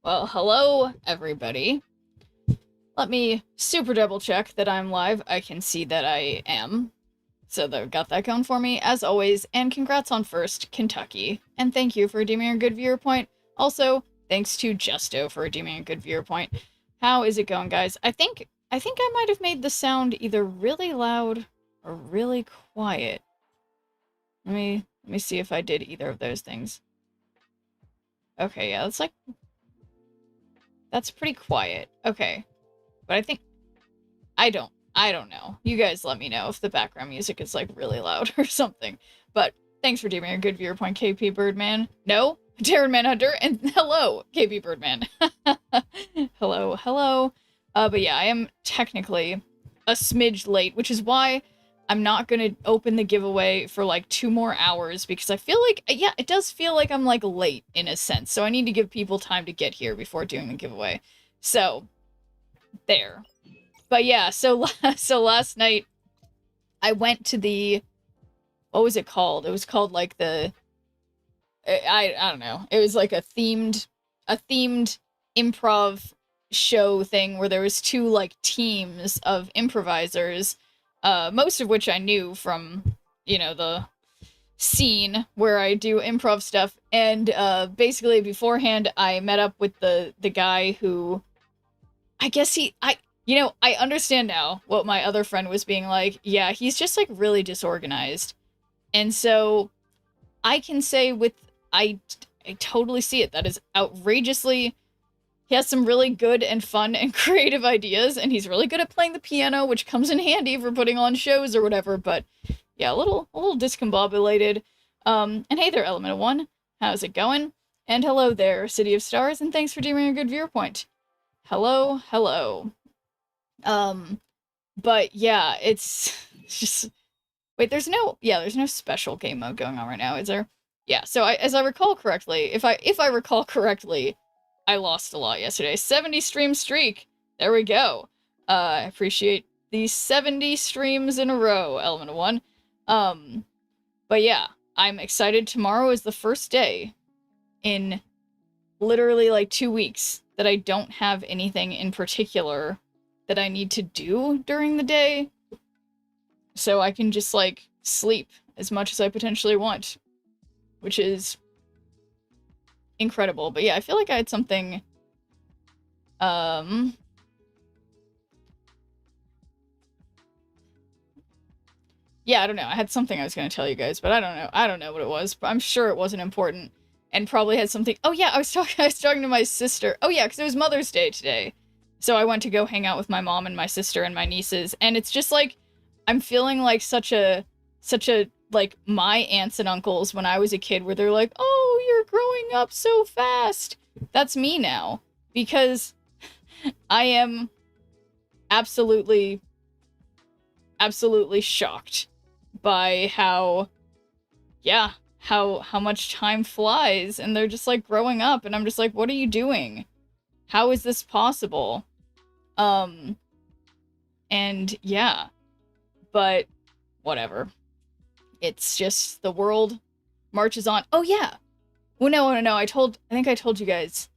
Well, hello, everybody. Let me super double check that I'm live. I can see that I am. So they've got that going for me, as always, and congrats on first, Kentucky. And thank you for redeeming a good viewer point. Also, thanks to Justo for redeeming a good viewer point. How is it going, guys? I think I might have made the sound either really loud or really quiet. Let me see if I did either of those things. Okay, yeah, that's pretty quiet. Okay. But I don't know. You guys let me know if the background music is like really loud or something. But thanks for giving a good viewer point, KP Birdman. No, Darren Manhunter, and hello, KP Birdman. Hello, hello. But yeah, I am technically a smidge late, which is why I'm not gonna open the giveaway for like 2 more hours because I feel like, yeah, it does feel like I'm like late in a sense. So I need to give people time to get here before doing the giveaway. So there. But yeah, so last night I went to the, what was it called? It was called like the, I don't know. It was like a themed improv show thing where there was two like teams of improvisers, most of which I knew from, the scene where I do improv stuff. And basically beforehand I met up with the guy who, I guess I understand now what my other friend was being like. Yeah, he's just like really disorganized. And so I can say I totally see it. That is outrageously, he has some really good and fun and creative ideas, and he's really good at playing the piano, which comes in handy for putting on shows or whatever, but yeah, a little discombobulated. And hey there, Element of One. How's it going? And hello there, City of Stars, and thanks for doing a good viewer point. Hello, hello. But yeah, it's just, wait, there's no special game mode going on right now, is there? Yeah, so as I recall correctly, if I recall correctly, I lost a lot yesterday. 70 stream streak. There we go. I appreciate the 70 streams in a row, Element of One. But yeah, I'm excited. Tomorrow is the first day in literally like 2 weeks that I don't have anything in particular that I need to do during the day. So I can just like sleep as much as I potentially want, which is incredible. But yeah, I feel like I had something, yeah, I don't know. I had something I was going to tell you guys, but I don't know. I don't know what it was, but I'm sure it wasn't important and probably had something. Oh yeah, I was talking to my sister. Oh yeah, because it was Mother's Day today. So I went to go hang out with my mom and my sister and my nieces, and it's just like I'm feeling like such a like my aunts and uncles when I was a kid where they're like, "Oh, you're growing up so fast." That's me now because I am absolutely shocked by how much time flies, and they're just like growing up, and I'm just like, what are you doing? How is this possible? And yeah, but whatever. It's just the world marches on. Oh yeah. Well, no. I think I told you guys.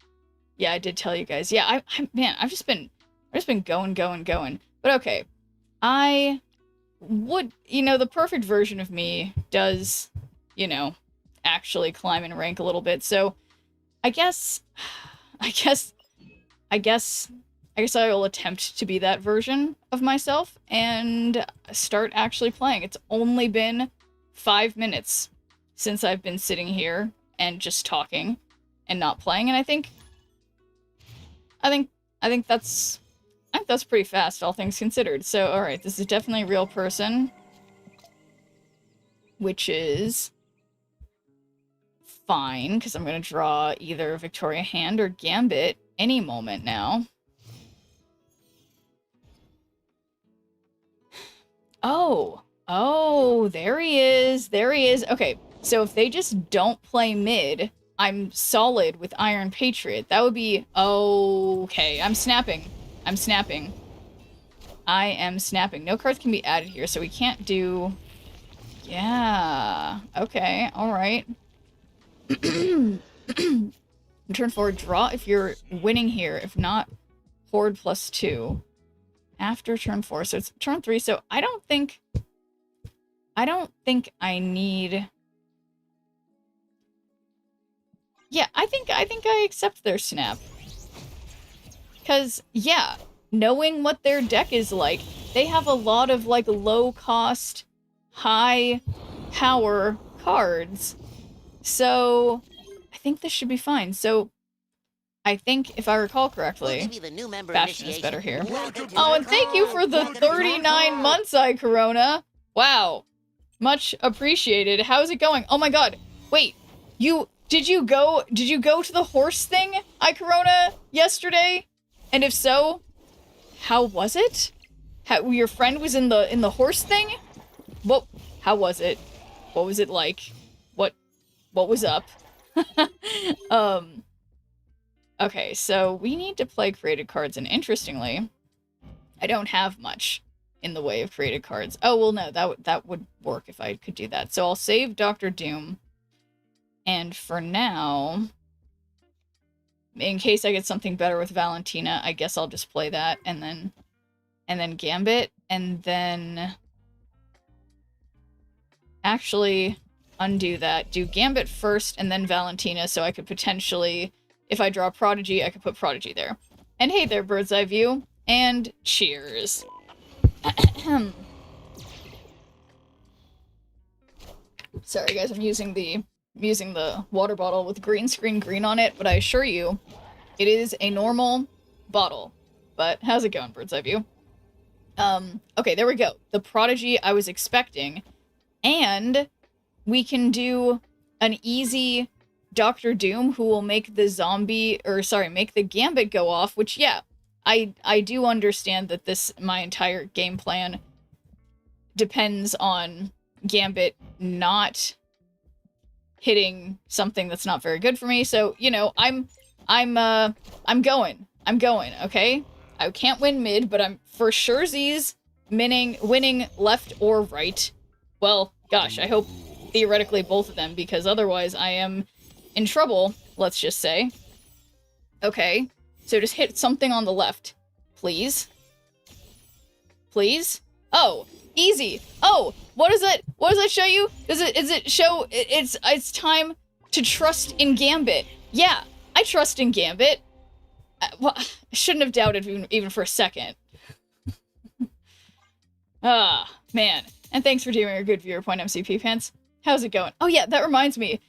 Yeah, I did tell you guys. Yeah, I've just been going. But okay, I would, the perfect version of me does, actually climb and rank a little bit. So I guess I will attempt to be that version of myself and start actually playing. It's only been 5 minutes since I've been sitting here and just talking and not playing, and I think that's pretty fast, all things considered. So, alright, this is definitely a real person, which is fine, because I'm going to draw either Victoria Hand or Gambit any moment now. Oh, there he is. Okay, so if they just don't play mid, I'm solid with Iron Patriot. That would be... Okay, I'm snapping. I am snapping. No cards can be added here, so we can't do... Yeah. Okay, alright. Turn 4, draw if you're winning here. If not, horde +2. After turn 4. So it's turn 3. So I don't think I need... Yeah, I think I accept their snap. Because, yeah, knowing what their deck is like, they have a lot of, like, low-cost, high-power cards. So, I think this should be fine. So, I think, if I recall correctly, Bastion is better here. Oh, and thank you for the 39 months, Corona. Wow. Much appreciated. How's it going? Oh my god. Wait, did you go to the horse thing, Corona, yesterday? And if so, how was it? Your friend was in the horse thing? How was it? What was it like? What was up? Okay, so we need to play created cards, and interestingly, I don't have much in the way of created cards. Oh, well, no, that would work if I could do that. So I'll save Dr. Doom, and for now, in case I get something better with Valentina, I guess I'll just play that, and then Gambit, and then actually undo that. Do Gambit first, and then Valentina, so I could potentially... If I draw Prodigy, I could put Prodigy there. And hey there, Bird's Eye View. And cheers. Sorry guys, I'm using the water bottle with green screen green on it, but I assure you, it is a normal bottle. But how's it going, Bird's Eye View? Okay, there we go. The Prodigy I was expecting. And we can do an easy Dr. Doom who will make the make the Gambit go off, which, yeah, I do understand that my entire game plan depends on Gambit not hitting something that's not very good for me. So, you know, I'm going, okay? I can't win mid, but I'm for sure winning left or right. Well, gosh, I hope theoretically both of them, because otherwise I am in trouble, let's just say. Okay, so just hit something on the left, please. Please? Oh, easy. Oh, what does that show you? Does it show it's time to trust in Gambit? Yeah, I trust in Gambit. Well, I shouldn't have doubted even for a second. Ah, man. And thanks for doing a good viewer point, MCP Pants. How's it going? Oh yeah, that reminds me.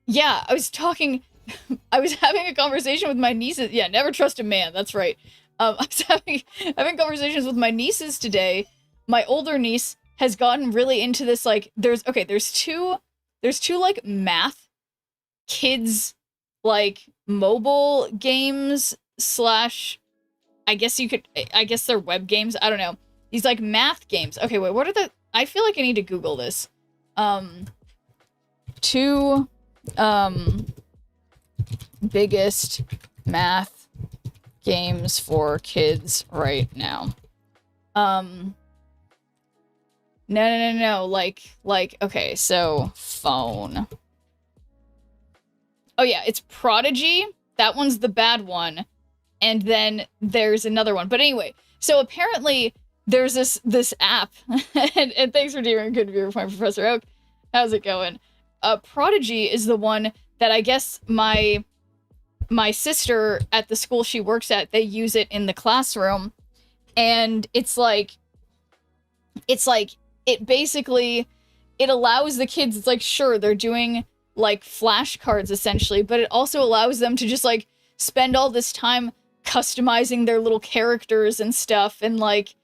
Yeah, I was having a conversation with my nieces. Yeah, never trust a man, that's right. I was having conversations with my nieces today. My older niece has gotten really into this, like, there's two, like, math kids, like, mobile games / I guess they're web games, I don't know. These, like, math games. Okay, wait, what are I feel like I need to Google this. Two, biggest math games for kids right now. No. Like, okay, so phone. Oh yeah, it's Prodigy. That one's the bad one. And then there's another one. But anyway, so apparently there's this app, and thanks for doing a good viewer point, Professor Oak. How's it going? Prodigy is the one that I guess my sister at the school she works at, they use it in the classroom, and it basically allows the kids, it's like, sure, they're doing like flashcards essentially, but it also allows them to just like spend all this time customizing their little characters and stuff, and like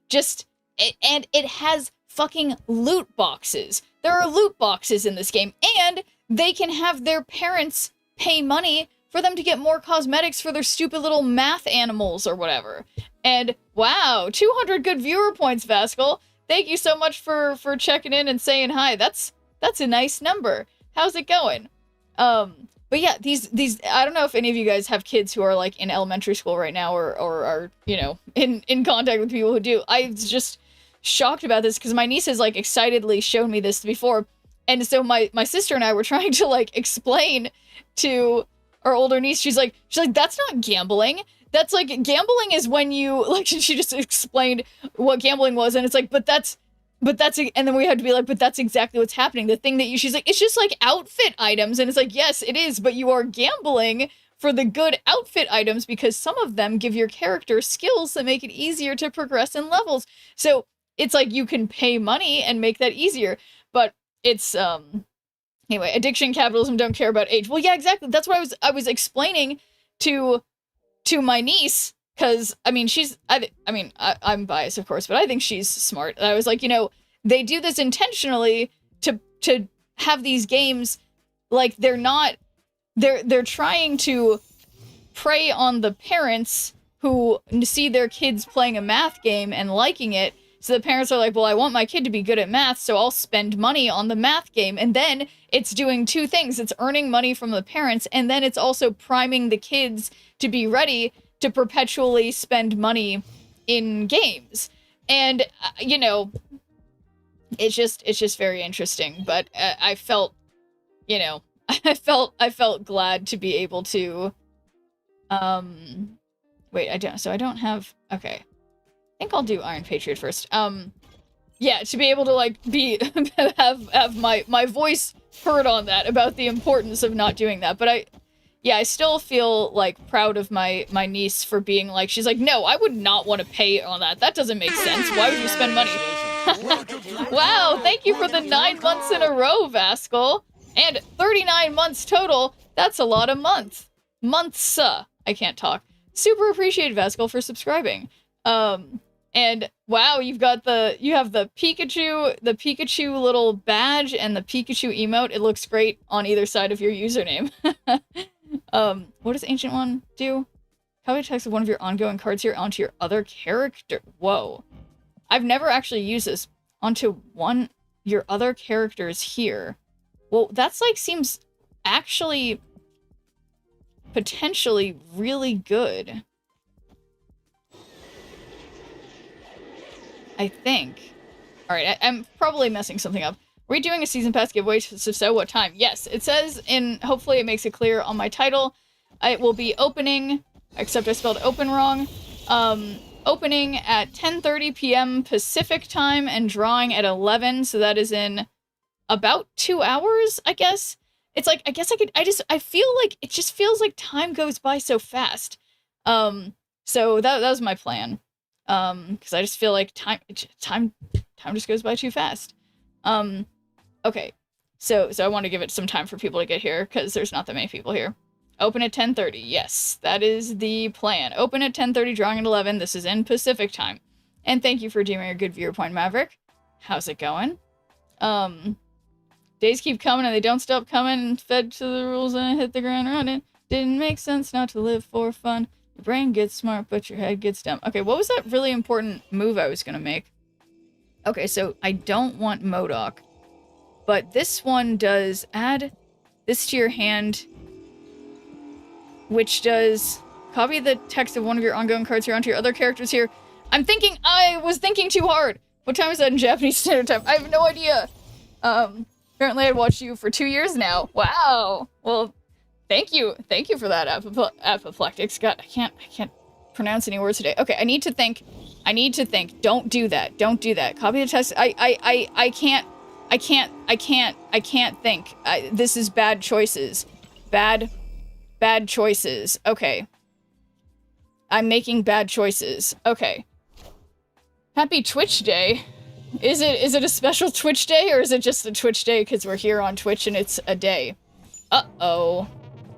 and it has fucking loot boxes. There are loot boxes in this game, and they can have their parents pay money for them to get more cosmetics for their stupid little math animals or whatever. And wow, 200 good viewer points, Vascal. Thank you so much for checking in and saying hi. That's a nice number. How's it going? But yeah, these I don't know if any of you guys have kids who are like in elementary school right now or are, you know, in contact with people who do. I was just shocked about this because my niece has like excitedly shown me this before. And so my sister and I were trying to like explain to our older niece, she's like, that's not gambling. That's like, gambling is when you, like, she just explained what gambling was, and it's like, but that's, and then we had to be like, but that's exactly what's happening. The thing that she's like, it's just like outfit items, and it's like, yes, it is, but you are gambling for the good outfit items because some of them give your character skills that make it easier to progress in levels. So it's like you can pay money and make that easier, but it's, anyway, addiction, capitalism, don't care about age. Well, yeah, exactly. That's what I was explaining to my niece, because, I mean, I'm biased, of course, but I think she's smart. I was like, you know, they do this intentionally to have these games, like, they're trying to prey on the parents who see their kids playing a math game and liking it. So the parents are like, well, I want my kid to be good at math, so I'll spend money on the math game. And then it's doing two things. It's earning money from the parents, and then it's also priming the kids to be ready to perpetually spend money in games. And, you know, it's just very interesting. But I felt, you know, I felt glad to be able to, wait, I don't have, okay. I think I'll do Iron Patriot first. Yeah, to be able to, like, have my voice heard on that about the importance of not doing that. But I still feel, like, proud of my niece for being like, she's like, no, I would not want to pay on that. That doesn't make sense. Why would you spend money? Wow, thank you for the 9 months in a row, Vascal. And 39 months total. That's a lot of months. I can't talk. Super appreciated, Vascal, for subscribing. And wow, you have the Pikachu little badge and the Pikachu emote. It looks great on either side of your username. What does Ancient One do? Copy text of one of your ongoing cards here onto your other character. Whoa. I've never actually used this. Onto your other characters here. Well, that's like, seems actually potentially really good. I think. Alright, I'm probably messing something up. Are we doing a season pass giveaway? So what time? Yes, it says hopefully it makes it clear on my title. It will be opening, except I spelled open wrong. Opening at 10:30 p.m. Pacific time and drawing at 11, so that is in about 2 hours, I guess. It's like, I feel like, it just feels like time goes by so fast. So that was my plan. Because I just feel like time just goes by too fast. Okay. So I want to give it some time for people to get here, because there's not that many people here. Open at 10:30. Yes, that is the plan. Open at 10:30, drawing at 11. This is in Pacific time. And thank you for doing a good viewer point, Maverick. How's it going? Days keep coming and they don't stop coming, fed to the rules and I hit the ground running. Didn't make sense not to live for fun. Your brain gets smart, but your head gets dumb. Okay, what was that really important move I was gonna make? Okay, so I don't want MODOK. But this one does add this to your hand, which does copy the text of one of your ongoing cards here onto your other characters here. I was thinking too hard. What time is that in Japanese Standard Time? I have no idea. Apparently I'd watched you for 2 years now. Wow. Well, thank you for that, Apoplectics. God, I can't pronounce any words today. Okay, I need to think. Don't do that. Copy the text. I can't think. This is bad choices. Bad choices. Okay. I'm making bad choices. Okay. Happy Twitch Day. Is it a special Twitch day, or is it just a Twitch day because we're here on Twitch and it's a day? Uh-oh.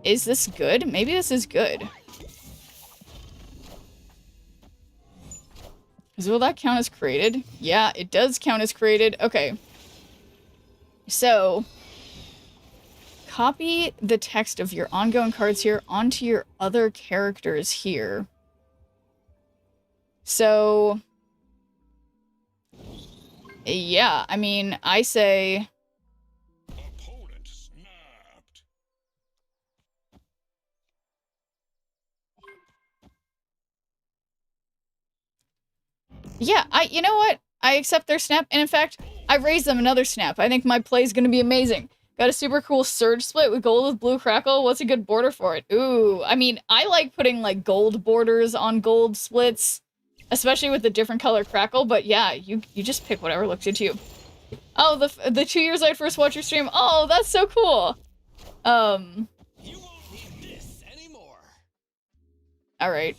Is this good? Maybe this is good. Will that count as created? Yeah, it does count as created. Okay. So, copy the text of your ongoing cards here onto your other characters here. So, yeah, I mean, I say... Opponent snapped. Yeah, you know what? I accept their snap, and in fact, I raise them another snap. I think my play is going to be amazing. Got a super cool surge split with gold with blue crackle. What's a good border for it? Ooh, I mean, I like putting like gold borders on gold splits, especially with the different color crackle, but yeah, you just pick whatever looks good to you. Oh, the 2 years I first watched your stream. Oh, that's so cool. You won't need this anymore. All right.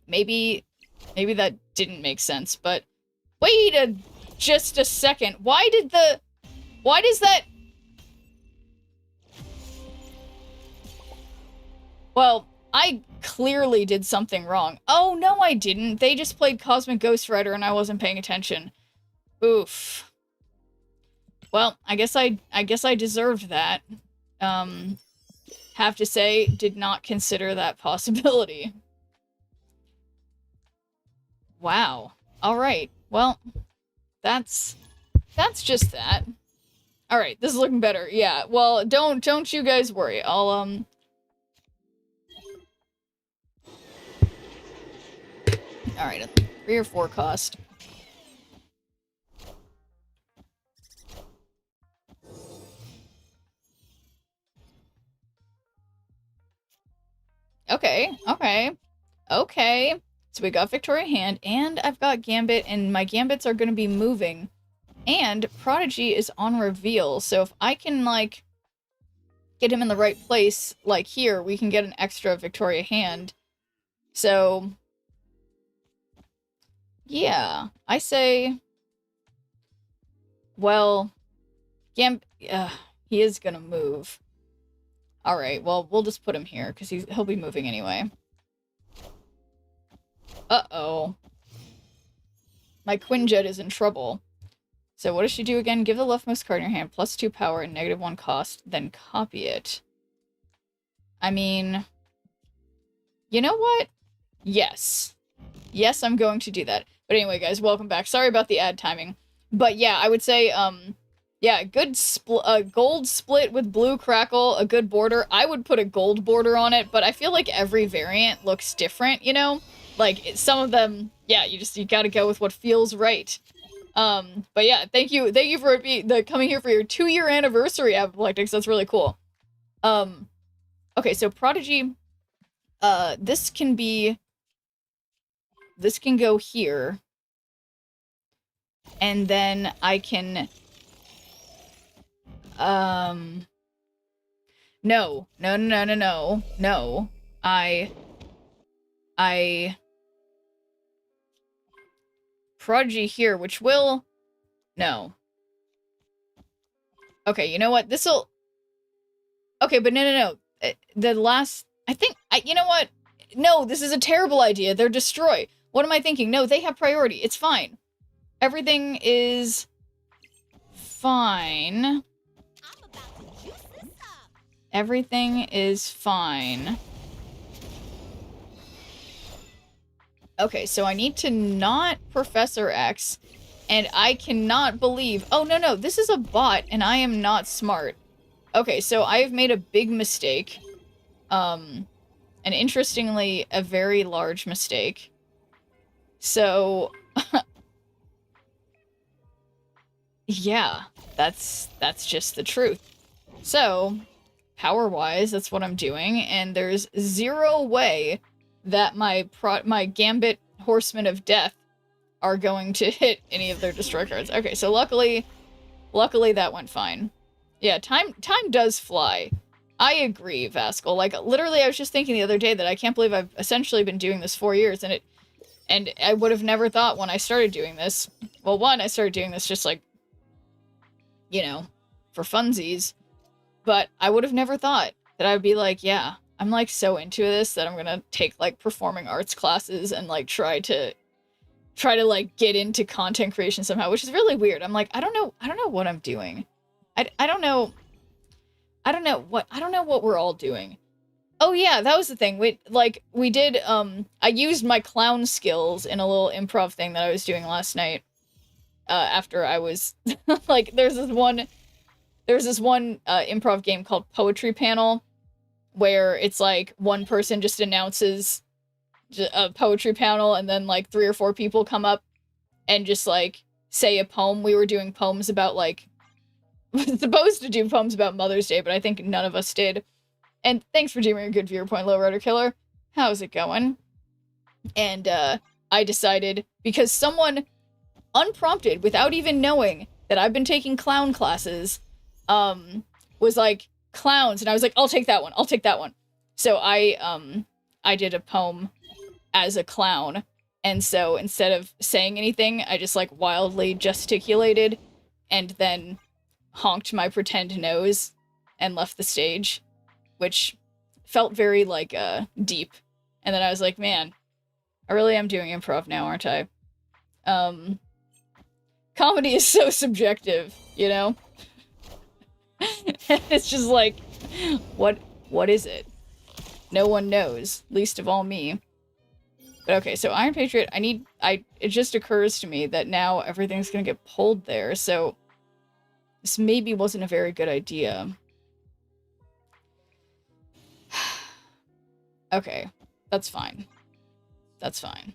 Maybe that didn't make sense, but wait just a second. Why does that... Well, I clearly did something wrong. Oh, no, I didn't. They just played Cosmic Ghost Rider and I wasn't paying attention. Oof. Well, I guess I deserved that. Have to say, did not consider that possibility. Wow. All right. Well, that's just that. All right, this is looking better. Yeah. Well, don't you guys worry. I'll All right, 3 or 4 cost. Okay. So we got Victoria Hand, and I've got Gambit, and my Gambits are going to be moving. And Prodigy is on reveal, so if I can, like, get him in the right place, like here, we can get an extra Victoria Hand. So, yeah, I say, well, he is going to move. Alright, well, we'll just put him here, because he'll be moving anyway. Uh-oh. My Quinjet is in trouble. So what does she do again? Give the leftmost card in your hand, +2 power and -1 cost, then copy it. I mean... You know what? Yes. Yes, I'm going to do that. But anyway, guys, welcome back. Sorry about the ad timing. But yeah, I would say, yeah, good gold split with blue crackle, a good border. I would put a gold border on it, but I feel like every variant looks different, you know? Like, some of them, yeah, you gotta go with what feels right. But yeah, thank you for coming here for your 2-year anniversary, Apoplectics. That's really cool. Okay, so Prodigy, this can go here. And then I can, no. Prodigy here, which will... No. Okay, you know what? This'll... Okay, but no. The last... you know what? No, this is a terrible idea. They're destroy. What am I thinking? No, they have priority. It's fine. Everything is... fine. I'm about to juice this up. Everything is fine. Okay, so I need to not Professor X, and I cannot believe... Oh, no, this is a bot, and I am not smart. Okay, so I have made a big mistake. And interestingly, a very large mistake. So... yeah, that's just the truth. So, power-wise, that's what I'm doing, and there's 0 way that my Gambit Horsemen of Death are going to hit any of their destroy cards. Okay, so luckily that went fine. Yeah, time does fly. I agree, Vascal. Like, literally, I was just thinking the other day that I can't believe I've essentially been doing this 4 years, and I would have never thought when I started doing this... Well, one, I started doing this just, like, you know, for funsies, but I would have never thought that I would be like, yeah, I'm, like, so into this that I'm gonna take, like, performing arts classes and, like, try to, like, get into content creation somehow, which is really weird. I'm like, I don't know what I'm doing. I don't know what we're all doing. Oh, yeah, that was the thing. We did, I used my clown skills in a little improv thing that I was doing last night, after I was, like, there's this one improv game called Poetry Panel, where it's like one person just announces a poetry panel and then like 3 or 4 people come up and just like say a poem. We were doing poems about like was supposed to do poems about Mother's Day, but I think none of us did. And thanks for giving a good viewer point, Low Rider Killer. How's it going? And I decided, because someone unprompted, without even knowing that I've been taking clown classes, was like, clowns, and I was like, I'll take that one, I'll take that one. So I did a poem as a clown, and so instead of saying anything, I just like wildly gesticulated and then honked my pretend nose and left the stage, which felt very like deep. And then I was like, man, I really am doing improv now, aren't I? Comedy is so subjective, you know? It's just like, what is it? No one knows, least of all me. But okay, so Iron Patriot, it just occurs to me that now everything's gonna get pulled there, so this maybe wasn't a very good idea. Okay, that's fine. That's fine.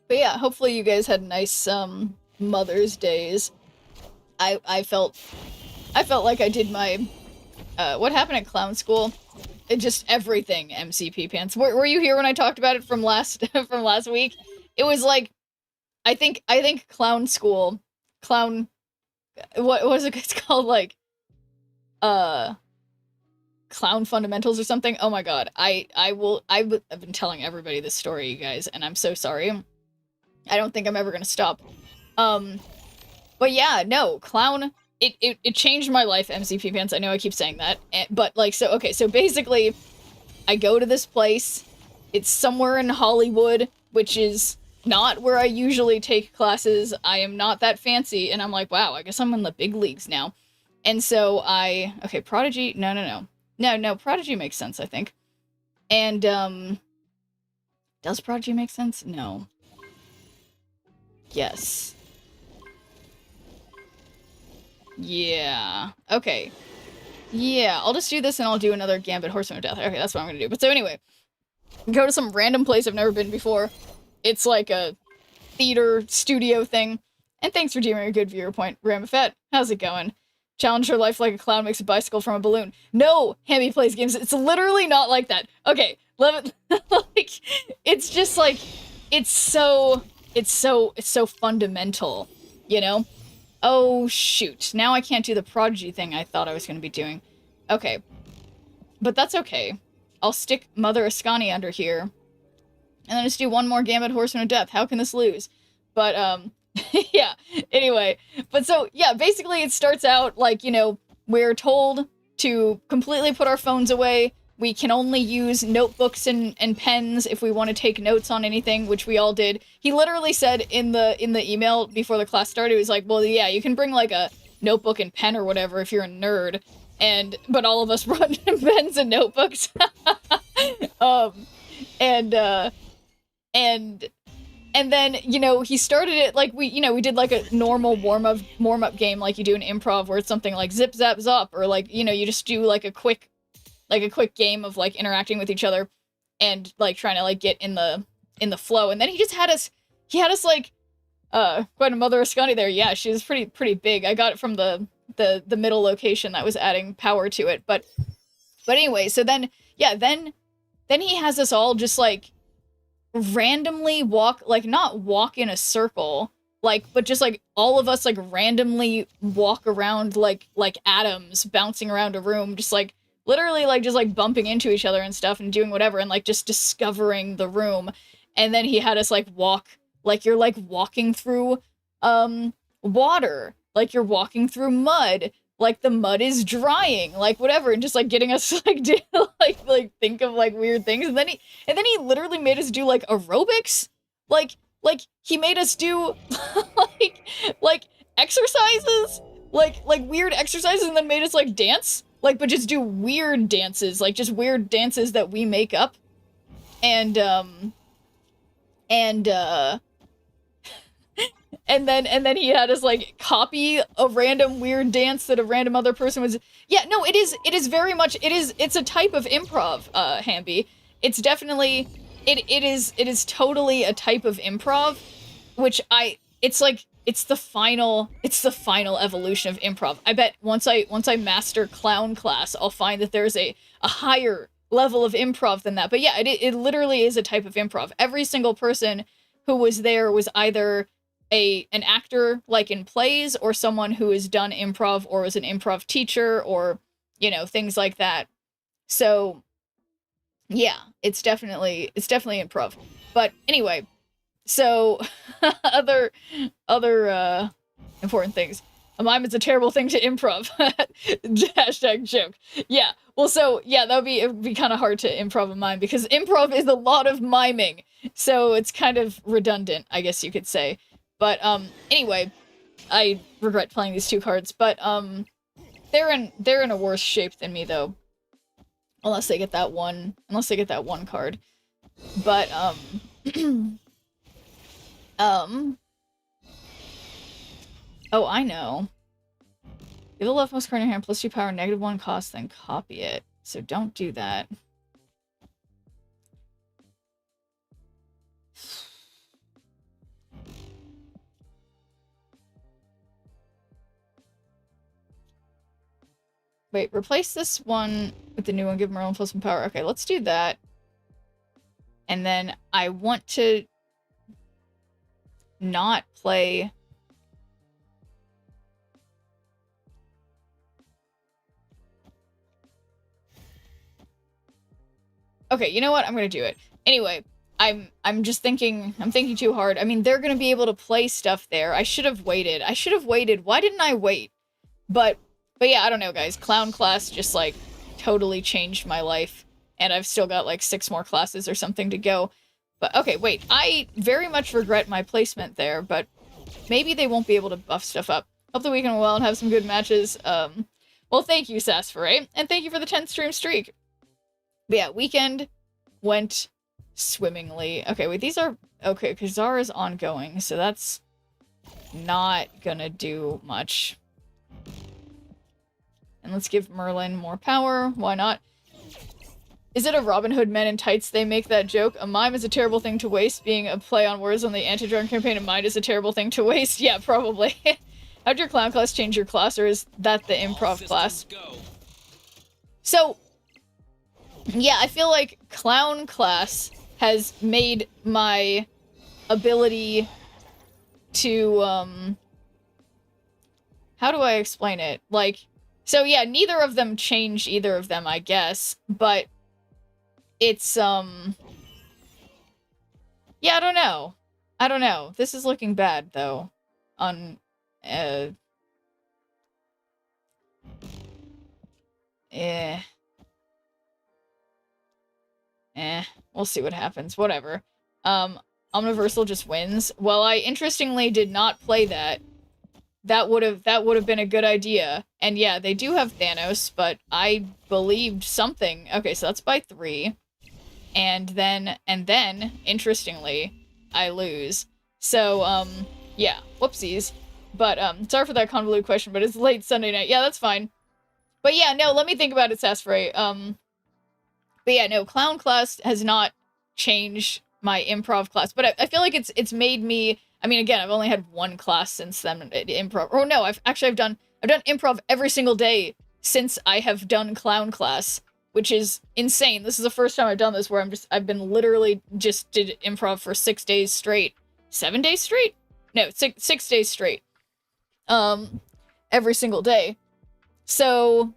But yeah, hopefully you guys had nice Mother's Days. I felt like I did my what happened at clown school? It just everything MCP pants. Were you here when I talked about it from last from last week? It was like I think clown school, what was it, it's called, like Clown Fundamentals or something. Oh my god. I've been telling everybody this story, you guys, and I'm so sorry. I don't think I'm ever gonna stop. But yeah, no, clown, it changed my life, MCP pants. I know I keep saying that, but like, so, okay, so basically, I go to this place, it's somewhere in Hollywood, which is not where I usually take classes. I am not that fancy, and I'm like, wow, I guess I'm in the big leagues now. And so okay, Prodigy, no, Prodigy makes sense, I think. And, does Prodigy make sense? No. Yes. Yeah. Okay. Yeah, I'll just do this and I'll do another Gambit Horseman of Death. Okay, that's what I'm gonna do. But so anyway, go to some random place I've never been before. It's like a theater studio thing. And thanks for giving a good viewer point, Ramafet. How's it going? Challenge her life like a clown makes a bicycle from a balloon. No, Hammy plays games. It's literally not like that. Okay, like, it's just like, it's so fundamental, you know? Oh, shoot. Now I can't do the Prodigy thing I thought I was going to be doing. Okay. But that's okay. I'll stick Mother Ascani under here. And then just do one more Gambit Horseman of Death. How can this lose? But, yeah. Anyway. But so, yeah, basically it starts out like, you know, we're told to completely put our phones away. We can only use notebooks and pens if we want to take notes on anything, which we all did. He literally said in the email before the class started, he was like, well, yeah, you can bring like a notebook and pen or whatever if you're a nerd. But all of us brought pens and notebooks. And then, you know, he started it like we did like a normal warm-up game like you do in improv where it's something like zip, zap, zop, or like, you know, you just do like a quick game of like interacting with each other and like trying to like get in the flow. And then he had us like quite a Mother Ascani there. Yeah, she was pretty big. I got it from the middle location that was adding power to it. But anyway, so then he has us all just like randomly walk, like not walk in a circle, like, but just like all of us like randomly walk around like atoms bouncing around a room, just like literally like just like bumping into each other and stuff and doing whatever and like just discovering the room. And then he had us like walk, like you're like walking through water, like you're walking through mud, like the mud is drying, like whatever, and just like getting us like to like think of like weird things. And then he literally made us do like aerobics, like he made us do like exercises, like weird exercises, and then made us like dance, like, but just do weird dances, like just weird dances that we make up. And then he had us like copy a random weird dance that a random other person was. Yeah, no, it is very much, it's a type of improv, Hamby. It's definitely it is totally a type of improv, which it's like it's the final evolution of improv. I bet once I master clown class, I'll find that there's a higher level of improv than that. But yeah, it literally is a type of improv. Every single person who was there was either an actor like in plays, or someone who has done improv or was an improv teacher, or things like that. So yeah, it's definitely improv. But anyway, so other important things. A mime is a terrible thing to improv. Hashtag joke. Yeah. Well, so yeah, it would be kind of hard to improv a mime, because improv is a lot of miming. So it's kind of redundant, I guess you could say. But anyway, I regret playing these two cards, but they're in a worse shape than me though. Unless they get that one card. But oh, I know. Give the leftmost card in your hand +2 power, -1 cost, then copy it. So don't do that. Wait, replace this one with the new one, give Merlin +1 power. Okay, let's do that. And then I want to not play... Okay, you know what? I'm gonna do it. Anyway, I'm thinking too hard. I mean, they're gonna be able to play stuff there. I should have waited. Why didn't I wait? But yeah, I don't know, guys. Clown class just, like, totally changed my life. And I've still got, like, 6 more classes or something to go. But, okay, wait. I very much regret my placement there, but maybe they won't be able to buff stuff up. Hope the weekend went well and have some good matches. Well, thank you, Sasfaray. And thank you for the 10th stream streak. But yeah, weekend went swimmingly. Okay, wait, these are... Okay, because Zara's ongoing, so that's not gonna do much. And let's give Merlin more power. Why not? Is it a Robin Hood Men in Tights they make that joke? A mime is a terrible thing to waste, being a play on words on the anti-drug campaign, and mind is a terrible thing to waste. Yeah, probably. How'd your clown class change your class, or is that the improv class? So, yeah, I feel like clown class has made my ability to, how do I explain it? Like, so yeah, neither of them change either of them, I guess, but it's, yeah, I don't know. I don't know. This is looking bad, though, on, we'll see what happens. Whatever. Omniversal just wins. Well, I interestingly did not play that. That would have been a good idea. And yeah, they do have Thanos, but I believed something. Okay, so that's by 3. And then, interestingly, I lose. So, yeah, whoopsies. But, sorry for that convoluted question, but it's late Sunday night. Yeah, that's fine. But yeah, no, let me think about it, Sasfaray. But yeah, no, clown class has not changed my improv class, but I feel like it's made me... I mean, again, I've only had 1 class since then, improv. Or no, I've done improv every single day since I have done clown class, which is insane. This is the first time I've done this where I've been literally just did improv for 6 days straight. 7 days straight? No, 6 days straight. Every single day. So,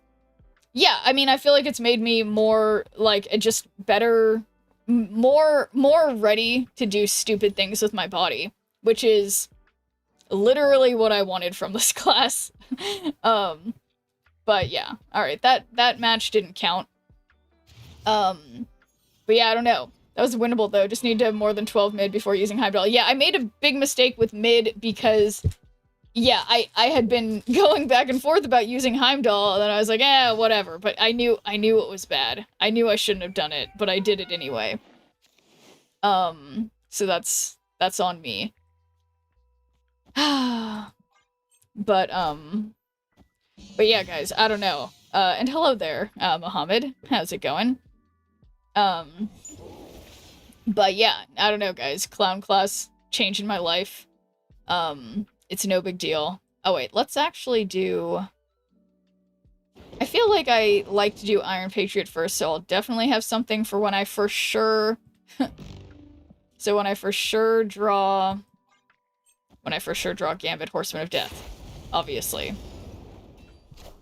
yeah, I mean, I feel like it's made me more, like, just better, more ready to do stupid things with my body. Which is literally what I wanted from this class. But yeah. Alright, that match didn't count. But yeah, I don't know. That was winnable though. Just need to have more than 12 mid before using Heimdall. Yeah, I made a big mistake with mid because, yeah, I had been going back and forth about using Heimdall, and then I was like, whatever. But I knew it was bad. I knew I shouldn't have done it, but I did it anyway. So that's on me. But yeah, guys, I don't know. And hello there, Mohammed. How's it going? But But yeah, I don't know, guys. Clown class changing my life. It's no big deal. Oh wait, let's actually do... I feel like I like to do Iron Patriot first, so I'll definitely have something for when I for sure... so when I for sure draw... Gambit, Horseman of Death. Obviously.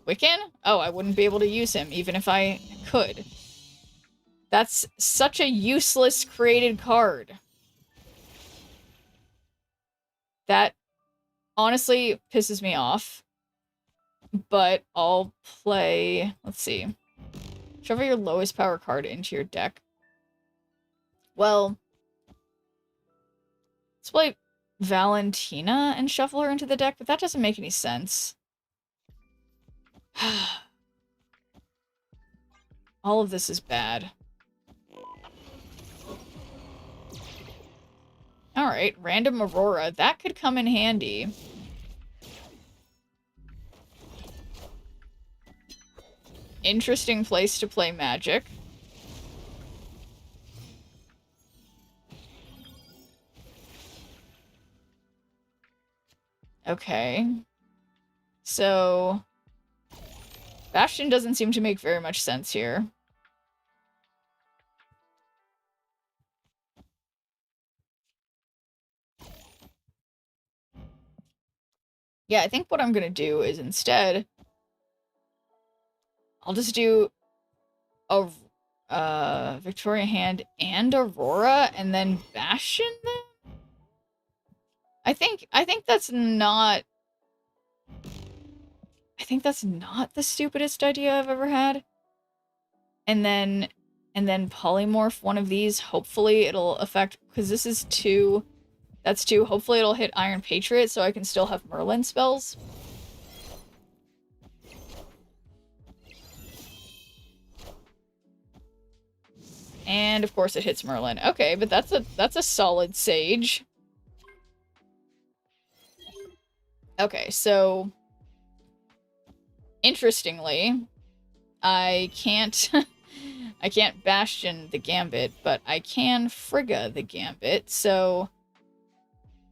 Wiccan? Oh, I wouldn't be able to use him, even if I could. That's such a useless created card. That honestly pisses me off. But I'll play... Let's see. Shuffle your lowest power card into your deck. Well... Let's play Valentina and shuffle her into the deck, but that doesn't make any sense. All of this is bad. Alright, random Aurora. That could come in handy. Interesting place to play Magic. Okay. So... Bastion doesn't seem to make very much sense here. Yeah, I think what I'm gonna do is instead... I'll just do a Victoria Hand and Aurora, and then Bastion then? I think that's not... I think that's not the stupidest idea I've ever had. And then polymorph one of these. Hopefully it'll affect... Because this is 2... That's 2. Hopefully it'll hit Iron Patriot so I can still have Merlin spells. And of course it hits Merlin. Okay, but that's a solid Sage. Okay, so interestingly, I can't I can't Bastion the Gambit, but I can Frigga the Gambit. So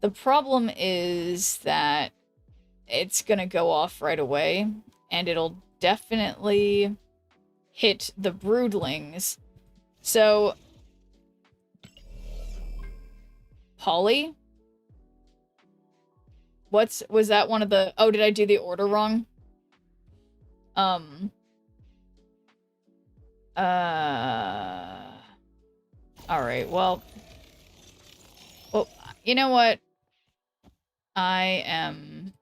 the problem is that it's gonna go off right away, and it'll definitely hit the Broodlings. So, Polly? Was that one of the... Oh, did I do the order wrong? Alright, well... Well, you know what? I am...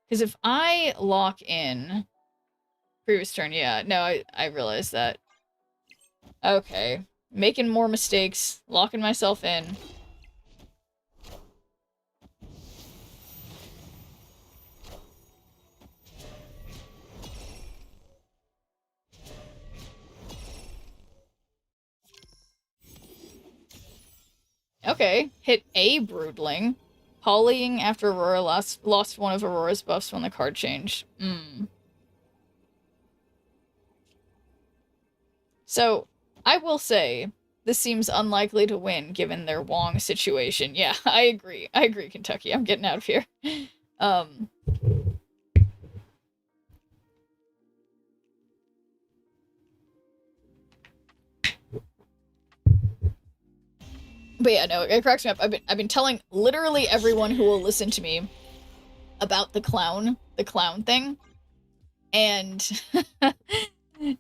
Because if I lock in... Previous turn, yeah. No, I realized that. Okay. Making more mistakes. Locking myself in. Okay. Hit a Broodling. Polying after Aurora lost one of Aurora's buffs when the card changed. So, I will say, this seems unlikely to win, given their Wong situation. Yeah, I agree. I agree, Kentucky. I'm getting out of here. But yeah, no, it cracks me up. I've been telling literally everyone who will listen to me about the clown thing. And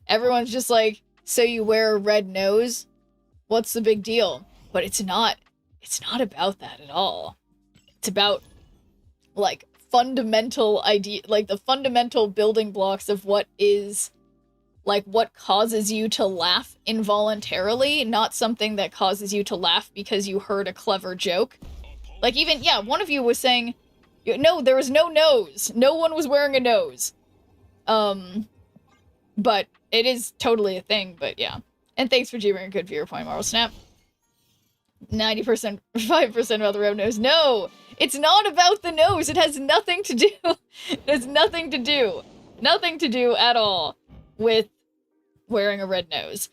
everyone's just like, so you wear a red nose? What's the big deal? But it's not about that at all. It's about, like, fundamental idea, like, the fundamental building blocks of what is, like, what causes you to laugh involuntarily, not something that causes you to laugh because you heard a clever joke. Like, even, yeah, one of you was saying, no, there was no nose. No one was wearing a nose. But it is totally a thing, but yeah. And thanks for giving a good viewer point, Marvel Snap. 90%, 5% about the red nose. No! It's not about the nose! It has nothing to do! It has nothing to do! Nothing to do at all with wearing a red nose.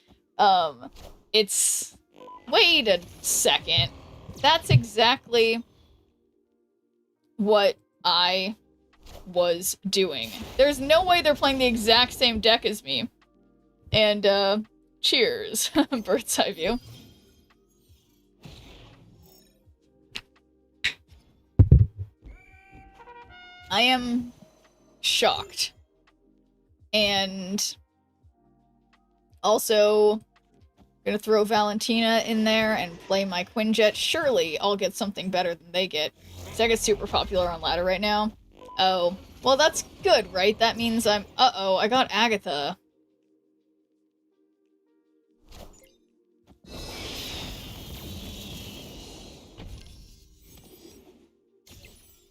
It's... Wait a second. That's exactly what I was doing. There's no way they're playing the exact same deck as me. And, cheers. Bird's eye view. I am shocked. And also gonna throw Valentina in there and play my Quinjet. Surely I'll get something better than they get. Sega's super popular on ladder right now. Oh, well that's good, right? That means I'm... Uh-oh, I got Agatha.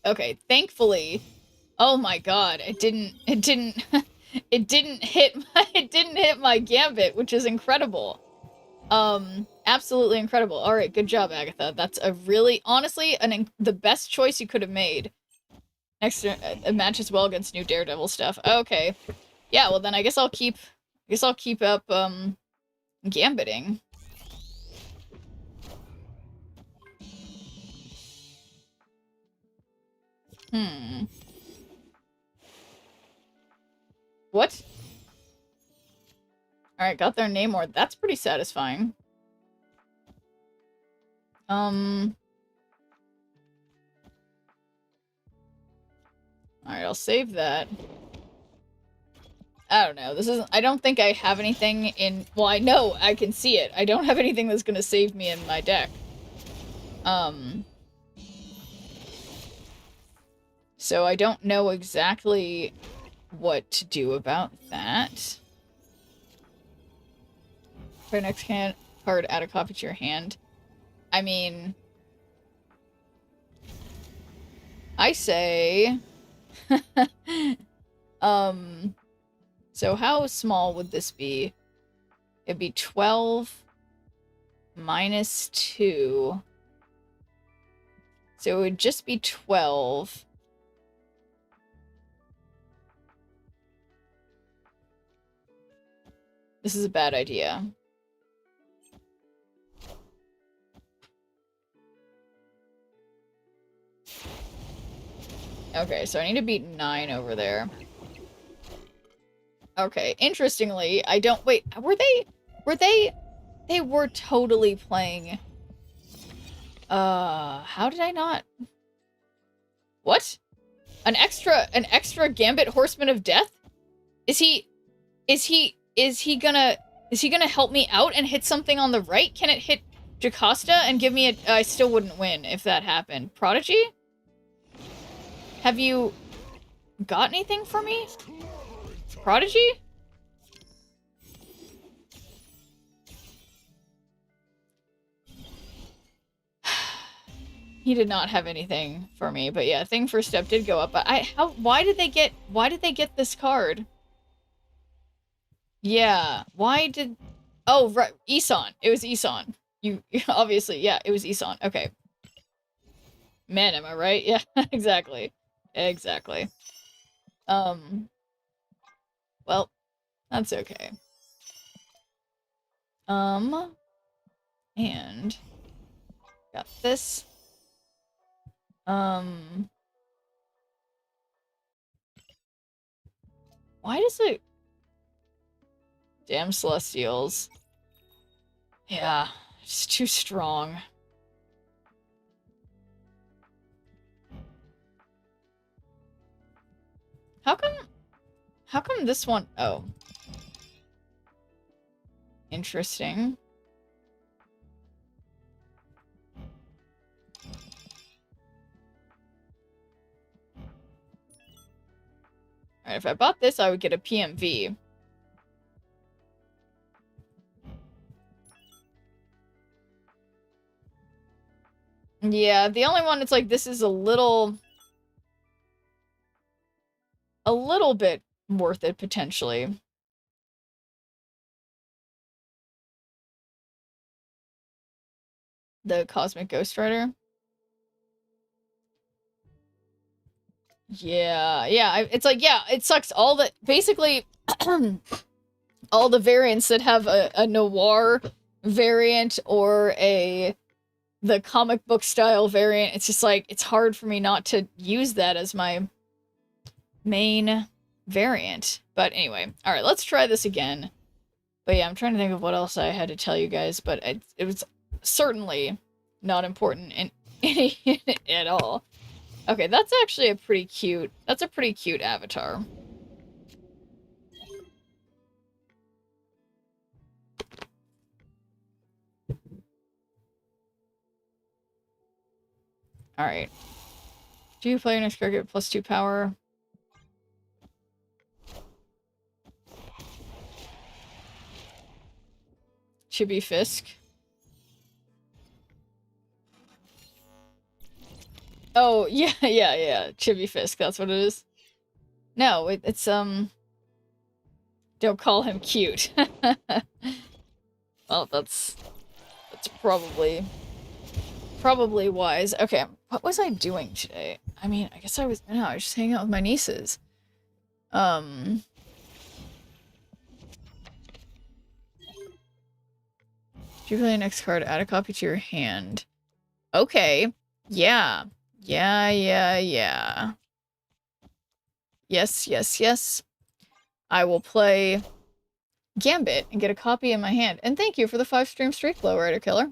Okay, thankfully... Oh my god, it didn't it didn't hit my Gambit, which is incredible. Absolutely incredible. All right, good job, Agatha. That's a really, honestly, the best choice you could have made. Next, it matches well against new Daredevil stuff. Okay, yeah. Well, then I guess I'll keep up gambiting. What? Alright, got their Namor. That's pretty satisfying. Alright, I'll save that. I don't know. This isn't... I don't think I have anything in... Well, I know. I can see it. I don't have anything that's gonna save me in my deck. So I don't know exactly what to do about that. For next card, add a copy to your hand. I mean... I say... So how small would this be? It'd be 12 minus 2. So it would just be 12. This is a bad idea. Okay, so I need to beat 9 over there. Okay, interestingly, I don't... Wait, they were totally playing... how did I not... What? An extra Gambit Horseman of Death? Is he gonna help me out and hit something on the right? Can it hit Jocasta and give me a... I still wouldn't win if that happened. Prodigy? Have you got anything for me? Prodigy? He did not have anything for me, but yeah, thing for step did go up. But why did they get this card? Yeah, why did... Oh, right, Isan. It was Isan. You obviously, yeah, it was Isan. Okay. Man, am I right? Yeah, exactly. Exactly. Well, that's okay. And got this. Why does it... Damn Celestials. Yeah, it's too strong. How come this one... Oh. Interesting. Alright, if I bought this, I would get a PMV. Yeah, the only one, it's like, this is a little bit worth it, potentially. The Cosmic Ghost Rider. Yeah, it's like, yeah, it sucks. All the, basically, all the variants that have a noir variant or the comic book style variant. It's just like, it's hard for me not to use that as my main variant. But anyway, alright, let's try this again. But yeah, I'm trying to think of what else I had to tell you guys, but it was certainly not important in any at all. Okay, that's actually a pretty cute avatar. Alright. Do you play your next card get +2 power? Chibi Fisk. Oh, yeah. Chibi Fisk, that's what it is. No, it's, don't call him cute. Well, that's probably wise. Okay, what was I doing today? I mean, I guess I was just hanging out with my nieces. Do you play the next card? Add a copy to your hand. Okay. Yeah. Yes. I will play Gambit and get a copy in my hand. And thank you for the 5-stream streak, Lowrider Killer.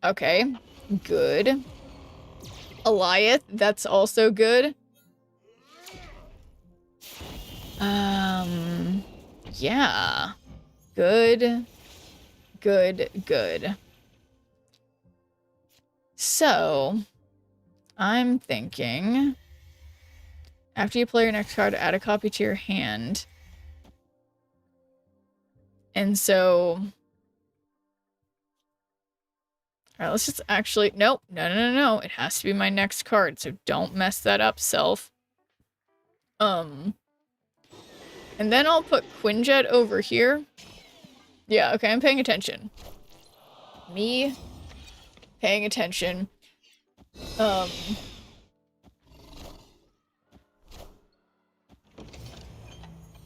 Okay. Good. Eliath, that's also good. Yeah. Good. So, I'm thinking, after you play your next card, add a copy to your hand. And so, alright, let's just actually, nope, no, it has to be my next card, so don't mess that up, self. And then I'll put Quinjet over here. Yeah, okay, I'm paying attention. Me paying attention.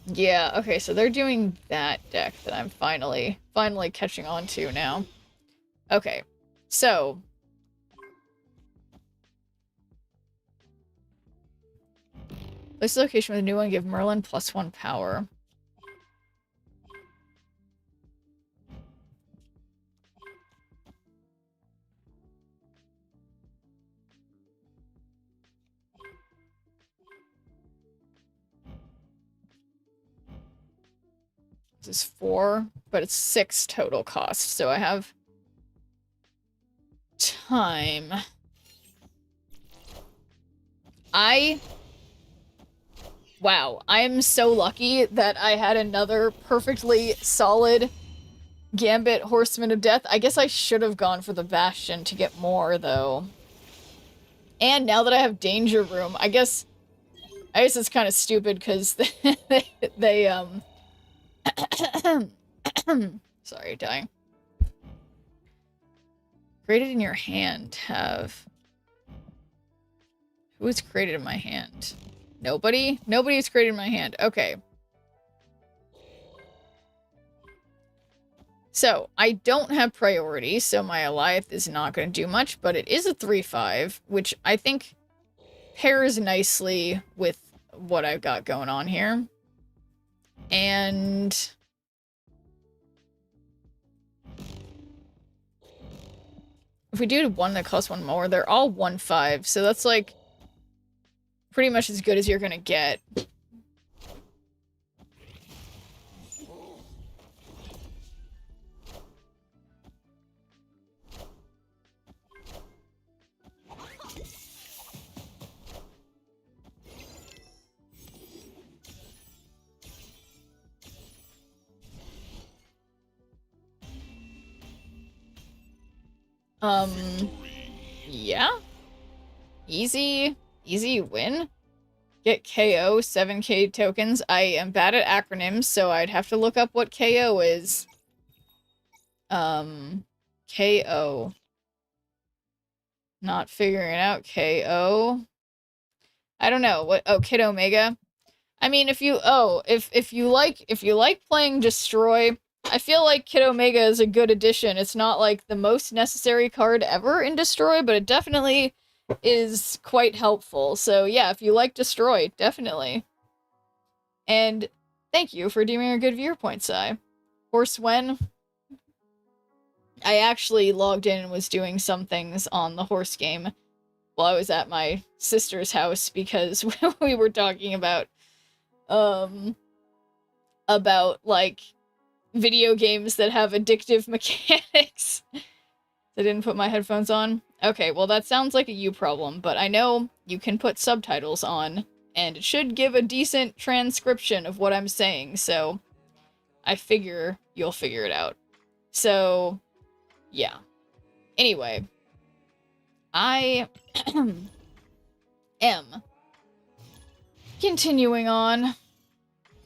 Yeah, okay, so they're doing that deck that I'm finally catching on to now. Okay, so this location with a new one, give Merlin +1 power. This is 4, but it's 6 total cost, so I have time. Wow, I'm so lucky that I had another perfectly solid Gambit Horseman of Death. I guess I should have gone for the Bastion to get more, though. And now that I have Danger Room, I guess it's kind of stupid, because they sorry, dying. Created in your hand have... Who is created in my hand? Nobody? Nobody is created in my hand. Okay. So, I don't have priority, so my Eliath is not going to do much, but it is a 3/5, which I think pairs nicely with what I've got going on here. And if we do one that costs 1 more, they're all 1/5, so that's like pretty much as good as you're gonna get. Yeah. Easy win. Get KO, 7k tokens. I am bad at acronyms, so I'd have to look up what KO is. KO. Not figuring it out. KO. I don't know. What? Oh, Kid Omega. I mean, if you if you like playing Destroy, I feel like Kid Omega is a good addition. It's not like the most necessary card ever in Destroy, but it definitely is quite helpful. So yeah, if you like Destroy, definitely. And thank you for deeming a good viewpoint, Sai. Horse Wen, I actually logged in and was doing some things on the horse game while I was at my sister's house because we were talking about like video games that have addictive mechanics. I didn't put my headphones on. Okay, well that sounds like a you problem, but I know you can put subtitles on, and it should give a decent transcription of what I'm saying, so I figure you'll figure it out. So, yeah. Anyway, I am continuing on.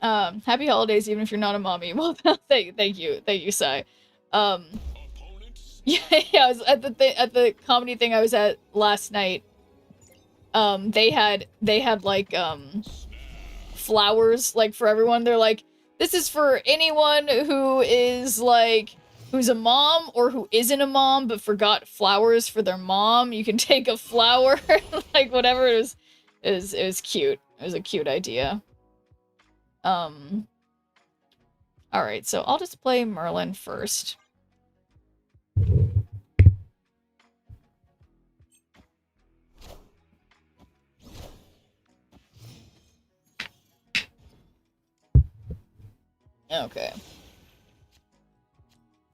Happy holidays, even if you're not a mommy. Well, thank you, Sai. Yeah, I was at the comedy thing I was at last night. They had like flowers like for everyone. They're like, this is for anyone who is like who's a mom or who isn't a mom but forgot flowers for their mom. You can take a flower, like whatever. It was cute. It was a cute idea. Alright, so I'll just play Merlin first. Okay.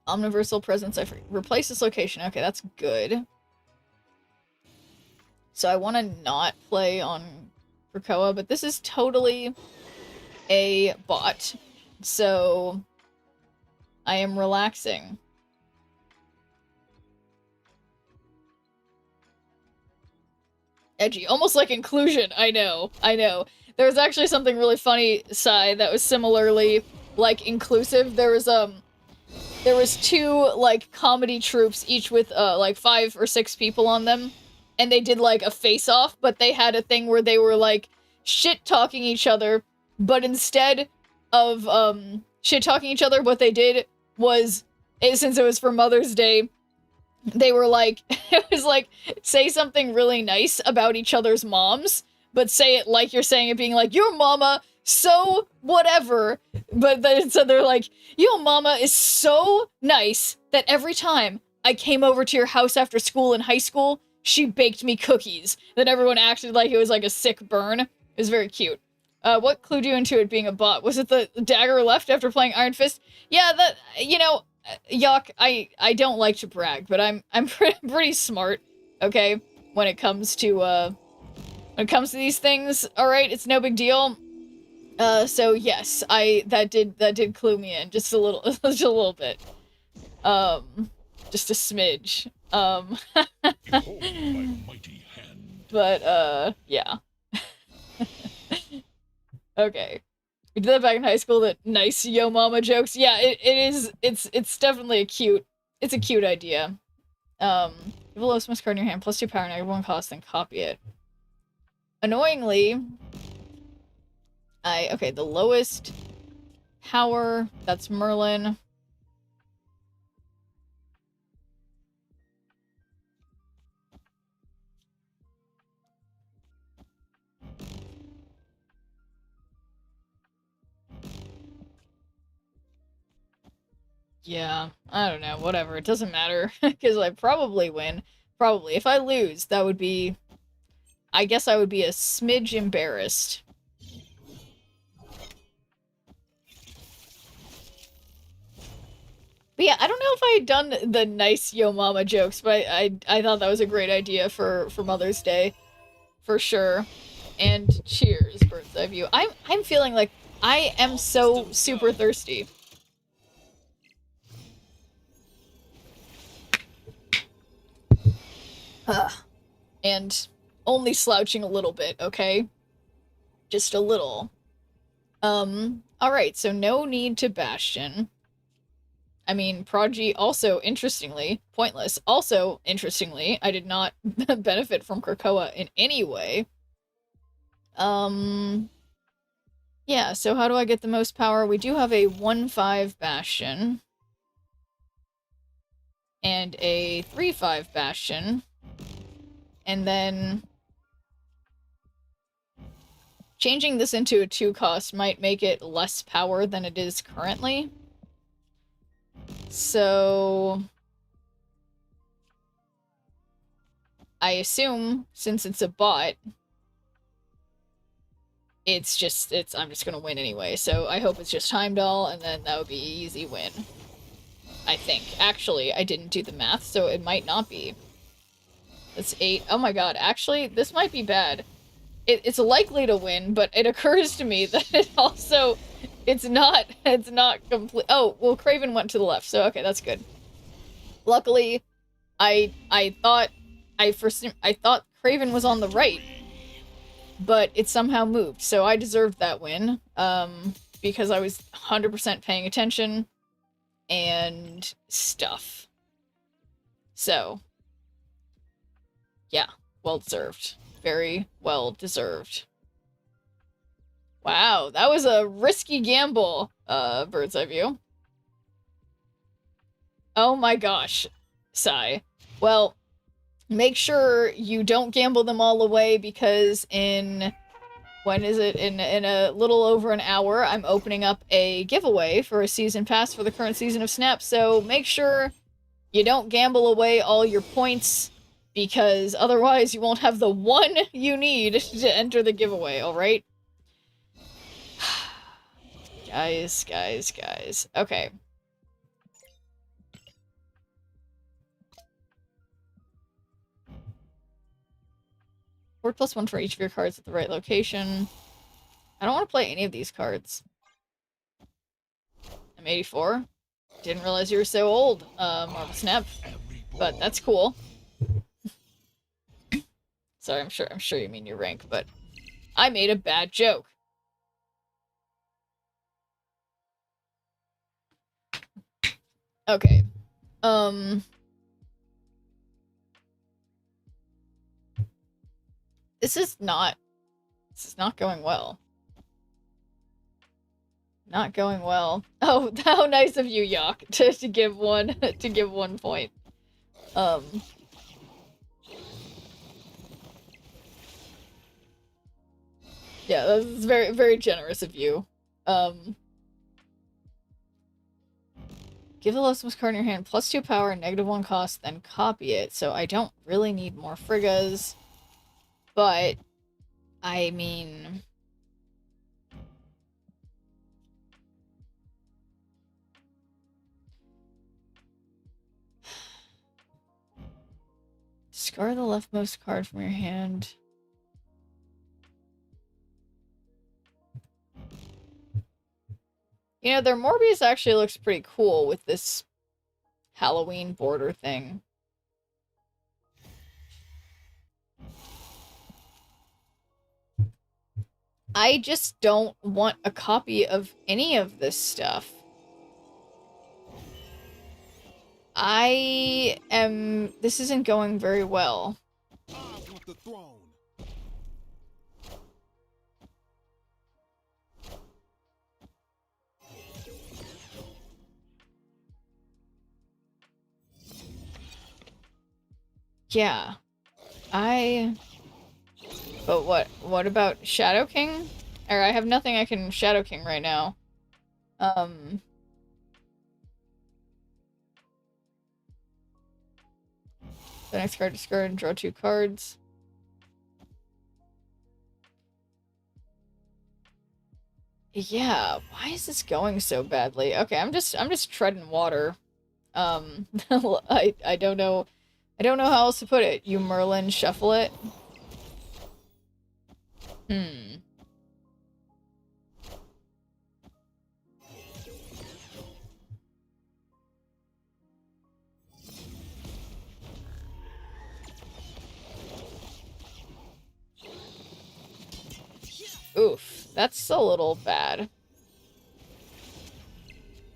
Omniversal presence, replace this location. Okay, that's good. So I want to not play on Krakoa, but this is totally a bot. So I am relaxing. Edgy. Almost like inclusion. I know. There was actually something really funny, Sai, that was similarly, like, inclusive. There was two, like, comedy troupes, each with, like, 5 or 6 people on them. And they did, like, a face-off, but they had a thing where they were, like, shit-talking each other. But instead of, shit-talking each other, what they did was, since it was for Mother's Day, they were like, it was like, say something really nice about each other's moms, but say it like you're saying it, being like, your mama, so whatever. But then, so they're like, your mama is so nice that every time I came over to your house after school in high school, she baked me cookies. Then everyone acted like it was like a sick burn. It was very cute. What clued you into it being a bot? Was it the dagger left after playing Iron Fist? Yeah, that, you know, Yuck, I don't like to brag, but I'm pretty smart, okay? When it comes to these things, alright, it's no big deal. So yes, that did clue me in, just a little, just a little bit. Just a smidge. Behold my mighty hand. But, yeah. Okay. We did that back in high school, that nice yo mama jokes. Yeah, it's definitely a cute idea. Give a lowest most card in your hand, +2 power, -1 cost, then copy it. Annoyingly, okay, the lowest power, that's Merlin. Yeah, I don't know, whatever, it doesn't matter, because I probably win. Probably. If I lose, that would be... I guess I would be a smidge embarrassed. But yeah, I don't know if I had done the nice yo mama jokes, but I thought that was a great idea for Mother's Day. For sure. And cheers, bird's eye view. I'm feeling like I am so super thirsty. And only slouching a little bit, okay? Just a little. Alright, so no need to Bastion. I mean, Prodigy also, interestingly, pointless. Also, interestingly, I did not benefit from Krakoa in any way. Yeah, so how do I get the most power? We do have a 1-5 Bastion. And a 3-5 Bastion. And then... changing this into a 2-cost might make it less power than it is currently. So... I assume, since it's a bot, I'm just gonna win anyway, so I hope it's just Heimdall, and then that would be easy win. I think. Actually, I didn't do the math, so it might not be. That's 8. Oh my god, actually, this might be bad. It's likely to win, but it occurs to me that it also... It's not complete... Oh, well, Craven went to the left, so okay, that's good. Luckily, I thought Craven was on the right, but it somehow moved, so I deserved that win, because I was 100% paying attention, and stuff. So, yeah, well deserved. Very well deserved. Wow, that was a risky gamble, Bird's Eye View. Oh my gosh, Sigh. Well, make sure you don't gamble them all away, because in... when is it? In a little over an hour, I'm opening up a giveaway for a season pass for the current season of Snap, so make sure you don't gamble away all your points, because otherwise you won't have the one you need to enter the giveaway, alright? Guys. Okay. Word +1 for each of your cards at the right location. I don't want to play any of these cards. I'm 84. Didn't realize you were so old, Marvel Snap. But that's cool. Sorry, I'm sure you mean your rank, but I made a bad joke. Okay. This is not going well. Not going well. Oh, how nice of you, Yak, to give one to give 1 point. Yeah, that's very, very generous of you. Give the leftmost card in your hand +2 power and -1 cost, then copy it. So I don't really need more Friggas. But, I mean... discard the leftmost card from your hand. You know, their Morbius actually looks pretty cool with this Halloween border thing. I just don't want a copy of any of this stuff. This isn't going very well. I want the throne. Yeah. But what about Shadow King? Or I have nothing I can Shadow King right now. The next card, discard and draw 2 cards. Yeah, why is this going so badly? Okay, I'm just treading water. I don't know. I don't know how else to put it. You Merlin shuffle it. Oof, that's a little bad.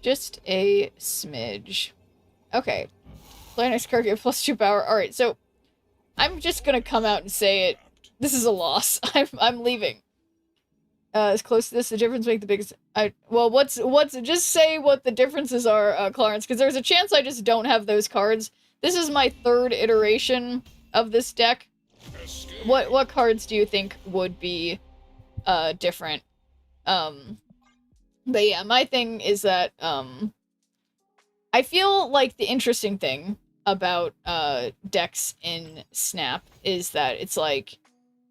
Just a smidge. Okay. Play next card, get +2 power. Alright, so I'm just gonna come out and say it. This is a loss. I'm leaving. As close to this, the difference make the biggest. Well, what's just say what the differences are, Clarence, because there's a chance I just don't have those cards. This is my third iteration of this deck. What cards do you think would be different? But yeah, my thing is that I feel like the interesting thing about decks in Snap is that it's like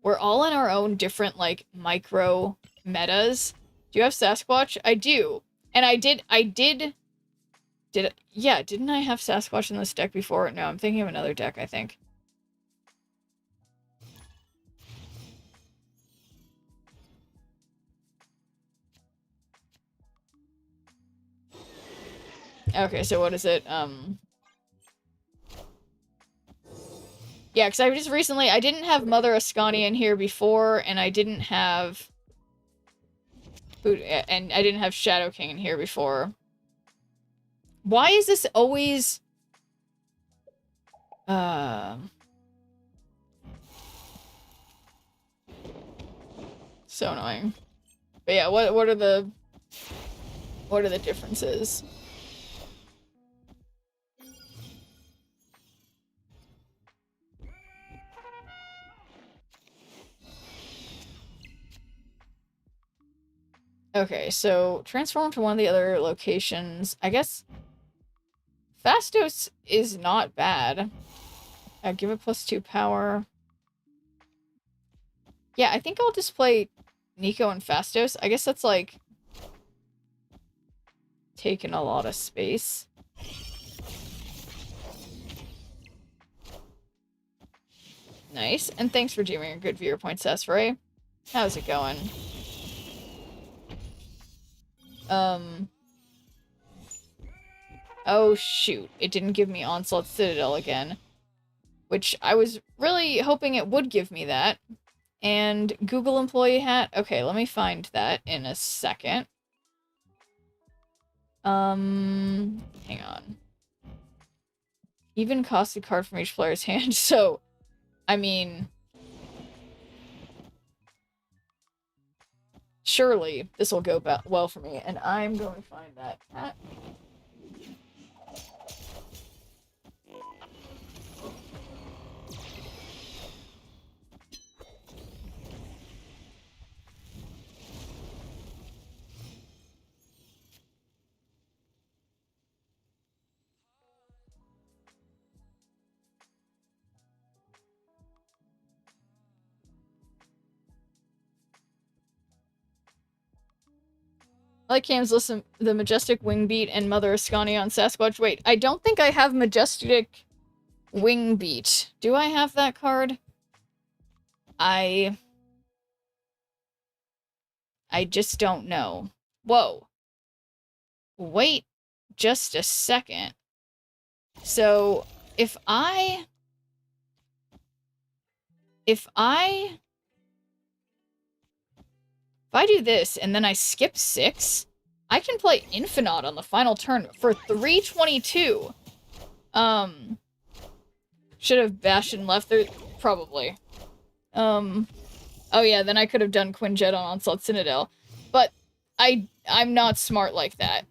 we're all in our own different like micro metas. Do you have Sasquatch? I do. And yeah, didn't I have Sasquatch in this deck before? No, I'm thinking of another deck, I think. Okay, so what is it? Yeah, because I just recently, I didn't have Mother Ascani in here before, and I didn't have... And I didn't have Shadow King in here before. Why is this always... So annoying. But yeah, what are the differences? Okay, so transform to one of the other locations. I guess Fastos is not bad. Give it +2 power. Yeah, I think I'll just play Nico and Fastos. I guess that's like taking a lot of space. Nice. And thanks for doing a good viewer point, Sesfray. How's it going? Oh shoot, it didn't give me Onslaught Citadel again. Which I was really hoping it would give me that. And Google employee hat. Okay, let me find that in a second. Hang on. Even cost a card from each player's hand, so I mean, surely this will go well for me, and I'm going to find that hat. I like Cam's list of the Majestic Wingbeat and Mother Ascani on Sasquatch. Wait, I don't think I have Majestic Wingbeat. Do I have that card? I just don't know. Whoa. Wait just a second. So, if I do this and then I skip 6, I can play Infinite on the final turn for 322. Should have bashed and left there, probably. Oh yeah, then I could have done Quinjet on Onslaught Citadel. But I'm not smart like that.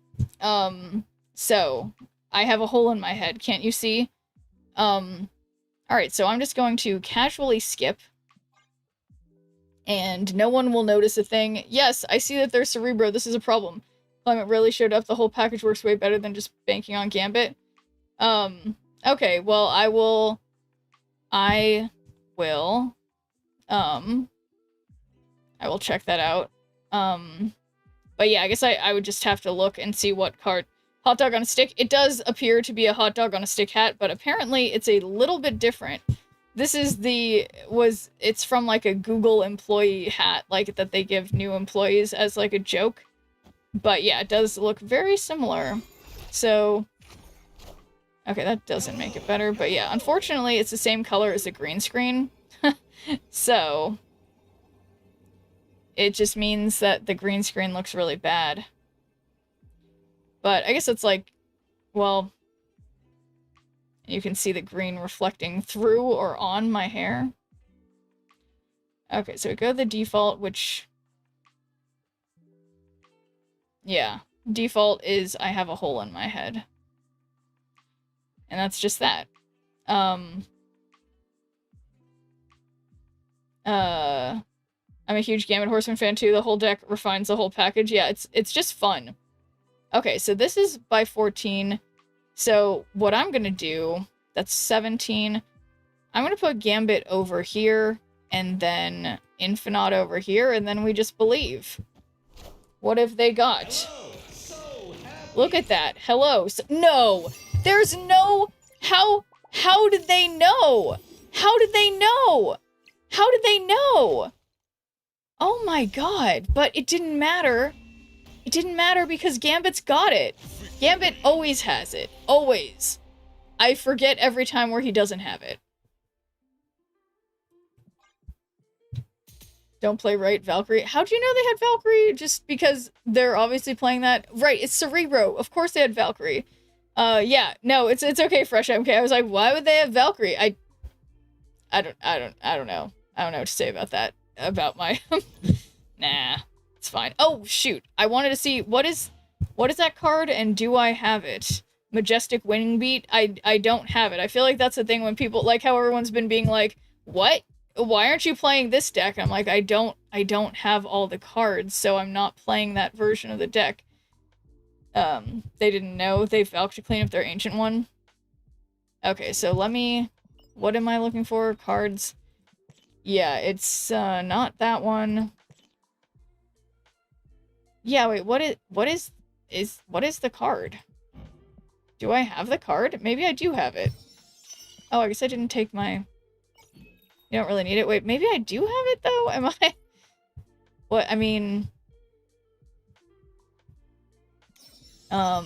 So I have a hole in my head, can't you see? Alright, so I'm just going to casually skip. And no one will notice a thing. Yes, I see that there's Cerebro. This is a problem. Climate really showed up. The whole package works way better than just banking on Gambit. Okay, well, I will check that out. But yeah, I guess I would just have to look and see what card. Hot dog on a stick. It does appear to be a hot dog on a stick hat, but apparently it's a little bit different. This is it's from like a Google employee hat, like that they give new employees as like a joke. But yeah, it does look very similar. So, okay, that doesn't make it better. But yeah, unfortunately, it's the same color as the green screen. So, it just means that the green screen looks really bad. But I guess it's like, well, you can see the green reflecting through or on my hair. Okay, so we go to the default, which Yeah. Default is I have a hole in my head. And that's just that. I'm a huge Gambit Horseman fan too. The whole deck refines the whole package. Yeah, it's just fun. Okay, so this is by 14. So what I'm gonna do, that's 17. I'm gonna put Gambit over here, and then Infinite over here, and then we just believe. What have they got? Look at that. Hello. No! There's no... How did they know? How did they know? How did they know? Oh my god. But it didn't matter. It didn't matter because Gambit's got it. Gambit always has it. Always. I forget every time where he doesn't have it. Don't play right, Valkyrie. How'd you know they had Valkyrie? Just because they're obviously playing that? Right, it's Cerebro. Of course they had Valkyrie. Yeah, no, it's okay, Fresh MK. I was like, why would they have Valkyrie? I don't know. I don't know what to say about that. About my... Nah, it's fine. Oh, shoot. I wanted to see, what is that card, and do I have it? Majestic Wing Beat? I don't have it. I feel like that's the thing when people, like how everyone's been being like, what? Why aren't you playing this deck? I'm like, I don't have all the cards, so I'm not playing that version of the deck. They didn't know they Valk to clean up their ancient one. Okay, so let me... What am I looking for? Cards. Yeah, it's, not that one. Yeah, wait, what is the card? Do I have the card? Maybe I do have it. Oh, I guess I didn't take my... You don't really need it. Wait, maybe I do have it, though? Am I... What, I mean... But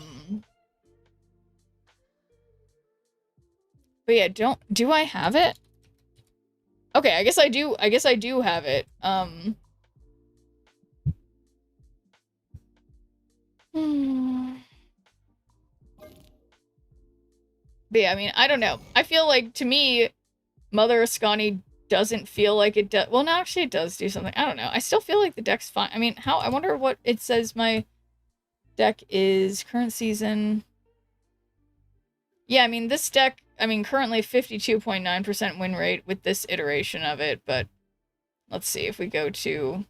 yeah, do I have it? Okay, I guess I do have it. But yeah, I mean, I don't know. I feel like, to me, Mother Ascani doesn't feel like it does. Well, no, actually it does do something. I don't know. I still feel like the deck's fine. I mean, I wonder what it says my deck is. Current season. Yeah, I mean, this deck, currently 52.9% win rate with this iteration of it, but let's see if we go to...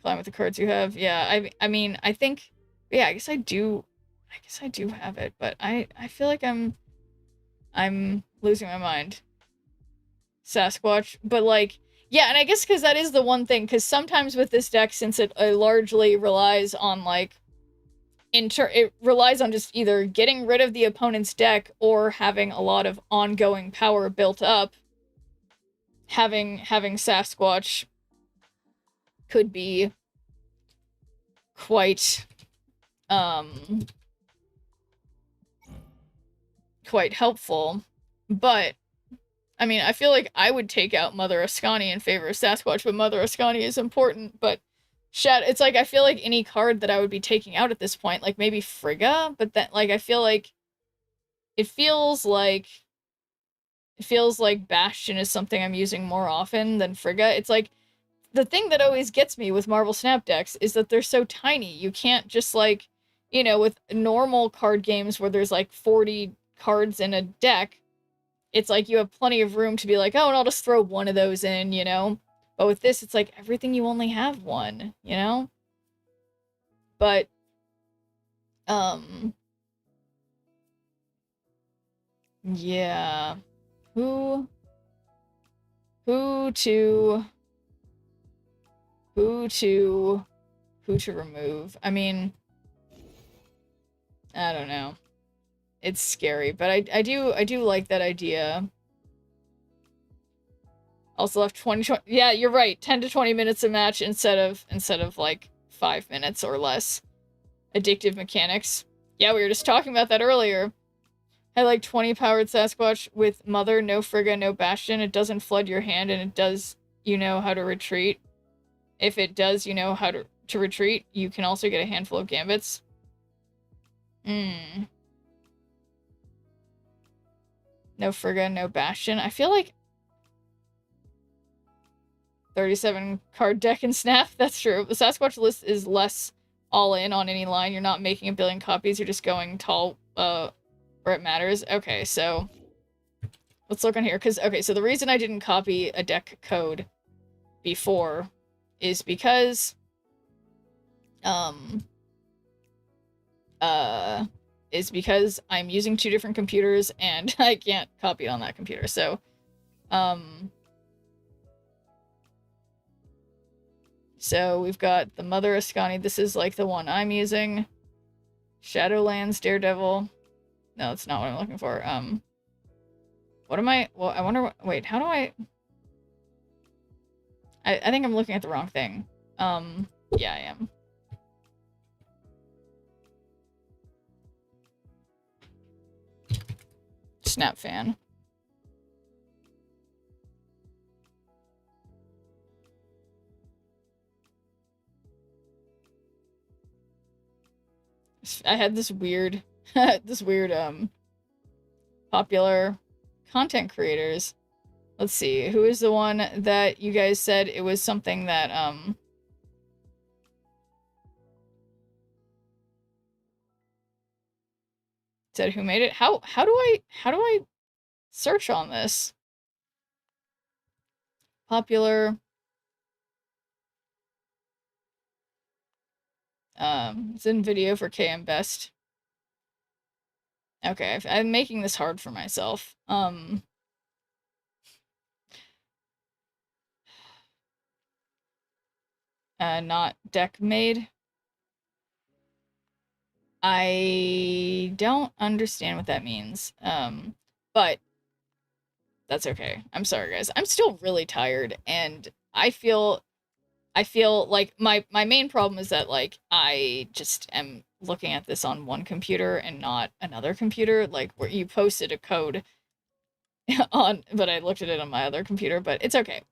Climb with the cards you have. Yeah, I mean, I think... Yeah, I guess I do have it, but I feel like I'm losing my mind. Sasquatch, but like, yeah, and I guess because that is the one thing, because sometimes with this deck, since it largely relies on, like, it relies on just either getting rid of the opponent's deck or having a lot of ongoing power built up, having Sasquatch could be quite helpful. But I mean, I feel like I would take out Mother Ascani in favor of Sasquatch, but Mother Ascani is important. But it's like, I feel like any card that I would be taking out at this point, like maybe Frigga, but then, like, I feel like it feels like Bastion is something I'm using more often than Frigga. It's like, the thing that always gets me with Marvel Snap decks is that they're so tiny. You can't just, like, you know, with normal card games where there's like 40 cards in a deck, it's like you have plenty of room to be like, oh, and I'll just throw one of those in, you know? But with this, it's like everything you only have one, you know? But, yeah. Who to remove? I mean, I don't know. It's scary, but I do like that idea. Also left 20, yeah, you're right. 10 to 20 minutes a match instead of like 5 minutes or less. Addictive mechanics. Yeah, we were just talking about that earlier. I like 20 powered Sasquatch with Mother, no Frigga, no Bastion. It doesn't flood your hand, and it does, you know how to retreat. If it does, you know how to retreat, you can also get a handful of Gambits. No Frigga, no Bastion. I feel like... 37 card deck and snap. That's true. The Sasquatch list is less all in on any line. You're not making a billion copies. You're just going tall where it matters. Okay, so let's look on here. Okay, so the reason I didn't copy a deck code before is because I'm using 2 different computers and I can't copy it on that computer. So we've got the Mother Ascani. This is like the one I'm using. Shadowlands Daredevil. No, that's not what I'm looking for. What am I? Well, I wonder. Wait, how do I think I'm looking at the wrong thing. Yeah, I am. Snap fan. I had this weird, popular content creators. Let's see, who is the one that you guys said it was something that, said who made it? How do I search on this? Popular. It's in video for KM Best. Okay, I'm making this hard for myself. Not deck made. I don't understand what that means. But that's okay. I'm sorry, guys. I'm still really tired, and I feel like my main problem is that, like, I just am looking at this on one computer and not another computer, like, where you posted a code on, but I looked at it on my other computer, but it's okay.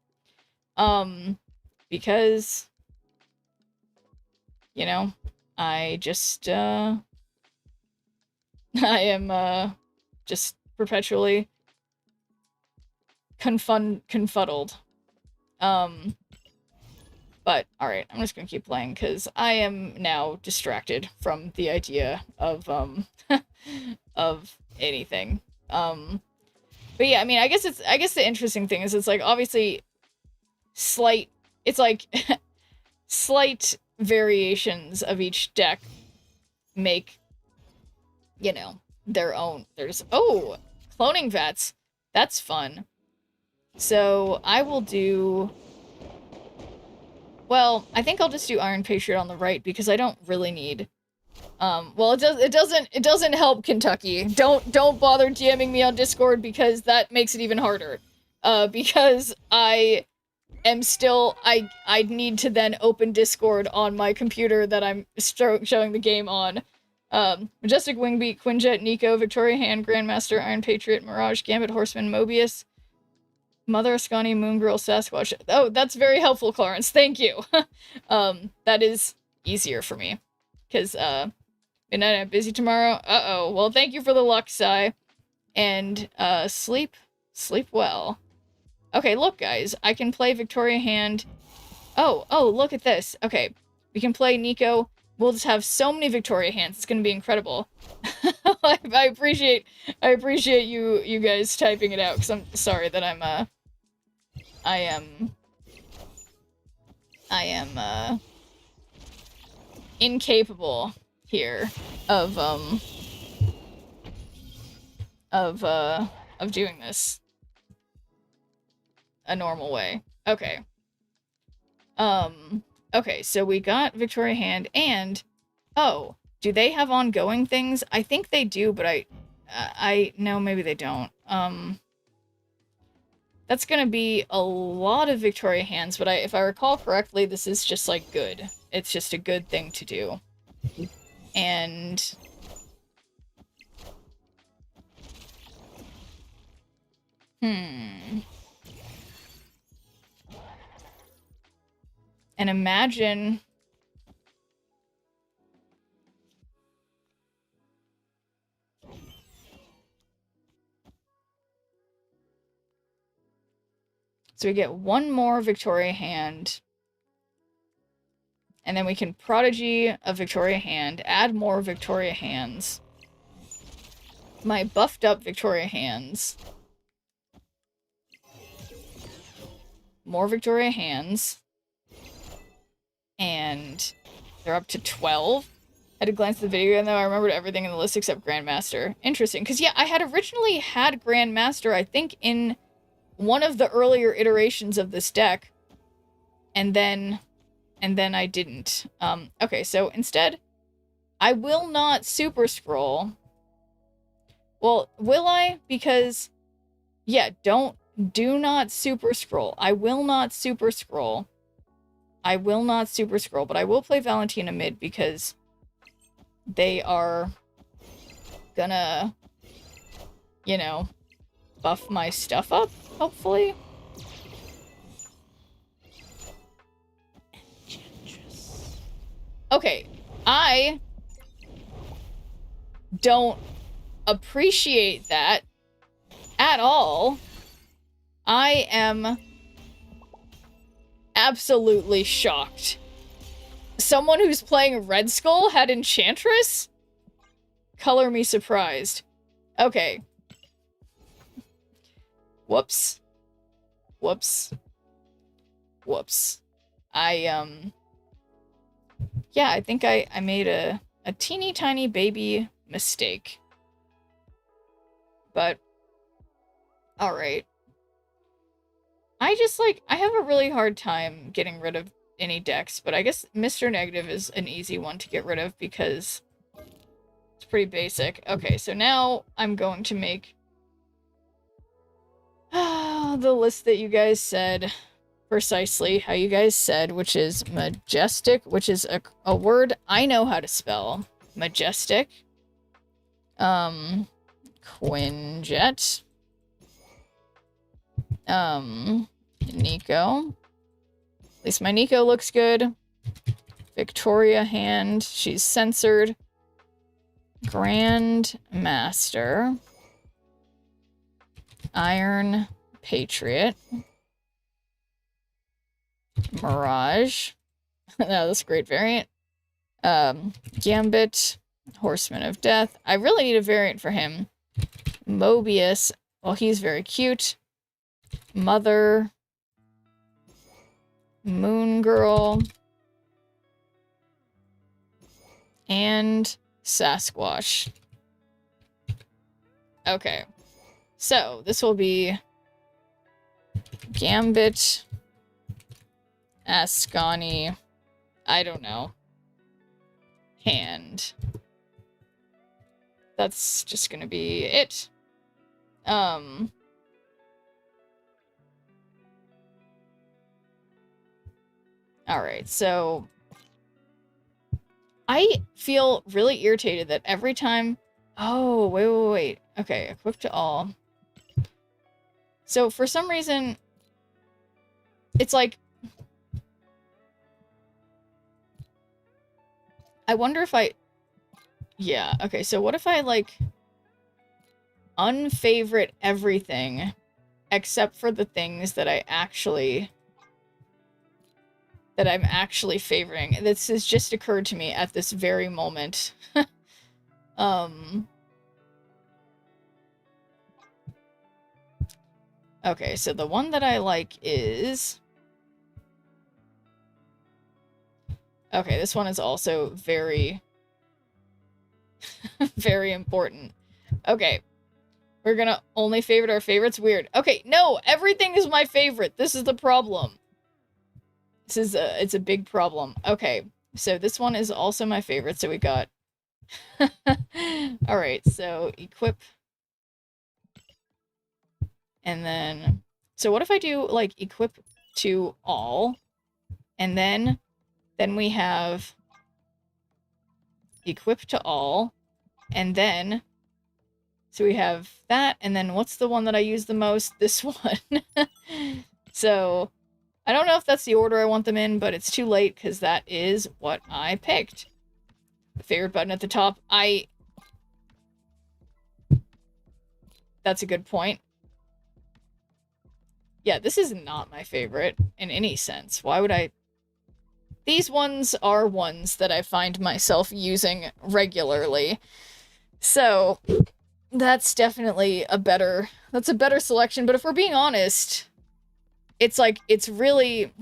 Because, you know, I just, I am, just perpetually confuddled. But, alright, I'm just gonna keep playing, because I am now distracted from the idea of, of anything. But yeah, I mean, I guess the interesting thing is it's, like, obviously, slight variations of each deck make, you know, their own. Oh, cloning vats. That's fun. So, I will do... Well, I think I'll just do Iron Patriot on the right because I don't really need. Well, it doesn't help Kentucky. Don't bother DMing me on Discord because that makes it even harder. Because I am still I need to then open Discord on my computer that I'm showing the game on. Majestic Wingbeat, Quinjet, Nico, Victoria Hand, Grandmaster, Iron Patriot, Mirage, Gambit, Horseman, Mobius. Mother Ascani, Moon Girl, Sasquatch. Oh, that's very helpful, Clarence. Thank you. That is easier for me. Because, midnight, I'm busy tomorrow. Uh-oh. Well, thank you for the luck, Sai. And, sleep well. Okay, look, guys. I can play Victoria Hand. Oh, look at this. Okay. We can play Nico. We'll just have so many Victoria Hands. It's gonna be incredible. I appreciate you guys typing it out, because I'm sorry that I am incapable here of doing this a normal way. Okay. Okay, so we got Victoria Hand, and oh, do they have ongoing things? I think they do, but no, maybe they don't. That's gonna be a lot of Victoria Hands, but if I recall correctly, this is just, like, good. It's just a good thing to do. And... And imagine... So we get one more Victoria hand. And then we can Prodigy a Victoria hand, add more Victoria hands. My buffed up Victoria hands. More Victoria hands. And they're up to 12. I had to glance at the video and though I remembered everything in the list except Grandmaster. Interesting, because yeah, I had originally had Grandmaster, I think, in one of the earlier iterations of this deck. And then I didn't. Okay, so instead, I will not Super Scroll. Well, will I? Because, yeah, do not Super Scroll. I will not Super Scroll. I will not Super Scroll, but I will play Valentina mid because they are gonna, you know, buff my stuff up, hopefully. Okay, I don't appreciate that at all. I am absolutely shocked. Someone who's playing Red Skull had Enchantress? Color me surprised. Okay. Whoops. Whoops. Whoops. Yeah, I think I made a teeny tiny baby mistake. But, alright. I just, like, I have a really hard time getting rid of any decks, but I guess Mr. Negative is an easy one to get rid of because it's pretty basic. Okay, so now I'm going to make the list that you guys said. Precisely how you guys said, which is majestic, which is a word I know how to spell. Majestic. Quinjet. Nico. At least my Nico looks good. Victoria hand. She's censored. Grand Master. Iron Patriot. Mirage. No, that's a great variant. Gambit. Horseman of Death. I really need a variant for him. Mobius. Well, he's very cute. Mother. Moon Girl. And Sasquatch. Okay. So, this will be Gambit, Ascani, I don't know, hand. That's just gonna be it. Alright, so I feel really irritated that every time... Oh, wait. Okay, equip to all. So, for some reason, it's like... I wonder if I... Yeah, okay, so what if I, like, unfavorite everything except for the things that I'm actually favoring? This has just occurred to me at this very moment. Okay, so the one that I like is... Okay, this one is also very, very important. Okay, we're gonna only favorite our favorites? Weird. Okay, no, everything is my favorite. This is the problem. It's a big problem. Okay, so this one is also my favorite, so we got... Alright, so equip... And then, so what if I do, like, equip to all, and then we have equip to all, and then, so we have that, and then what's the one that I use the most? This one. So, I don't know if that's the order I want them in, but it's too late, because that is what I picked. The favorite button at the top, That's a good point. Yeah, this is not my favorite in any sense. Why would I... These ones are ones that I find myself using regularly. So, that's definitely a better... That's a better selection, but if we're being honest, it's like, it's really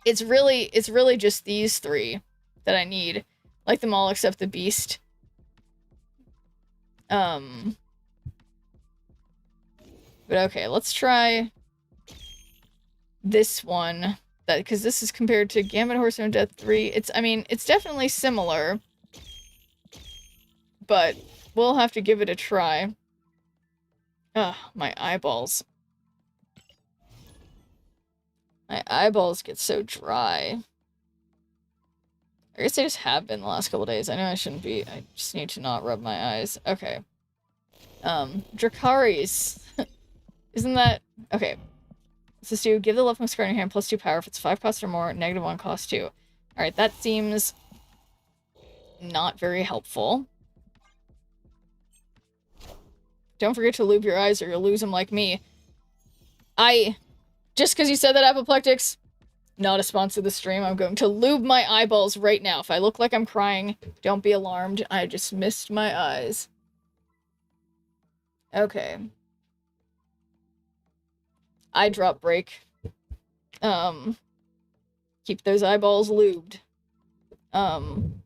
just these three that I need. Like them all except the beast. But okay, let's try this one. Because this is compared to Gambit Horseman Death 3. I mean, it's definitely similar. But we'll have to give it a try. Ugh, my eyeballs. My eyeballs get so dry. I guess they just have been the last couple days. I know I shouldn't be. I just need to not rub my eyes. Okay. Dracaris. Isn't that... Okay. What's this do? Give the leftmost card in your hand +2 power if it's 5 cost or more, -1 cost 2. Alright, that seems not very helpful. Don't forget to lube your eyes or you'll lose them like me. Just because you said that, Apoplectics, not a sponsor of the stream. I'm going to lube my eyeballs right now. If I look like I'm crying, don't be alarmed. I just missed my eyes. Okay. Eye drop break. Keep those eyeballs lubed. And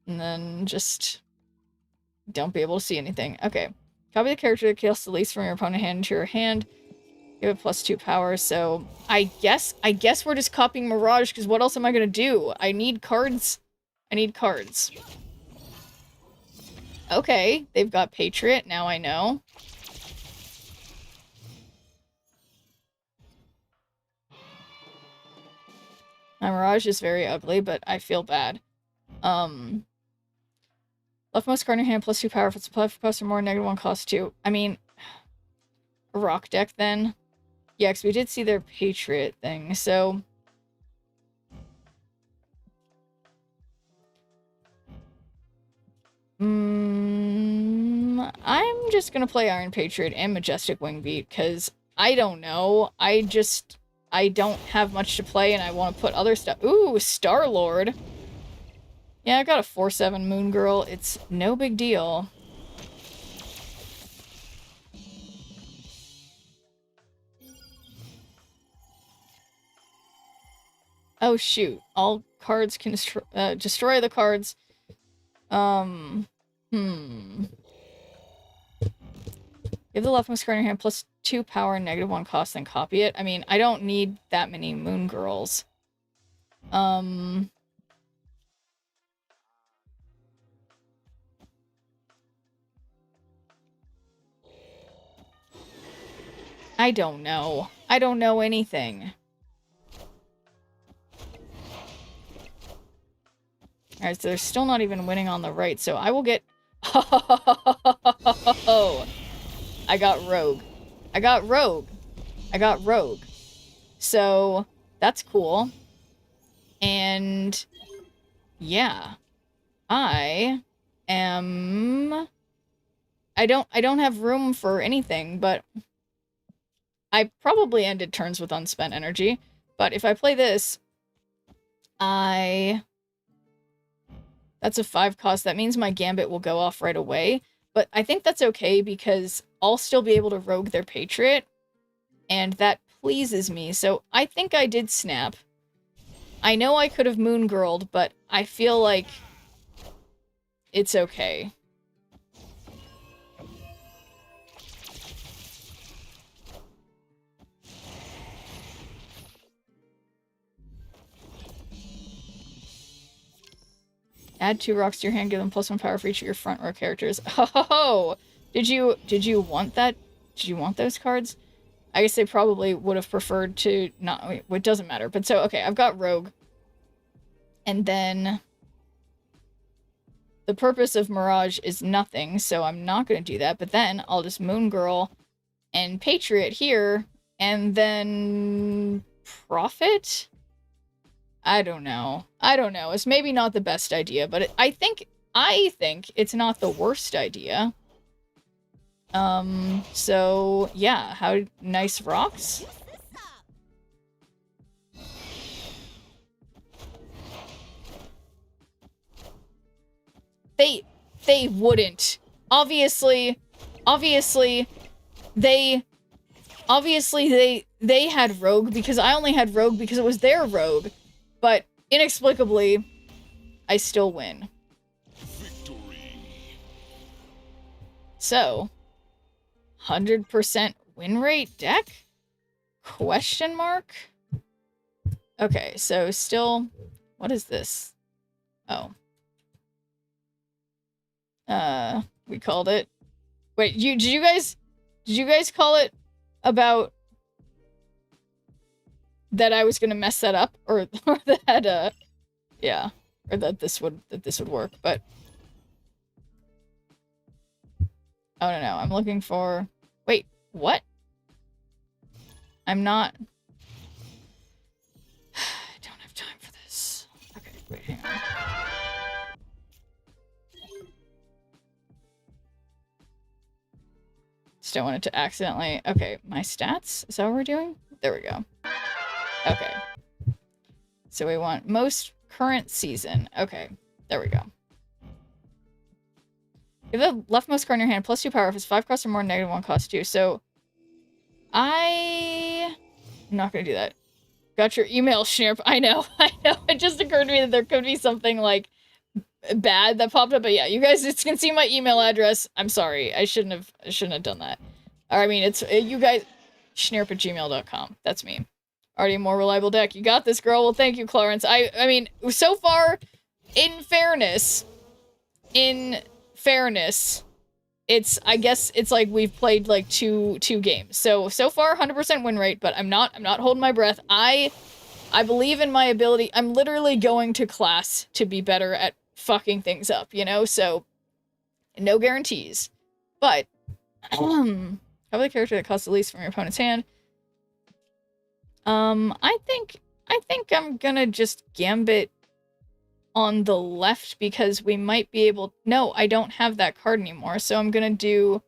then just don't be able to see anything. Okay. Copy the character that kills the least from your opponent hand into your hand. Give it +2 power, so I guess we're just copying Mirage, because what else am I gonna do? I need cards. I need cards. Okay, they've got Patriot, now I know. My Mirage is very ugly, but I feel bad. Leftmost card in your hand +2 power if it's a +5 cost or more, -1 cost 2. I mean, a rock deck then. Yeah, because we did see their Patriot thing, so... I'm just gonna play Iron Patriot and Majestic Wingbeat, because I don't know. I don't have much to play, and I want to put other stuff... Ooh, Star-Lord! Yeah, I got a 4/7 Moon Girl. It's no big deal. Oh, shoot. All cards can destroy the cards. Give the leftmost card in your hand +2 power and -1 cost, then copy it. I mean, I don't need that many Moon Girls. I don't know. I don't know anything. Alright, so they're still not even winning on the right, so I will get... Oh! I got Rogue. I got Rogue. I got Rogue. So, that's cool. And... yeah. I am... I don't have room for anything, but... I probably ended turns with unspent energy, but if I play this, that's a 5 cost. That means my Gambit will go off right away, but I think that's okay because I'll still be able to rogue their Patriot, and that pleases me, so I think I did snap. I know I could have Moon Girled, but I feel like it's okay. Add 2 rocks to your hand, give them +1 power for each of your front row characters. Oh, did you want that? Did you want those cards? I guess they probably would have preferred to not. Wait, it doesn't matter. But so okay, I've got Rogue, and then the purpose of Mirage is nothing, so I'm not going to do that. But then I'll just Moon Girl and Patriot here, and then Profit. I don't know. I don't know. It's maybe not the best idea, but I think it's not the worst idea. So yeah, how nice rocks. Juice this up. They wouldn't. Obviously they had rogue because I only had rogue because it was their rogue, but inexplicably I still win. Victory. So 100% win rate deck? Question mark? Okay, so still, what is this? Oh. We called it. Wait, did you guys call it about that I was gonna mess that up, or that yeah, or that this would work? But oh no, I'm looking for. Wait, what? I'm not. I don't have time for this. Okay, wait, hang on. Just don't want it to accidentally. Okay, my stats? Is that what we're doing? There we go. Okay. So we want most current season. Okay, there we go. Give the leftmost card in your hand +2 power if it's 5 cost or more, -1 cost 2. So I'm not gonna do that. Got your email, Schnirp. I know. It just occurred to me that there could be something like bad that popped up, but yeah, you guys can see my email address. I'm sorry. I shouldn't have done that. Or, I mean, it's you guys schnirp@gmail.com. That's me. Already a more reliable deck. You got this, girl. Well, thank you, Clarence. I mean, so far, in fairness, it's, I guess it's like we've played like two games. So far 100% win rate, but I'm not holding my breath. I believe in my ability. I'm literally going to class to be better at fucking things up, you know? So no guarantees. But cover the character that costs the least from your opponent's hand. I think I'm gonna just gambit on the left because we might be able... No, I don't have that card anymore, so I'm gonna do...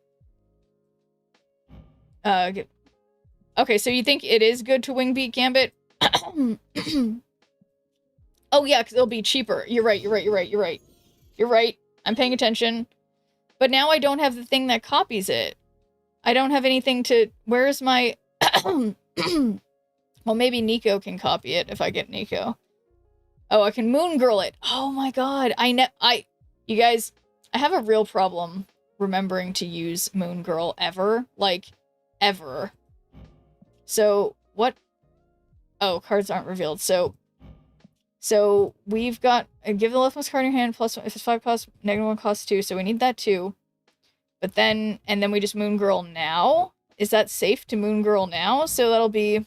Okay, so you think it is good to wing beat gambit? Oh yeah, because it'll be cheaper. You're right. I'm paying attention. But now I don't have the thing that copies it. I don't have anything to... Where's my... Well, maybe Nico can copy it if I get Nico. Oh, I can Moon Girl it. Oh my god. You guys, I have a real problem remembering to use Moon Girl ever. Like, ever. So, what? Oh, cards aren't revealed. So we've got, give the leftmost card in your hand, +1, if it's 5 cost, -1 cost 2, so we need that too. But then, and then we just Moon Girl now? Is that safe to Moon Girl now? So that'll be...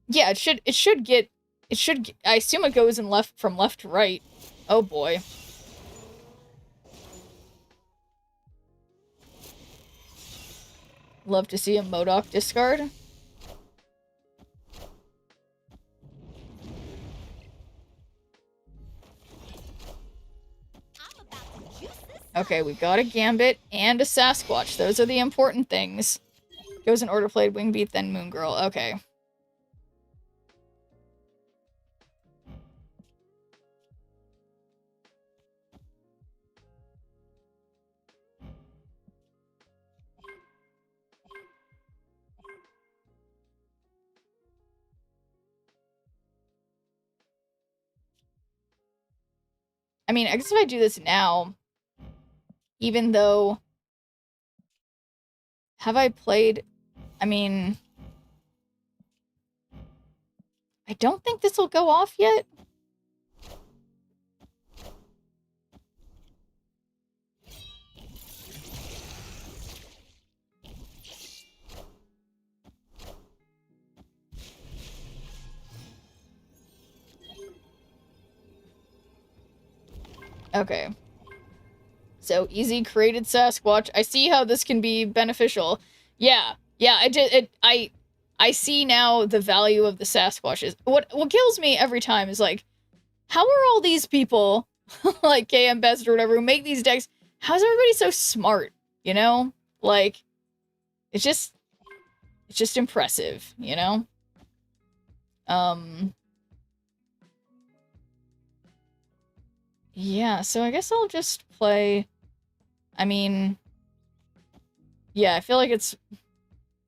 Yeah, it should get, I assume it goes in from left to right. Oh boy. Love to see a MODOK discard. Okay, we got a Gambit and a Sasquatch. Those are the important things. Goes in order played, Wing Beat, then Moon Girl. Okay. I mean, I guess if I do this now, even though... Have I played... I mean... I don't think this will go off yet. Okay. So, easy created Sasquatch. I see how this can be beneficial. Yeah, I see now the value of the Sasquatches. What kills me every time is like, how are all these people, like KM Best or whatever, who make these decks, how's everybody so smart? You know? Like, it's just impressive, you know? Yeah, so I guess I'll just play, I mean, yeah, I feel like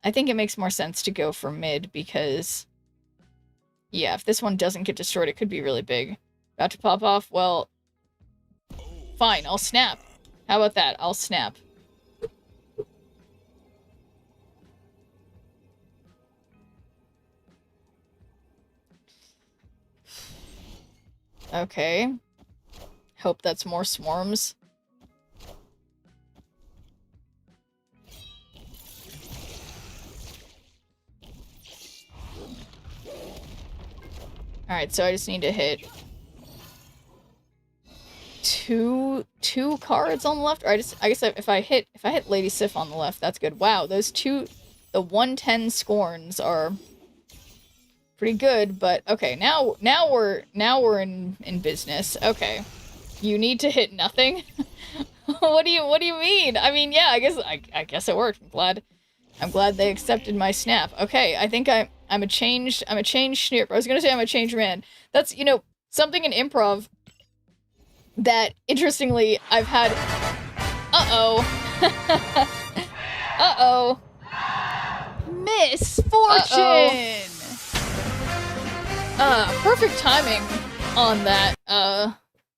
I think it makes more sense to go for mid because, yeah, if this one doesn't get destroyed, it could be really big. About to pop off? Well, fine, I'll snap. How about that? I'll snap. Okay. Hope that's more swarms. Alright, so I just need to hit two cards on the left. Or I guess if I hit Lady Sif on the left, that's good. Wow, those the 110 scorns are pretty good, but okay, now we're in business. Okay. You need to hit nothing? What do you mean? I mean, yeah, I guess it worked. I'm glad they accepted my snap. Okay, I think I'm a changed Schneerp. I was gonna say I'm a changed man. That's, you know, something in improv that, interestingly, I've had... Uh-oh. Uh-oh. Misfortune! Perfect timing on that,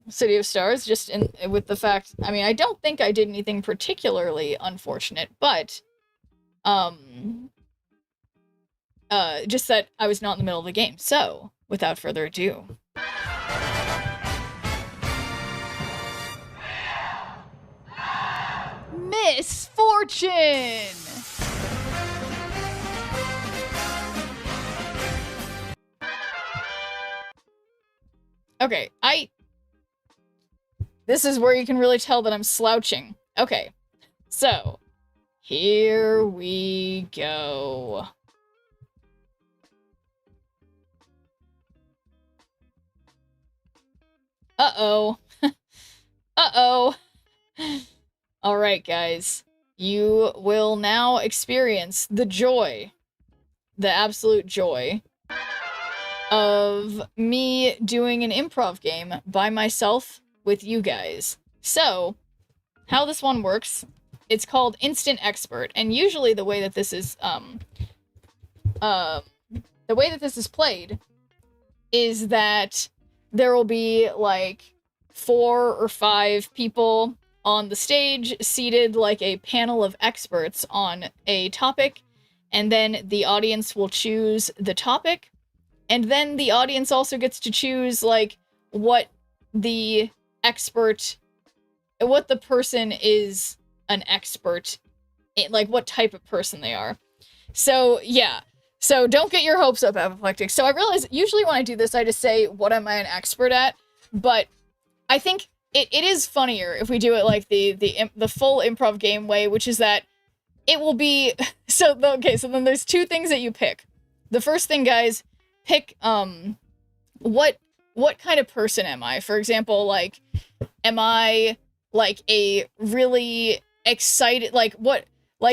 City of Stars, just with the fact, I mean, I don't think I did anything particularly unfortunate, but, just that I was not in the middle of the game. So, without further ado. Misfortune! Okay, this is where you can really tell that I'm slouching. Okay, so, here we go. Uh-oh. Uh-oh. Alright, guys. You will now experience the joy, the absolute joy, of me doing an improv game by myself with you guys. So, how this one works, it's called Instant Expert, and usually the way that this is, played is that there will be, like, 4 or 5 people on the stage, seated like a panel of experts on a topic, and then the audience will choose the topic, and then the audience also gets to choose, like, what the person is an expert in, like, what type of person they are. So, yeah. So, don't get your hopes up, Apoplectic. So, I realize, usually when I do this, I just say, what am I an expert at? But I think it is funnier if we do it like the full improv game way, which is that it will be... So then there's 2 things that you pick. The first thing, guys, pick, what kind of person am I? For example, like, am I, like, a really excited, like,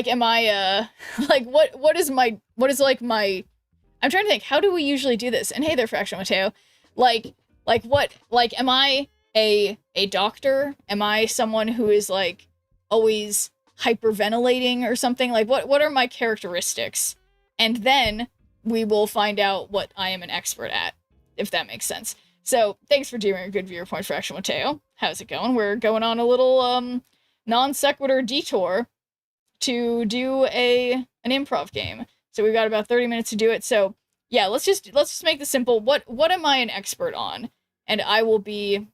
am I, like, what is, like, my... I'm trying to think, how do we usually do this? And hey there, Fractional Mateo. Am I a doctor? Am I someone who is, like, always hyperventilating or something? Like, what are my characteristics? And then we will find out what I am an expert at, if that makes sense. So, thanks for doing a good viewer point, Fractional Mateo. How's it going? We're going on a little, non sequitur detour to do an improv game. So we've got about 30 minutes to do it. So, yeah, let's just make this simple. What am I an expert on? And I will be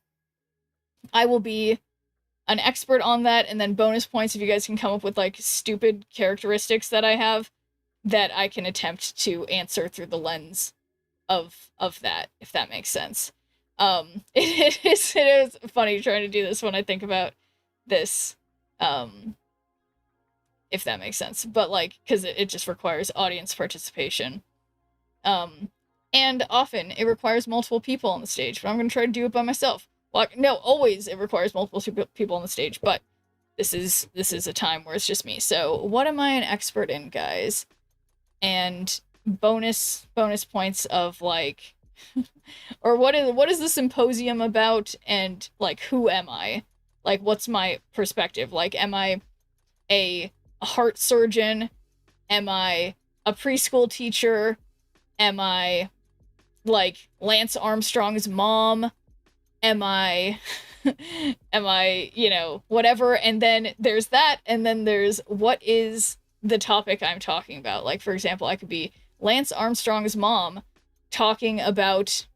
an expert on that, and then bonus points if you guys can come up with, like, stupid characteristics that I have that I can attempt to answer through the lens of that, if that makes sense. It is funny trying to do this when I think about this, if that makes sense. But, like, because it just requires audience participation. And often it requires multiple people on the stage, but I'm going to try to do it by myself. Well, no, always it requires multiple people on the stage, but this is a time where it's just me. So what am I an expert in, guys? And bonus points of like or what is the symposium about, and like who am I? Like what's my perspective? Like am I a heart surgeon? Am I a preschool teacher? Am I like Lance Armstrong's mom? Am I am I, you know, whatever? And then there's that, and then there's what is the topic I'm talking about. Like for example, I could be Lance Armstrong's mom talking about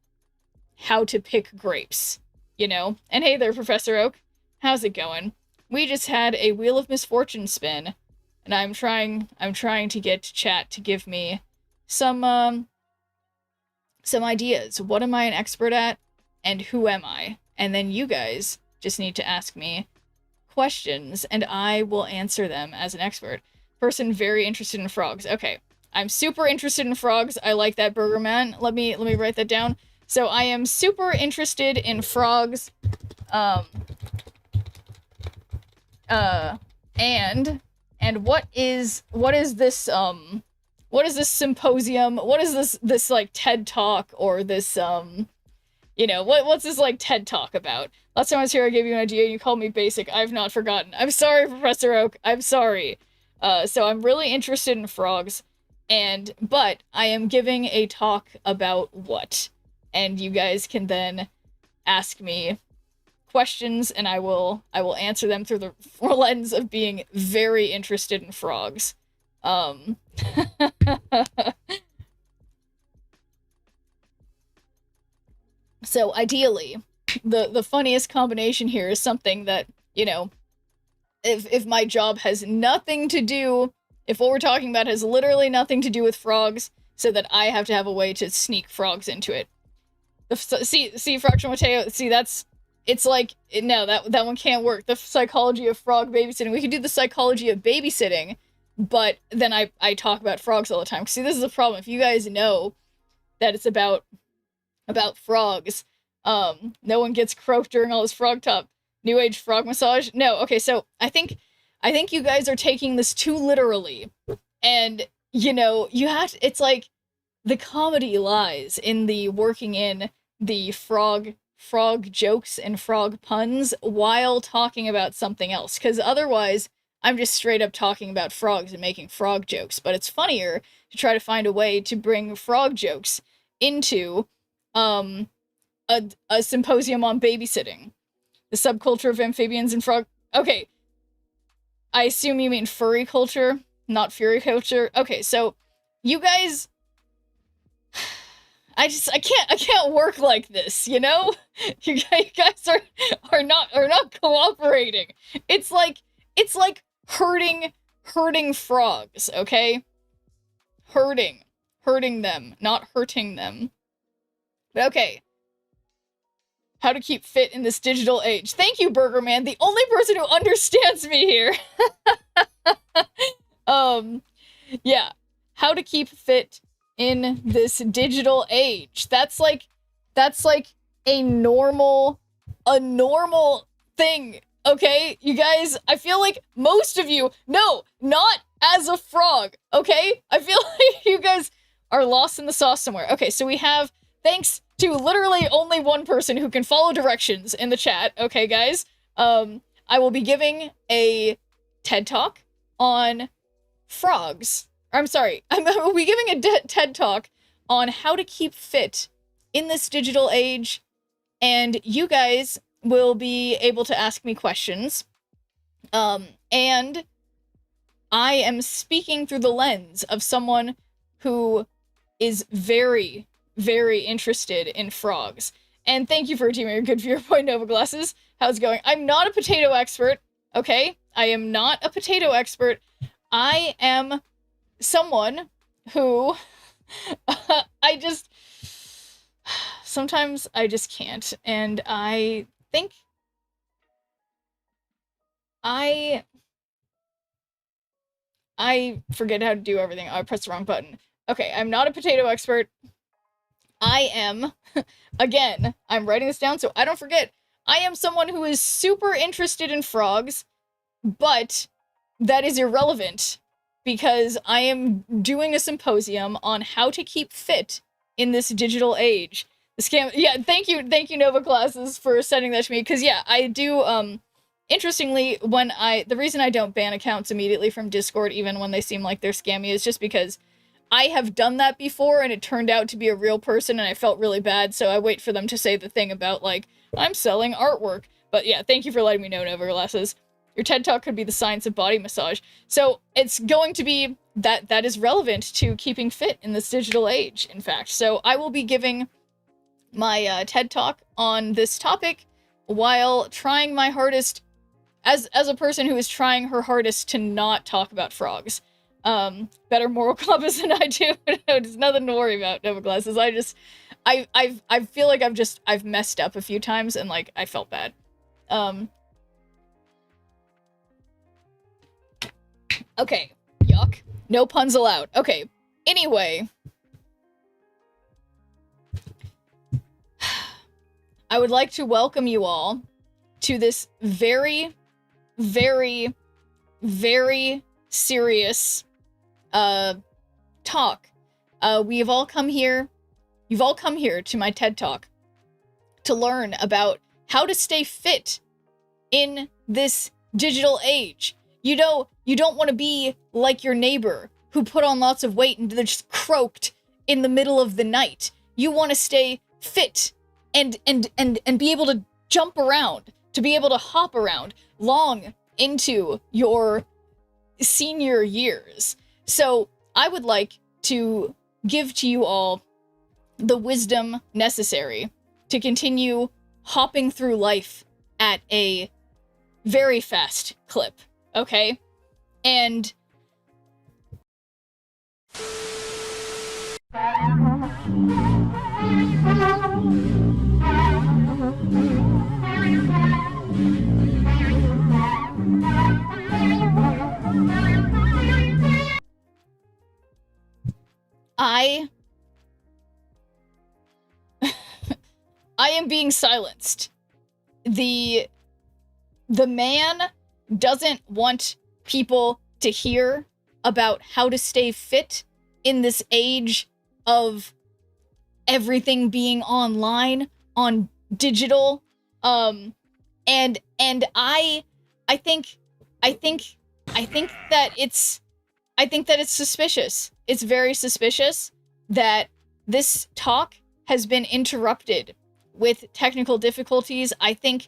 how to pick grapes, you know? And hey there, Professor Oak. How's it going? We just had a Wheel of Misfortune spin, and I'm trying to get chat to give me some ideas. What am I an expert at, and who am I? And then you guys just need to ask me questions, and I will answer them as an expert. Person very interested in frogs. Okay, I'm super interested in frogs. I like that, Burger Man. Let me write that down. So I am super interested in frogs. And what is this symposium? What is this like TED Talk, or this you know, what's this like TED Talk about? Last time I was here I gave you an idea, you called me basic. I've not forgotten. I'm sorry, Professor Oak. I'm sorry. So I'm really interested in frogs, but I am giving a talk about what? And you guys can then ask me questions, and I will answer them through the lens of being very interested in frogs. So ideally, the funniest combination here is something that, you know, if my job has nothing to do, if what we're talking about has literally nothing to do with frogs, so that I have to have a way to sneak frogs into it. See, Fractional Mateo, see, it's like, no, that one can't work. The psychology of frog babysitting. We could do the psychology of babysitting, but then I talk about frogs all the time. See, this is the problem. If you guys know that it's about frogs, no one gets croaked during all this frog talk. New Age frog massage? No, okay, so I think you guys are taking this too literally. And, you know, it's like, the comedy lies in the working in the frog jokes and frog puns while talking about something else. Because otherwise, I'm just straight up talking about frogs and making frog jokes. But it's funnier to try to find a way to bring frog jokes into a symposium on babysitting. The subculture of amphibians and frog... Okay. I assume you mean furry culture, not fury culture. Okay, so you guys... I can't work like this, you know? You guys are not cooperating. It's like hurting frogs, okay? Hurting them, not hurting them. But okay. How to keep fit in this digital age. Thank you, Burger Man, the only person who understands me here. Yeah. How to keep fit in this digital age. That's like a normal thing, okay? You guys, I feel like most of you, no, not as a frog, okay? I feel like you guys are lost in the sauce somewhere. Okay, so we have, thanks to literally only one person who can follow directions in the chat, okay, guys? I will be giving a TED Talk on frogs. I'm sorry, we'll be giving a TED Talk on how to keep fit in this digital age, and you guys will be able to ask me questions. And I am speaking through the lens of someone who is very, very interested in frogs. And thank you for teaming your good Viewpoint Nova glasses. How's it going? I'm not a potato expert, okay? I am not a potato expert. I am someone who sometimes I just can't, and I think I forget how to do everything. I pressed the wrong button. Okay, I'm not a potato expert. I am, again, I'm writing this down so I don't forget. I am someone who is super interested in frogs, But that is irrelevant because I am doing a symposium on how to keep fit in this digital age. The scam, yeah, thank you Nova Classes for sending that to me, because yeah, I do, interestingly, the reason I don't ban accounts immediately from Discord, even when they seem like they're scammy, is just because I have done that before and it turned out to be a real person and I felt really bad, so I wait for them to say the thing about, like, I'm selling artwork. But yeah, thank you for letting me know, Nova Glasses. Your TED Talk could be the science of body massage. So it's going to be that is relevant to keeping fit in this digital age, in fact. So I will be giving my TED Talk on this topic while trying my hardest, as a person who is trying her hardest to not talk about frogs. Better moral compass than I do. There's nothing to worry about, Nova Glasses. I feel like I've messed up a few times and, like, I felt bad. Okay, yuck. No puns allowed. Okay, anyway. I would like to welcome you all to this very, very, very serious, talk. You've all come here to my TED Talk to learn about how to stay fit in this digital age. You know, you don't want to be like your neighbor who put on lots of weight and just croaked in the middle of the night. You want to stay fit and be able to jump around, to be able to hop around long into your senior years. So I would like to give to you all the wisdom necessary to continue hopping through life at a very fast clip, okay? And I am being silenced. The man doesn't want people to hear about how to stay fit in this age of everything being online, on digital. And I think that it's suspicious. It's very suspicious that this talk has been interrupted with technical difficulties. I think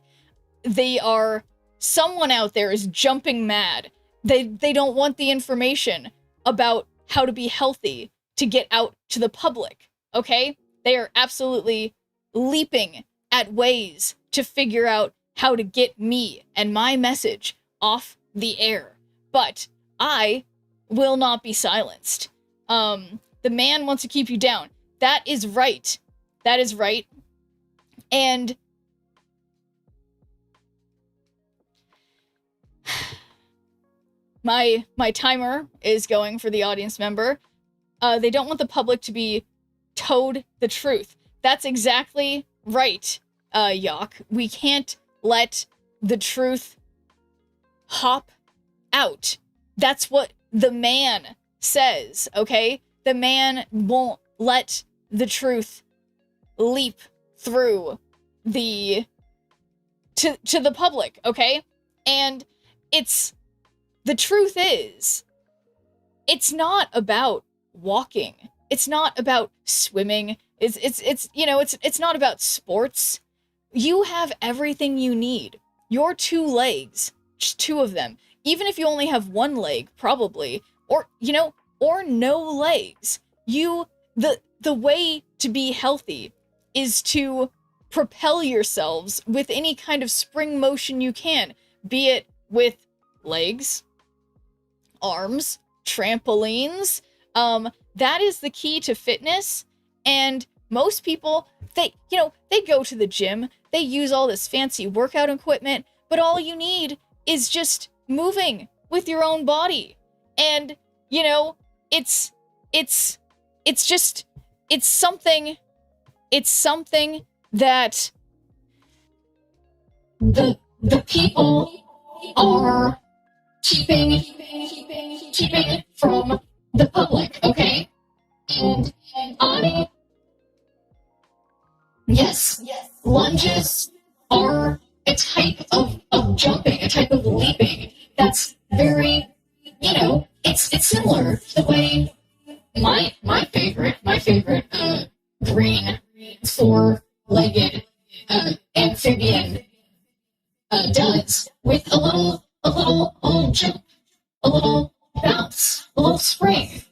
someone out there is jumping mad. They don't want the information about how to be healthy to get out to the public, okay? They are absolutely leaping at ways to figure out how to get me and my message off the air. But I will not be silenced. The man wants to keep you down. That is right. That is right. And my timer is going for the audience member. They don't want the public to be told the truth. That's exactly right, Yock. We can't let the truth hop out. That's what the man says, okay? The man won't let the truth leap through to the public, okay? And the truth is, it's not about walking. It's not about swimming. It's not about sports. You have everything you need. Your 2 legs, just 2 of them. Even if you only have 1 leg, probably, or no legs. The way to be healthy is to propel yourselves with any kind of spring motion you can, be it with legs, arms, trampolines. That is the key to fitness. And most people, they go to the gym, they use all this fancy workout equipment, but all you need is just moving with your own body. And, it's something that the people are keeping it from the public, okay? And yes, lunges are a type of jumping, a type of leaping that's very, it's similar to the way my favorite green four-legged amphibian does, with a little jump, a little bounce, a little spring.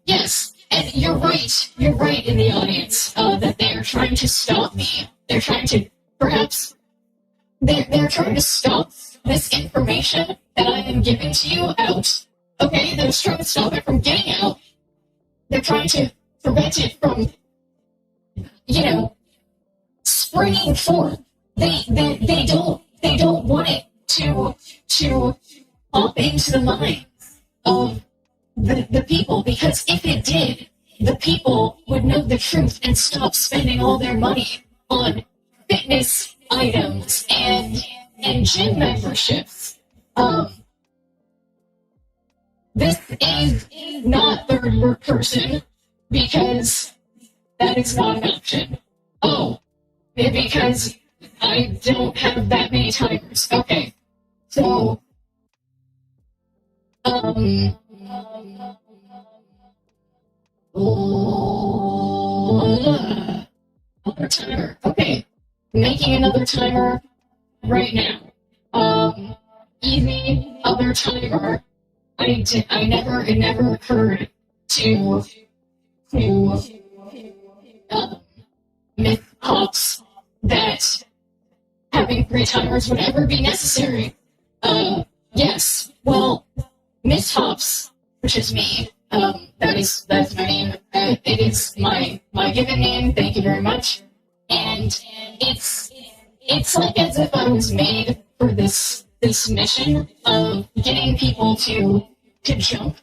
Yes, and you're right in the audience that they are trying to stop me. They're trying to, perhaps, they're trying to stop this information that I am giving to you out. Okay, they're just trying to stop it from getting out. They're trying to prevent it from, springing forth. They don't want it to pop into the minds of the people, because if it did, the people would know the truth and stop spending all their money on fitness items and gym memberships. This is not third person, because that is not an option. Oh, because I don't have that many timers. Okay, so another timer. Okay, making another timer right now. Easy other timer. It never occurred to myth hops that having 3 timers would ever be necessary. Yes, well, Miss Hops, which is me, that's my name. It is my given name. Thank you very much. And it's like as if I was made for this mission of getting people to jump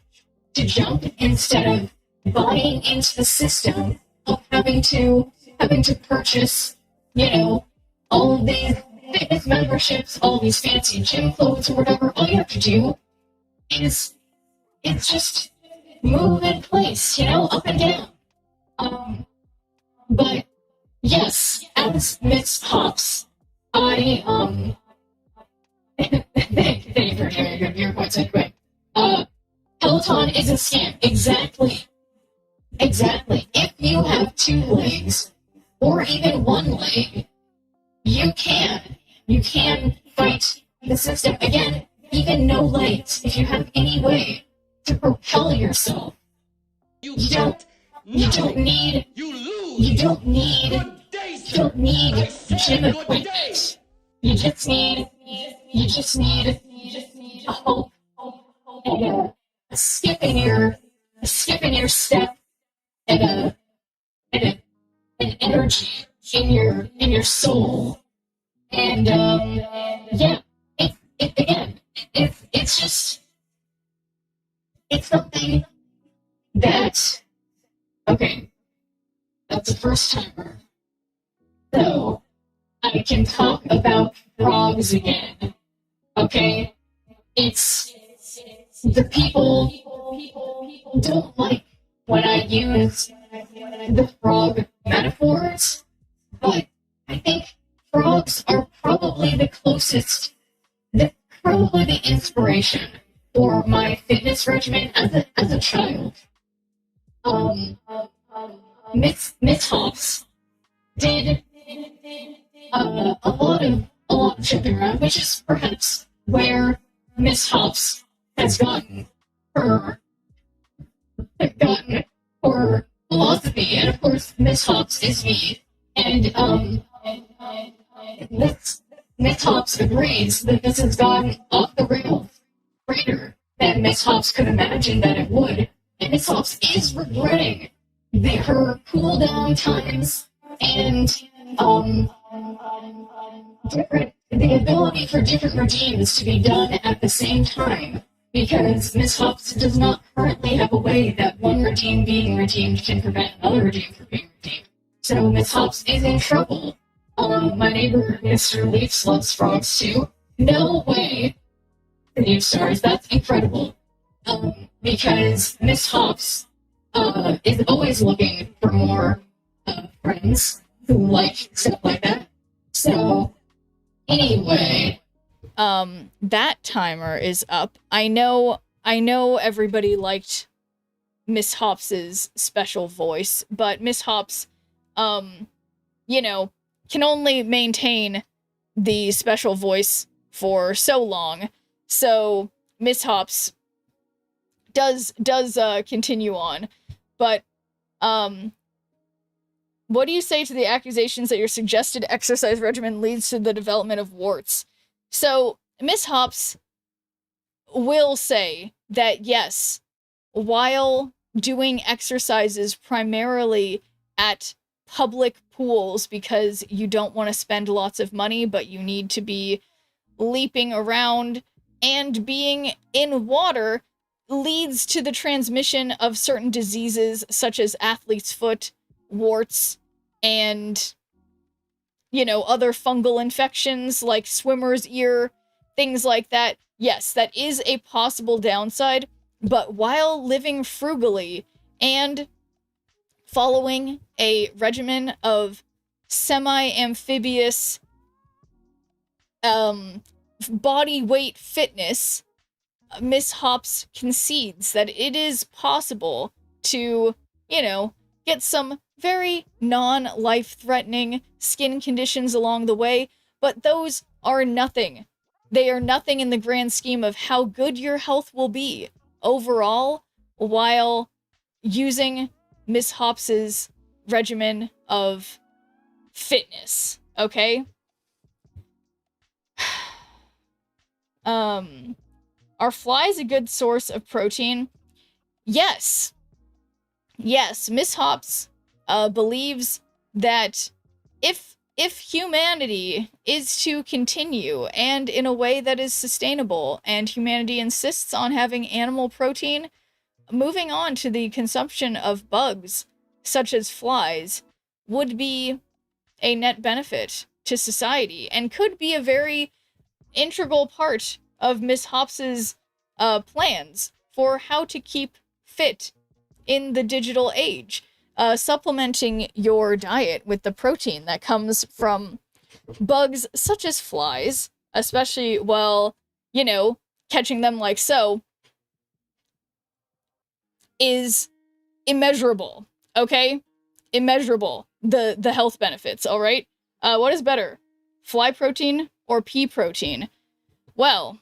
instead of buying into the system of having to purchase, all of these fitness memberships, all these fancy gym clothes or whatever. All you have to do is just move in place, up and down. But yes, as Miss Hops, I thank you for sharing your points anyway. Peloton is a scam. Exactly. If you have 2 legs or even 1 leg, you can fight the system. Again, even no legs. If you have any way to propel yourself, you don't need gym equipment. You just need a hope and a skip in your step and an energy in your soul. And yeah, it's something that, okay, that's the first timer. So I can talk about frogs again. Okay? It's the people don't like when I use the frog metaphors, but I think frogs are probably the closest, probably the inspiration for my fitness regimen as a child. Miss Hops did a lot of jumping around, which is perhaps where Miss Hops has gotten her philosophy, and of course Miss Hops is me, and Miss Hops agrees that this has gone off the rails greater than Miss Hops could imagine that it would, and Miss Hops is regretting her cooldown times and the ability for different regimes to be done at the same time, because Miss Hops does not currently have a way that one regime being redeemed can prevent another regime from being redeemed. So Miss Hops is in trouble. My neighbor, Mr. Leafs, loves frogs too. No way City of Stars. That's incredible. Because Miss Hops is always looking for more friends who like stuff like that. So, anyway, that timer is up. I know everybody liked Miss Hops's special voice, but Miss Hops, you know, can only maintain the special voice for so long. So Miss Hops does continue on. But what do you say to the accusations that your suggested exercise regimen leads to the development of warts? So Miss Hops will say that yes, while doing exercises primarily at public pools because you don't want to spend lots of money, but you need to be leaping around and being in water leads to the transmission of certain diseases such as athlete's foot, warts, and, you know, other fungal infections like swimmer's ear, things like that. Yes, that is a possible downside, but while living frugally and following a regimen of semi-amphibious body weight fitness, Miss Hops concedes that it is possible to, you know, get some very non-life-threatening skin conditions along the way, but those are nothing. They are nothing in the grand scheme of how good your health will be overall while using Miss Hops's regimen of fitness, okay? Are flies a good source of protein? Yes. Yes, Miss Hops believes that if humanity is to continue and in a way that is sustainable and humanity insists on having animal protein, moving on to the consumption of bugs such as flies would be a net benefit to society and could be a very integral part of Miss Hops's plans for how to keep fit in the digital age. Supplementing your diet with the protein that comes from bugs such as flies, especially while, you know, catching them like so, is immeasurable, okay? Immeasurable, the health benefits, all right? What is better, fly protein or pea protein? Well,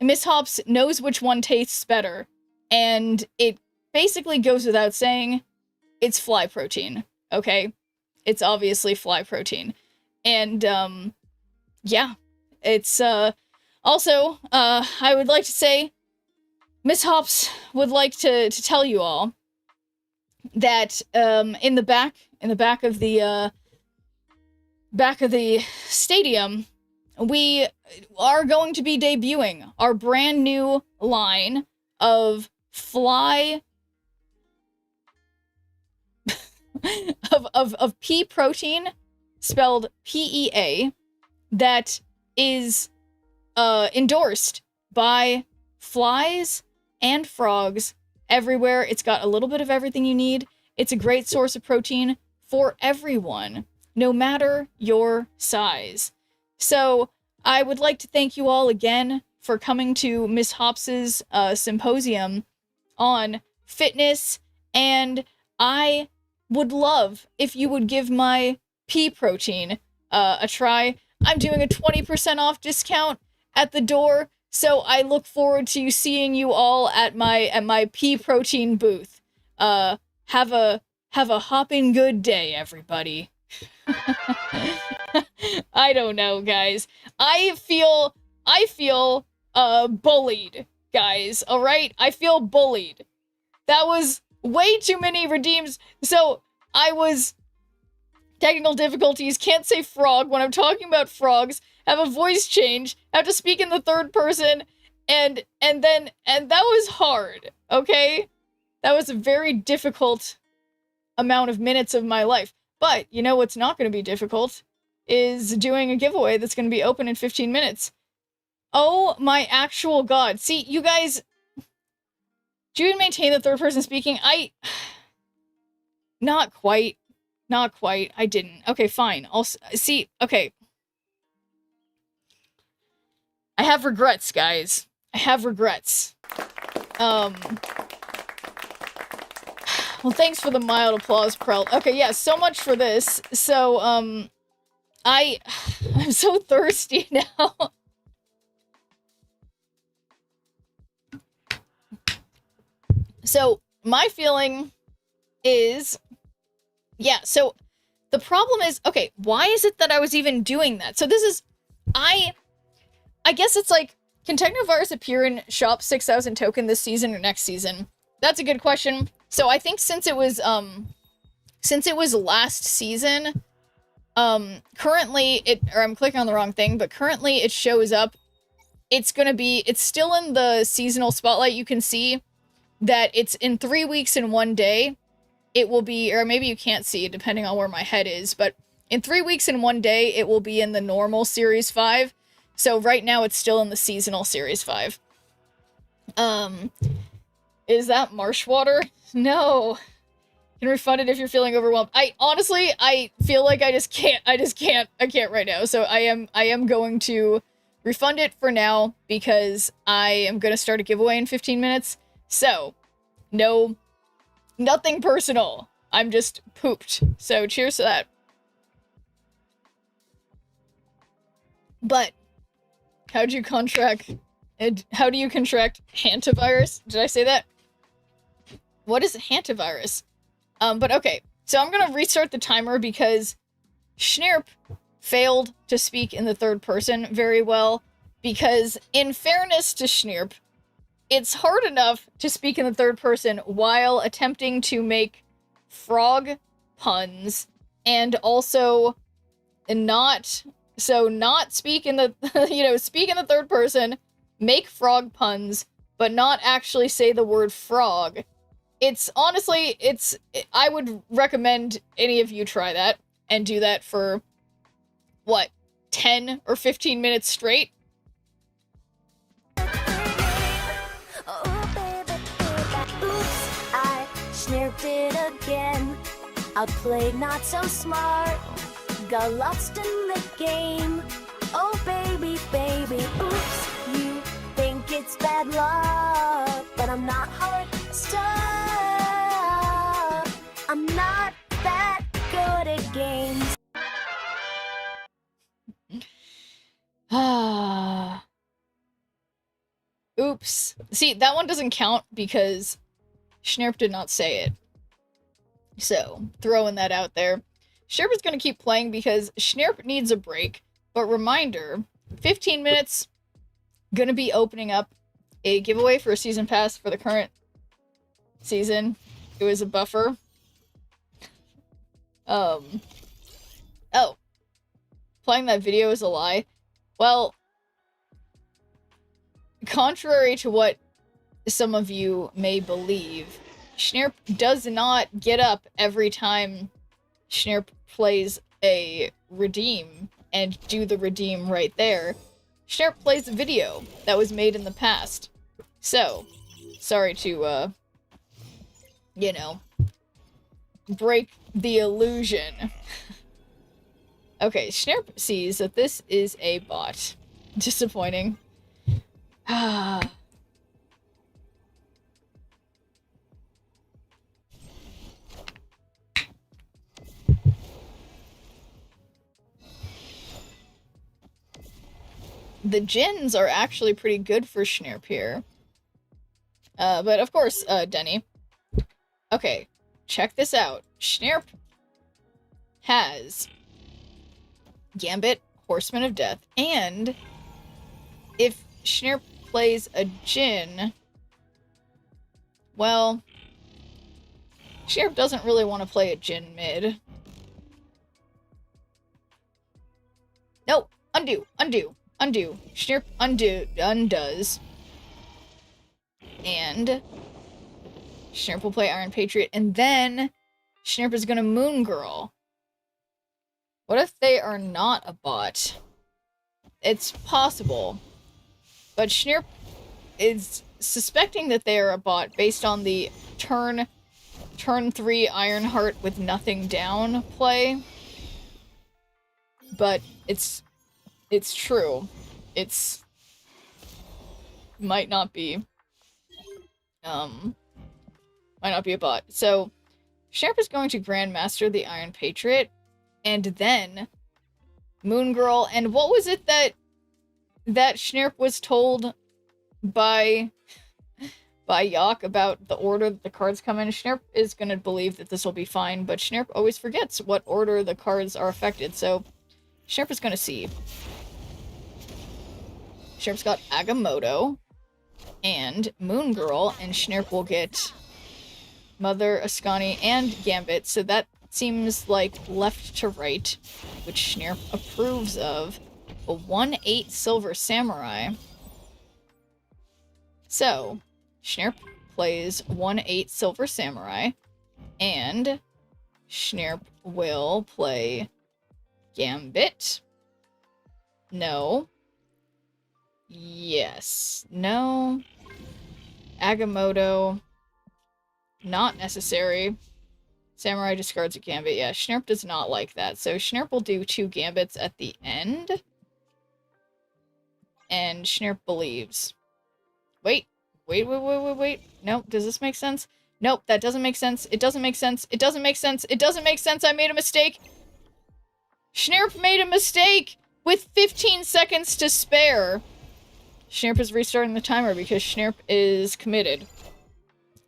Miss Hops knows which one tastes better, and it basically goes without saying, it's fly protein, okay? It's obviously fly protein. And, yeah. It's, also, I would like to say, Miss Hops would like to tell you all that, in the back of the stadium, we are going to be debuting our brand new line of fly of pea protein, spelled PEA, that is endorsed by flies and frogs everywhere. It's got a little bit of everything you need. It's a great source of protein for everyone, no matter your size. So I would like to thank you all again for coming to Miss Hops's symposium on fitness, and I would love if you would give my pea protein a try. I'm doing a 20% off discount at the door, so I look forward to seeing you all at my pea protein booth. Have a hopping good day, everybody. I don't know, guys. I feel bullied, guys. All right, I feel bullied. That was way too many redeems. So I was technical difficulties. Can't say frog when I'm talking about frogs. Have a voice change. Have to speak in the third person, and that was hard. Okay, that was a very difficult amount of minutes of my life. But you know what's not going to be difficult is doing a giveaway that's going to be open in 15 minutes. Oh my actual god. See, you guys... Do you maintain the third person speaking? Not quite. Not quite. I didn't. Okay, fine. I'll... See, okay. I have regrets, guys. I have regrets. Well, thanks for the mild applause, Prel. Okay, yeah, so much for this. So, I'm so thirsty now. So, my feeling is... Yeah, so, the problem is... Okay, why is it that I was even doing that? So this is... I guess it's like... Can Technovirus appear in Shop 6000 token this season or next season? That's a good question. So I think since it was last season, currently or I'm clicking on the wrong thing, but currently it shows up. It's still in the seasonal spotlight. You can see that it's in 3 weeks and 1 day. It will be, or maybe you can't see it depending on where my head is, but in 3 weeks and 1 day, it will be in the normal Series 5. So right now it's still in the seasonal Series 5. Is that marsh water? No. You can refund it if you're feeling overwhelmed. I feel like I can't right now. So I am going to refund it for now because I am going to start a giveaway in 15 minutes. So, no, nothing personal. I'm just pooped. So cheers to that. But how do you contract hantavirus? Did I say that? What is hantavirus? But okay. So I'm gonna restart the timer because Schnirp failed to speak in the third person very well. Because in fairness to Schnirp, it's hard enough to speak in the third person while attempting to make frog puns and also not speak in the, speak in the third person, make frog puns, but not actually say the word frog. I would recommend any of you try that and do that for, 10 or 15 minutes straight? Oops, I snirped it again. I played not so smart, got lost in the game. Oh baby, baby, oops, you think it's bad luck, but I'm not hard stuck. I'm not that good at games. Ah. Oops. See, that one doesn't count because Schnirp did not say it. So, throwing that out there. Schnirp is going to keep playing because Schnirp needs a break. But reminder, 15 minutes, gonna be opening up a giveaway for a season pass for the current season. It was a buffer. Oh. Playing that video is a lie. Well, contrary to what some of you may believe, Schnirp does not get up every time Schnirp plays a redeem and do the redeem right there. Schnirp plays a video that was made in the past. So, sorry to, break the illusion. Okay, Schnirp sees that this is a bot. Disappointing. Ah. The gins are actually pretty good for Schnirp here. But of course, Denny. Okay, check this out. Schnirp has Gambit, Horseman of Death, and if Schnirp plays a Jin, well, Schnirp doesn't really want to play a Jin mid. No, undo. Schnirp undoes. And Schnirp will play Iron Patriot, and then Schnirp is gonna Moon Girl. What if they are not a bot? It's possible. But Schnirp is suspecting that they are a bot based on the turn 3 Ironheart with nothing down play. But it's true. It's might not be a bot. So Schnirp is going to Grandmaster the Iron Patriot, and then Moon Girl. And what was it that Schnirp was told by Yawk about the order that the cards come in? Schnirp is gonna believe that this will be fine, but Schnirp always forgets what order the cards are affected, so Schnirp is gonna see. Schnirp's got Agamotto and Moon Girl, and Schnirp will get Mother, Ascani, and Gambit, so that seems like left to right, which Schnirp approves of. A 1/8 Silver Samurai. So, Schnirp plays 1/8 Silver Samurai, and Schnirp will play Gambit. No. Yes. No. Agamotto. Not necessary. Samurai discards a Gambit. Yeah, Schnirp does not like that. So Schnirp will do 2 Gambits at the end. And Schnirp believes. Wait. Nope, does this make sense? Nope, that doesn't make sense. It doesn't make sense. It doesn't make sense. It doesn't make sense. I made a mistake. Schnirp made a mistake with 15 seconds to spare. Schnirp is restarting the timer because Schnirp is committed.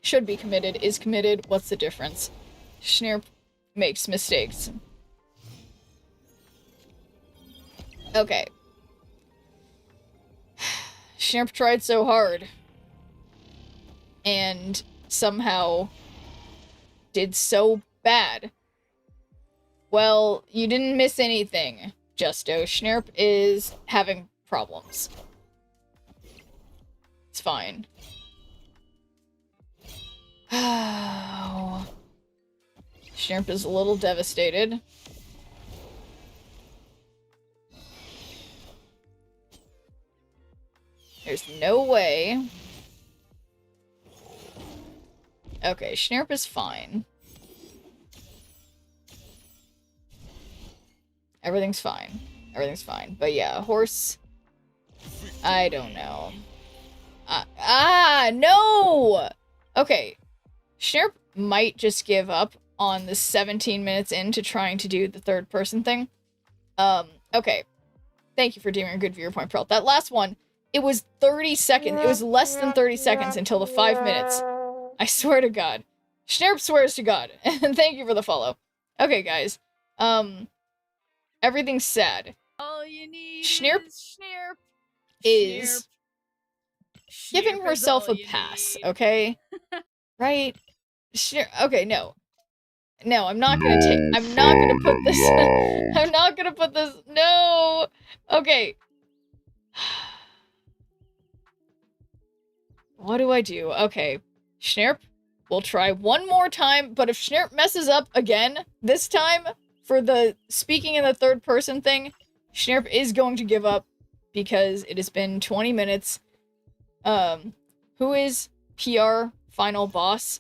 Should be committed, is committed. What's the difference? Schnirp makes mistakes. Okay. Schnirp tried so hard. And somehow did so bad. Well, you didn't miss anything, Justo. Schnirp is having problems. It's fine. Schnirp is a little devastated. There's no way. Okay, Schnirp is fine. Everything's fine. Everything's fine. But yeah, horse... I don't know. No! Okay. Schnirp might just give up on the 17 minutes into trying to do the third person thing. Okay. Thank you for doing a good viewer point, Pearl. That last one, it was 30 seconds. It was less than 30 seconds until the 5 minutes. I swear to God. Schnirp swears to God. And thank you for the follow. Okay, guys. Everything's sad. All you need Schnirp is giving herself a pass, okay? Right? Okay, no. No, I'm not gonna take- I'm not gonna put this- I'm not gonna put this- No! Okay. What do I do? Okay. Schnirp will try one more time, but if Schnirp messes up again, this time, for the speaking in the third person thing, Schnirp is going to give up, because it has been 20 minutes. Who is PR final boss?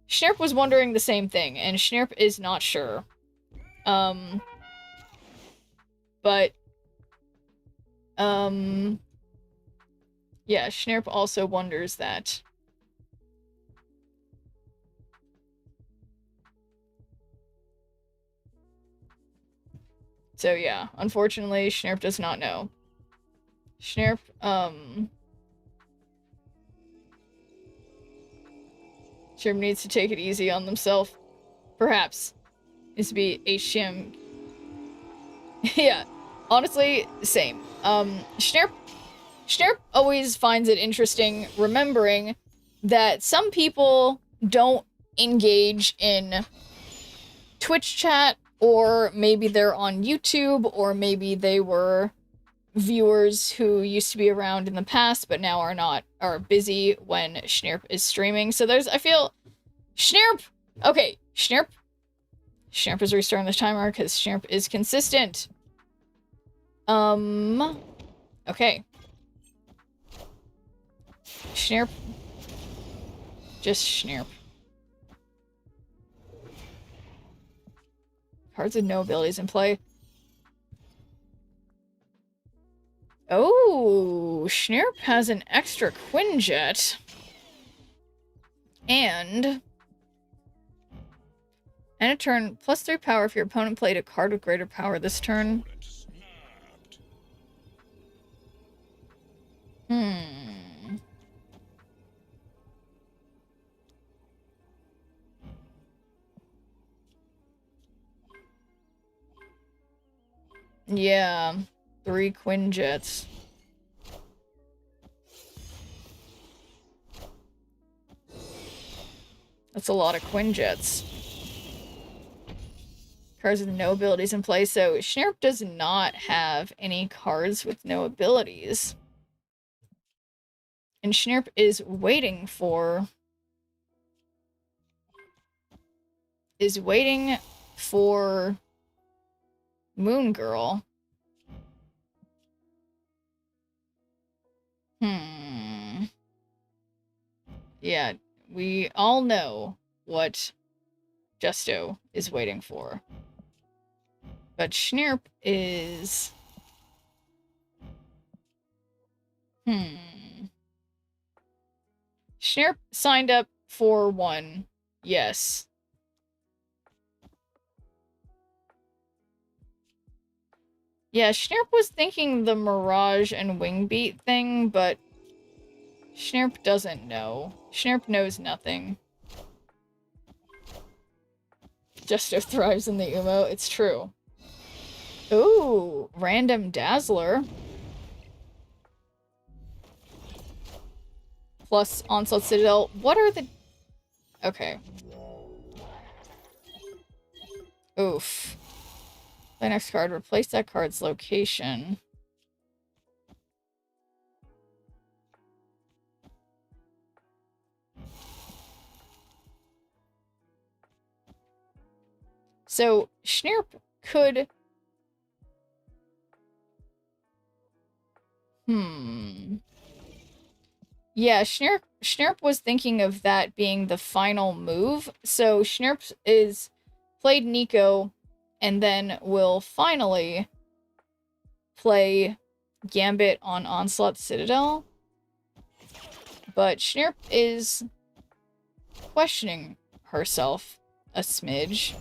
Schnirp was wondering the same thing, and Schnirp is not sure. But, yeah, Schnirp also wonders that. So yeah, unfortunately, Schnirp does not know. Schnirp, Schnirp needs to take it easy on themselves. Perhaps. Needs to be HTM. Yeah, honestly, same. Schnirp always finds it interesting remembering that some people don't engage in Twitch chat, or maybe they're on YouTube, or maybe they were viewers who used to be around in the past but now are busy when Schnirp is streaming. So there's, I feel, Schnirp! Okay, Schnirp is restarting the timer because Schnirp is consistent. Okay. Schnirp. Just Schnirp. Cards with no abilities in play. Oh, Schnirp has an extra Quinjet. And a turn, +3 power if your opponent played a card with greater power this turn. Yeah, 3 Quinjets. That's a lot of Quinjets. Cards with no abilities in play, so Schnirp does not have any cards with no abilities. And Schnirp is waiting for... Moon Girl. Yeah, we all know what Justo is waiting for. But Schnirp is... Schnirp signed up for 1. Yes. Yeah, Schnirp was thinking the Mirage and Wingbeat thing, but Schnirp doesn't know. Schnirp knows nothing. Justo thrives in the Umo. It's true. Ooh, random Dazzler. Plus Onslaught Citadel. What are the... Okay. Oof. Play next card. Replace that card's location. So, Schnirp could... Yeah, Schnirp was thinking of that being the final move. So, Schnirp is played Nico and then will finally play Gambit on Onslaught Citadel. But Schnirp is questioning herself a smidge.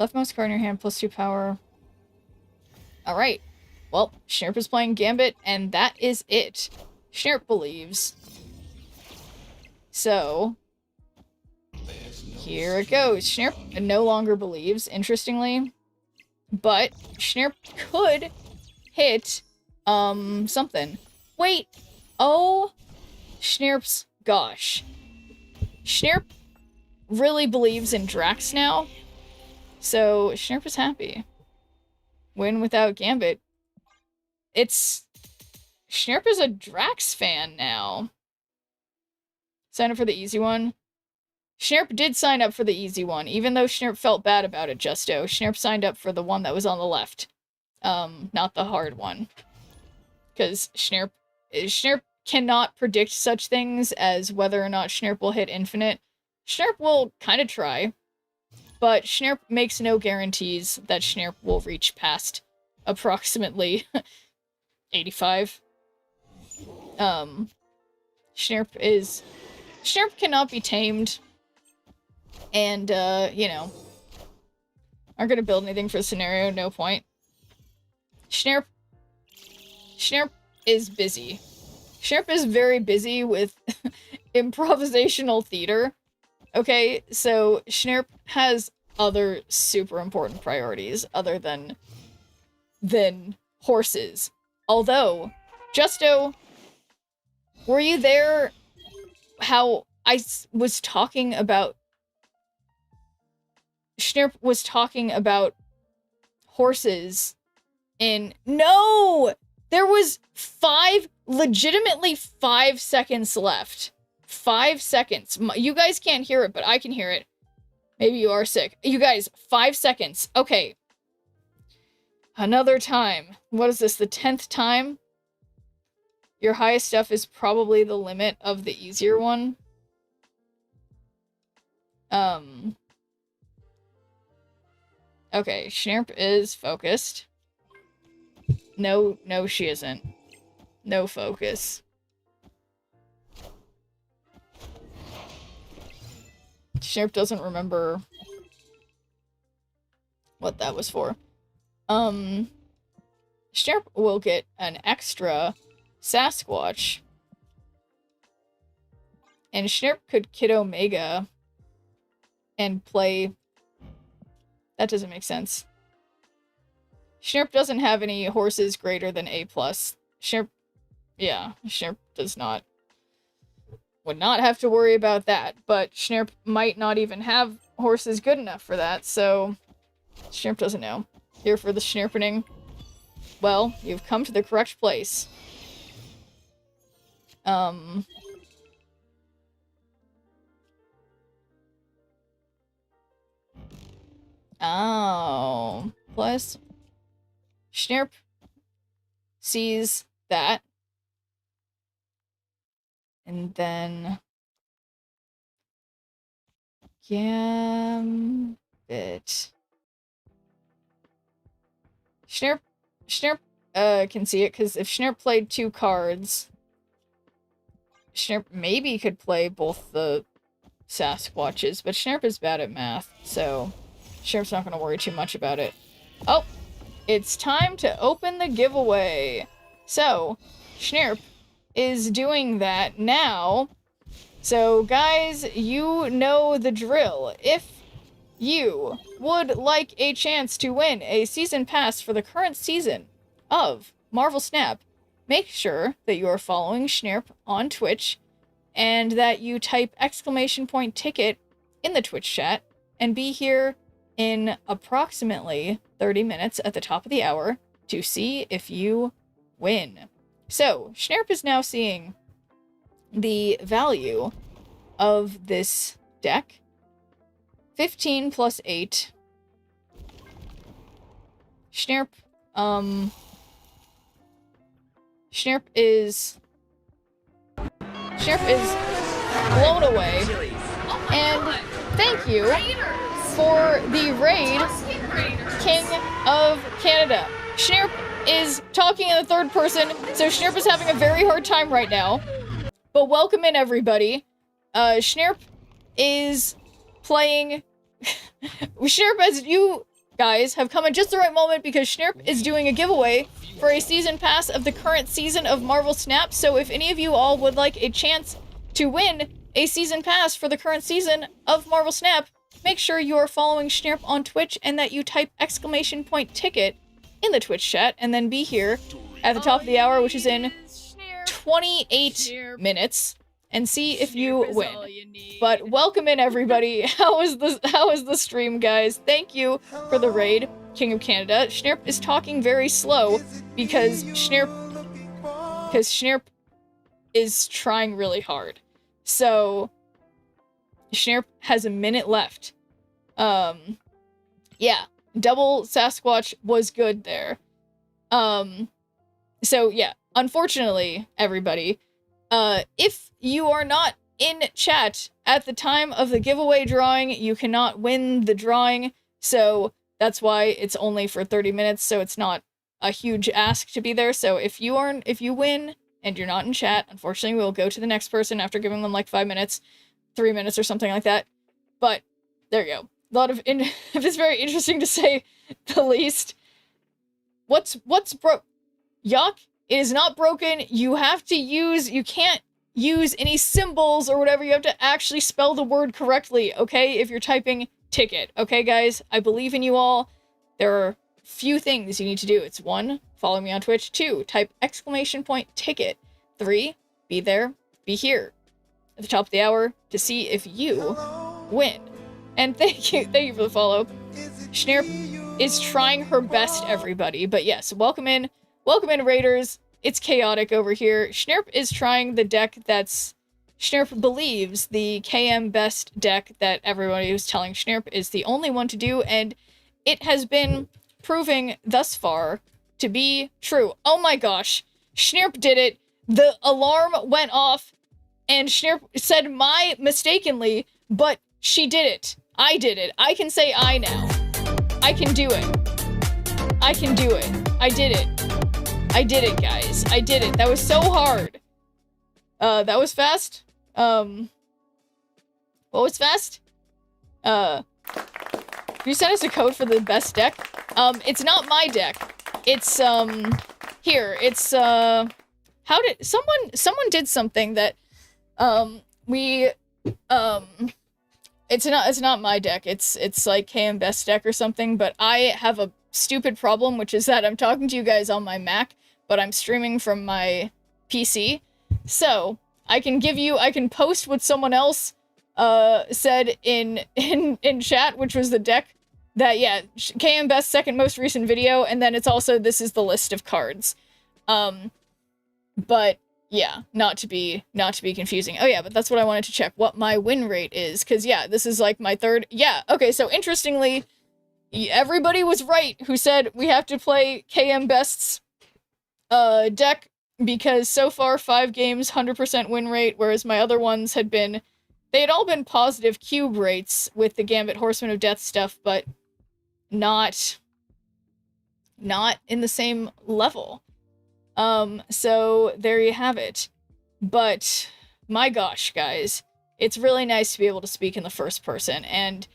Leftmost card in your hand, +2 power. Alright. Well, Schnirp is playing Gambit, and that is it. Schnirp believes. So, here it goes. Schnirp no longer believes, interestingly. But Schnirp could hit, something. Wait! Oh, Schnirp's gosh. Schnirp really believes in Drax now. So, Schnirp is happy. Win without Gambit. Schnirp is a Drax fan now. Sign up for the easy one. Schnirp did sign up for the easy one, even though Schnirp felt bad about it, Justo. Schnirp signed up for the one that was on the left. Not the hard one. Because Schnirp cannot predict such things as whether or not Schnirp will hit infinite. Schnirp will kind of try. But Schnirp makes no guarantees that Schnirp will reach past approximately 85. Schnirp cannot be tamed. And, you know, aren't gonna build anything for the scenario, no point. Schnirp is busy. Schnirp is very busy with improvisational theater. Okay, so Schnirp has other super important priorities other than horses. Although, Justo, were you there how I was talking about... Schnirp was talking about horses in... No! There was legitimately 5 seconds left. 5 seconds. You guys can't hear it, but I can hear it. Maybe you are sick. You guys, 5 seconds. Okay. Another time. What is this, the 10th time? Your highest stuff is probably the limit of the easier one. Okay, Schnerp is focused. No, she isn't. No focus. Schnerp doesn't remember what that was for. Schnerp will get an extra Sasquatch. And Schnerp could Kid Omega and play... That doesn't make sense. Schnerp doesn't have any horses greater than A+. Schnerp... Yeah, Schnerp does not... Would not have to worry about that, but Schnerp might not even have horses good enough for that, so... Schnerp doesn't know. Here for the Schnerpening. Well, you've come to the correct place. Oh. Plus, Schnerp sees that. And then... Gambit. Schnerp can see it, because if Schnerp played 2 cards, Schnerp maybe could play both the Sasquatches, but Schnerp is bad at math, so Schnerp's not going to worry too much about it. Oh, it's time to open the giveaway. So, Schnerp is doing that now. So, guys, you know the drill. If you would like a chance to win a season pass for the current season of Marvel Snap, make sure that you are following Schnerp on Twitch and that you type !ticket in the Twitch chat and be here in approximately 30 minutes at the top of the hour to see if you win. So, Schnerp is now seeing the value of this deck. 15 plus 8. Schnerp is blown away. And thank you for the raid, King of Canada. Schnerp is talking in the third person, so Schnerp is having a very hard time right now. But welcome in, everybody. Schnerp is playing... Schnerp, as you guys have come at just the right moment, because Schnerp is doing a giveaway for a season pass of the current season of Marvel Snap. So if any of you all would like a chance to win a season pass for the current season of Marvel Snap, make sure you are following Schnerp on Twitch and that you type !ticket in the Twitch chat, and then be here at the top of the hour, which is in 28 minutes, and see if you win. But welcome in, everybody. How is the stream, guys? Thank you for the raid, King of Canada. Schnerp is talking very slow because Schnerp is trying really hard. So Schnerp has a minute left. Yeah, double Sasquatch was good there. So yeah, unfortunately, everybody, if you are not in chat at the time of the giveaway drawing, you cannot win the drawing. So that's why it's only for 30 minutes. So it's not a huge ask to be there. So if you win and you're not in chat, unfortunately, we'll go to the next person after giving them like 5 minutes, 3 minutes or something like that. But there you go. A lot of it's very interesting to say the least. What's broke? Yuck. It is not broken. You can't use any symbols or whatever. You have to actually spell the word correctly, okay? If you're typing ticket. Okay, guys? I believe in you all. There are few things you need to do. It's 1, follow me on Twitch. 2, type !ticket. 3, be there, be here at the top of the hour to see if you win. And thank you for the follow. Schnerp is trying her best, everybody. But yes, welcome in, raiders. It's chaotic over here. Schnerp is trying the deck that's... Schnerp believes the KM best deck that everybody was telling Schnerp is the only one to do, and it has been proving thus far to be true. Oh my gosh. Schnirp did it. The alarm went off and Schnirp said my mistakenly, but she did it. I did it. I can say I now. I can do it. I can do it. I did it. I did it, guys. I did it. That was so hard. That was fast. What was fast? You sent us a code for the best deck? It's not my deck. It's, here. It's, how did, someone did something that, it's not my deck. It's like KM Best deck or something, but I have a stupid problem, which is that I'm talking to you guys on my Mac, but I'm streaming from my PC. So, I can post what someone else said in chat, which was the deck that, yeah, KM Best second most recent video, and then it's also, this is the list of cards. But yeah, not to be confusing. Oh yeah, but that's what I wanted to check, what my win rate is, because yeah, this is like my third, yeah, okay, so interestingly, everybody was right who said we have to play KM Best's deck, because so far 5 games, 100% win rate, whereas my other ones had been, they had all been positive cube rates with the Gambit Horseman of Death stuff, but not in the same level. So there you have it. But my gosh, guys, it's really nice to be able to speak in the first person, and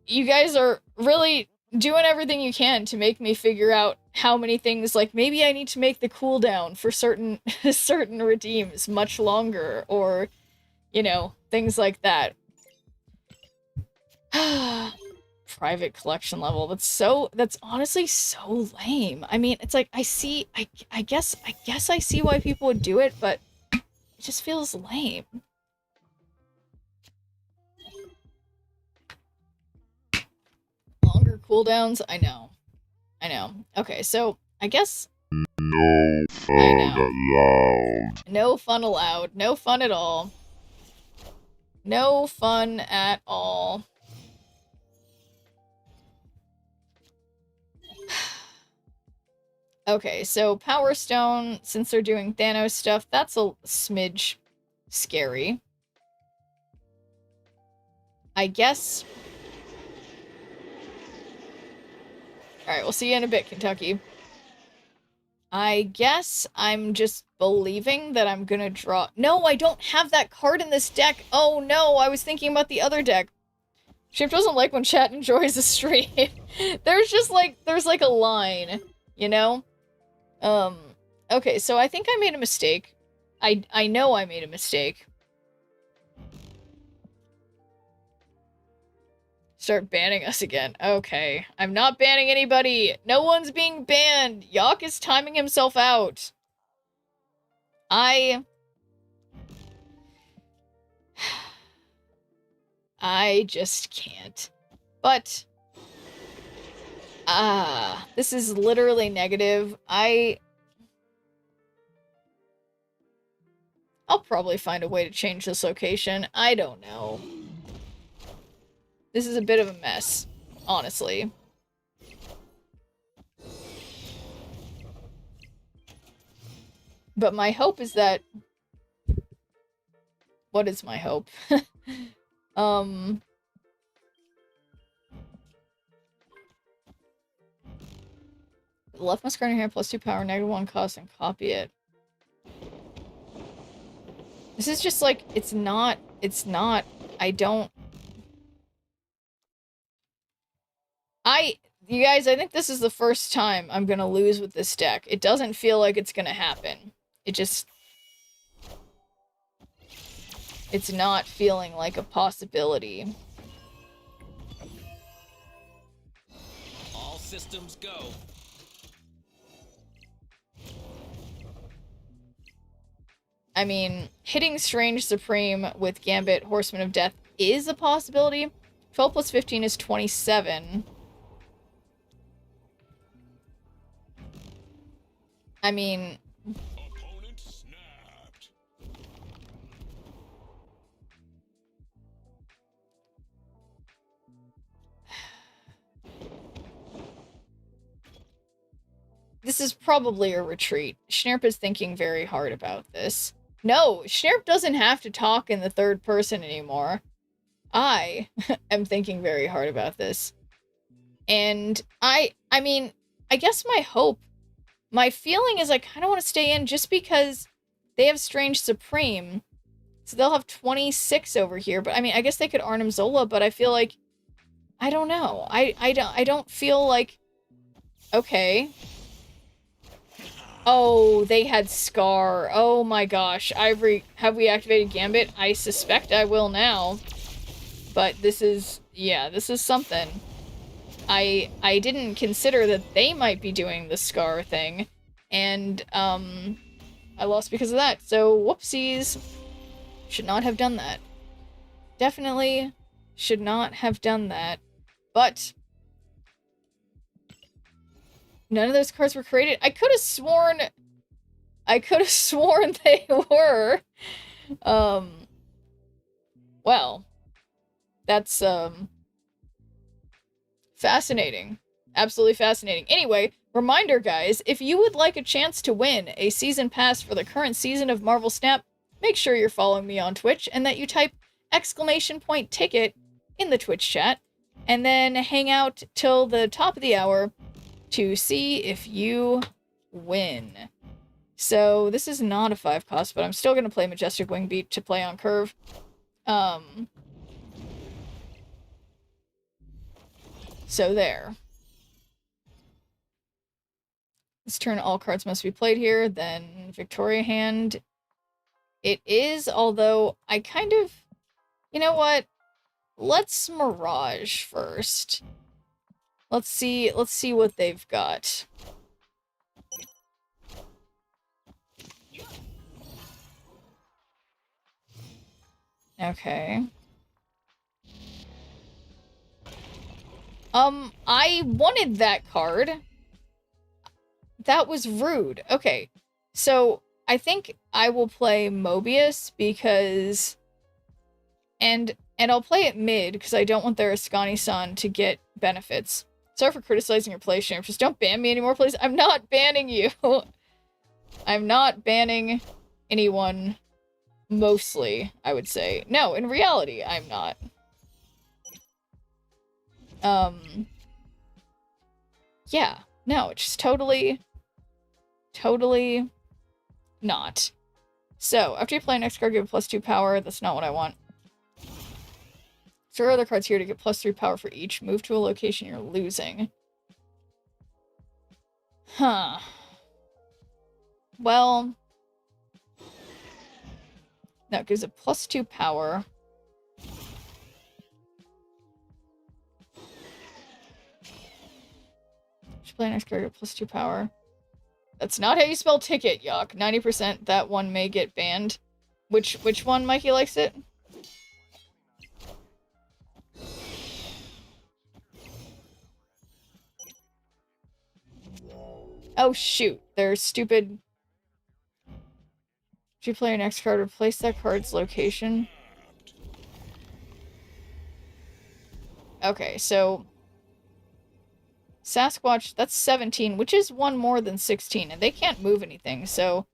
you guys are really doing everything you can to make me figure out how many things, like maybe I need to make the cooldown for certain redeems much longer, or, you know, things like that. Private collection level. That's honestly so lame. I mean, it's like, I guess I see why people would do it, but it just feels lame. Longer cooldowns? I know. Okay, so I guess No fun allowed. no fun allowed. No fun at all. No fun at all. Okay, so Power Stone, since they're doing Thanos stuff, that's a smidge scary. I guess. Alright, we'll see you in a bit, Kentucky. I guess I'm just believing that I'm gonna draw. No, I don't have that card in this deck. Oh no, I was thinking about the other deck. Chip doesn't like when chat enjoys a stream. There's like a line, you know? Okay, so I think I made a mistake. I know I made a mistake. Start banning us again. Okay. I'm not banning anybody. No one's being banned. Yak is timing himself out. I just can't. But this is literally negative. I'll probably find a way to change this location. I don't know. This is a bit of a mess, honestly. But my hope is that... What is my hope? Left mouse in your hand, +2 power, -1 cost, and copy it. This is just like, it's not, I don't... You guys, I think this is the first time I'm gonna lose with this deck. It doesn't feel like it's gonna happen. It just... It's not feeling like a possibility. All systems go. I mean, hitting Strange Supreme with Gambit Horseman of Death is a possibility. 12 plus 15 is 27. I mean... Opponent snapped. This is probably a retreat. Schnerp is thinking very hard about this. No, Schnerp doesn't have to talk in the third person anymore. I am thinking very hard about this. And I mean, I guess my feeling is I kind of want to stay in just because they have Strange Supreme. So they'll have 26 over here. But I mean, I guess they could Arnim Zola, but I feel like, I don't know. I don't feel like, okay. Oh, they had Scar. Oh my gosh. Have we activated Gambit? I suspect I will now. But this is, yeah, this is something. I didn't consider that they might be doing the Scar thing. And, I lost because of that. So, whoopsies. Should not have done that. Definitely should not have done that. But none of those cards were created. I could have sworn they were. Well, that's, fascinating. Absolutely fascinating. Anyway, reminder, guys, if you would like a chance to win a season pass for the current season of Marvel Snap, make sure you're following me on Twitch and that you type !ticket in the Twitch chat, and then hang out till the top of the hour to see if you win. So this is not a 5 cost, but I'm still going to play Majestic Wingbeat to play on Curve. So there. This turn, all cards must be played here. Then Victoria Hand. It is, although I kind of... You know what? Let's Mirage first. Let's see what they've got. Okay. I wanted that card. That was rude. Okay. So, I think I will play Mobius because... And I'll play it mid because I don't want their Ascani-san to get benefits. Sorry for criticizing your play, Sham. Just don't ban me anymore, please. I'm not banning you. I'm not banning anyone. Mostly, I would say. No, in reality, I'm not. Yeah. No, it's just totally not. So, after you play an next card, give a +2 power. That's not what I want. So there are other cards here to get +3 power for each. Move to a location you're losing. Huh. Well... No, it gives a +2 power. Should play next card, +2 power. That's not how you spell ticket, yuck. 90% that one may get banned. Which one, Mikey, likes it? Oh shoot, they're stupid. If you play your next card, replace that card's location. Okay, so... Sasquatch, that's 17, which is one more than 16, and they can't move anything, so...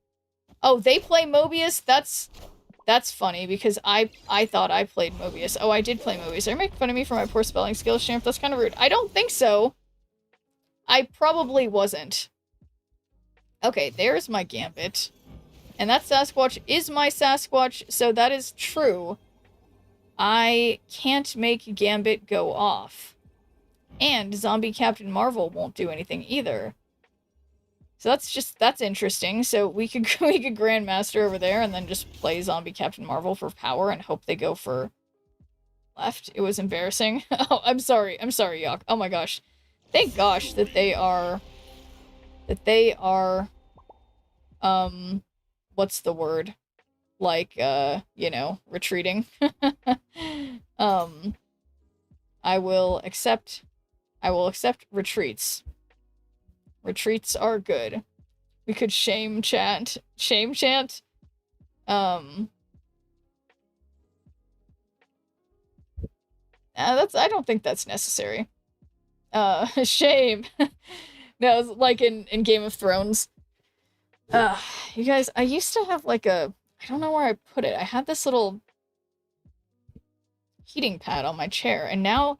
Oh, they play Mobius? That's funny, because I thought I played Mobius. Oh, I did play Mobius. Are you making fun of me for my poor spelling skills, Champ? That's kind of rude. I don't think so. I probably wasn't. Okay, there's my Gambit. And that Sasquatch is my Sasquatch, so that is true. I can't make Gambit go off. And Zombie Captain Marvel won't do anything either. So that's interesting. So we could Grandmaster over there and then just play Zombie Captain Marvel for power and hope they go for left. It was embarrassing. Oh, I'm sorry, Yock. Oh my gosh. Thank gosh that they are... what's the word? Like, you know, retreating. I will accept retreats. Retreats are good. We could shame chant. I don't think that's necessary. Shame. No, it's like in Game of Thrones. You guys, I used to have like I don't know where I put it. I had this little heating pad on my chair, and now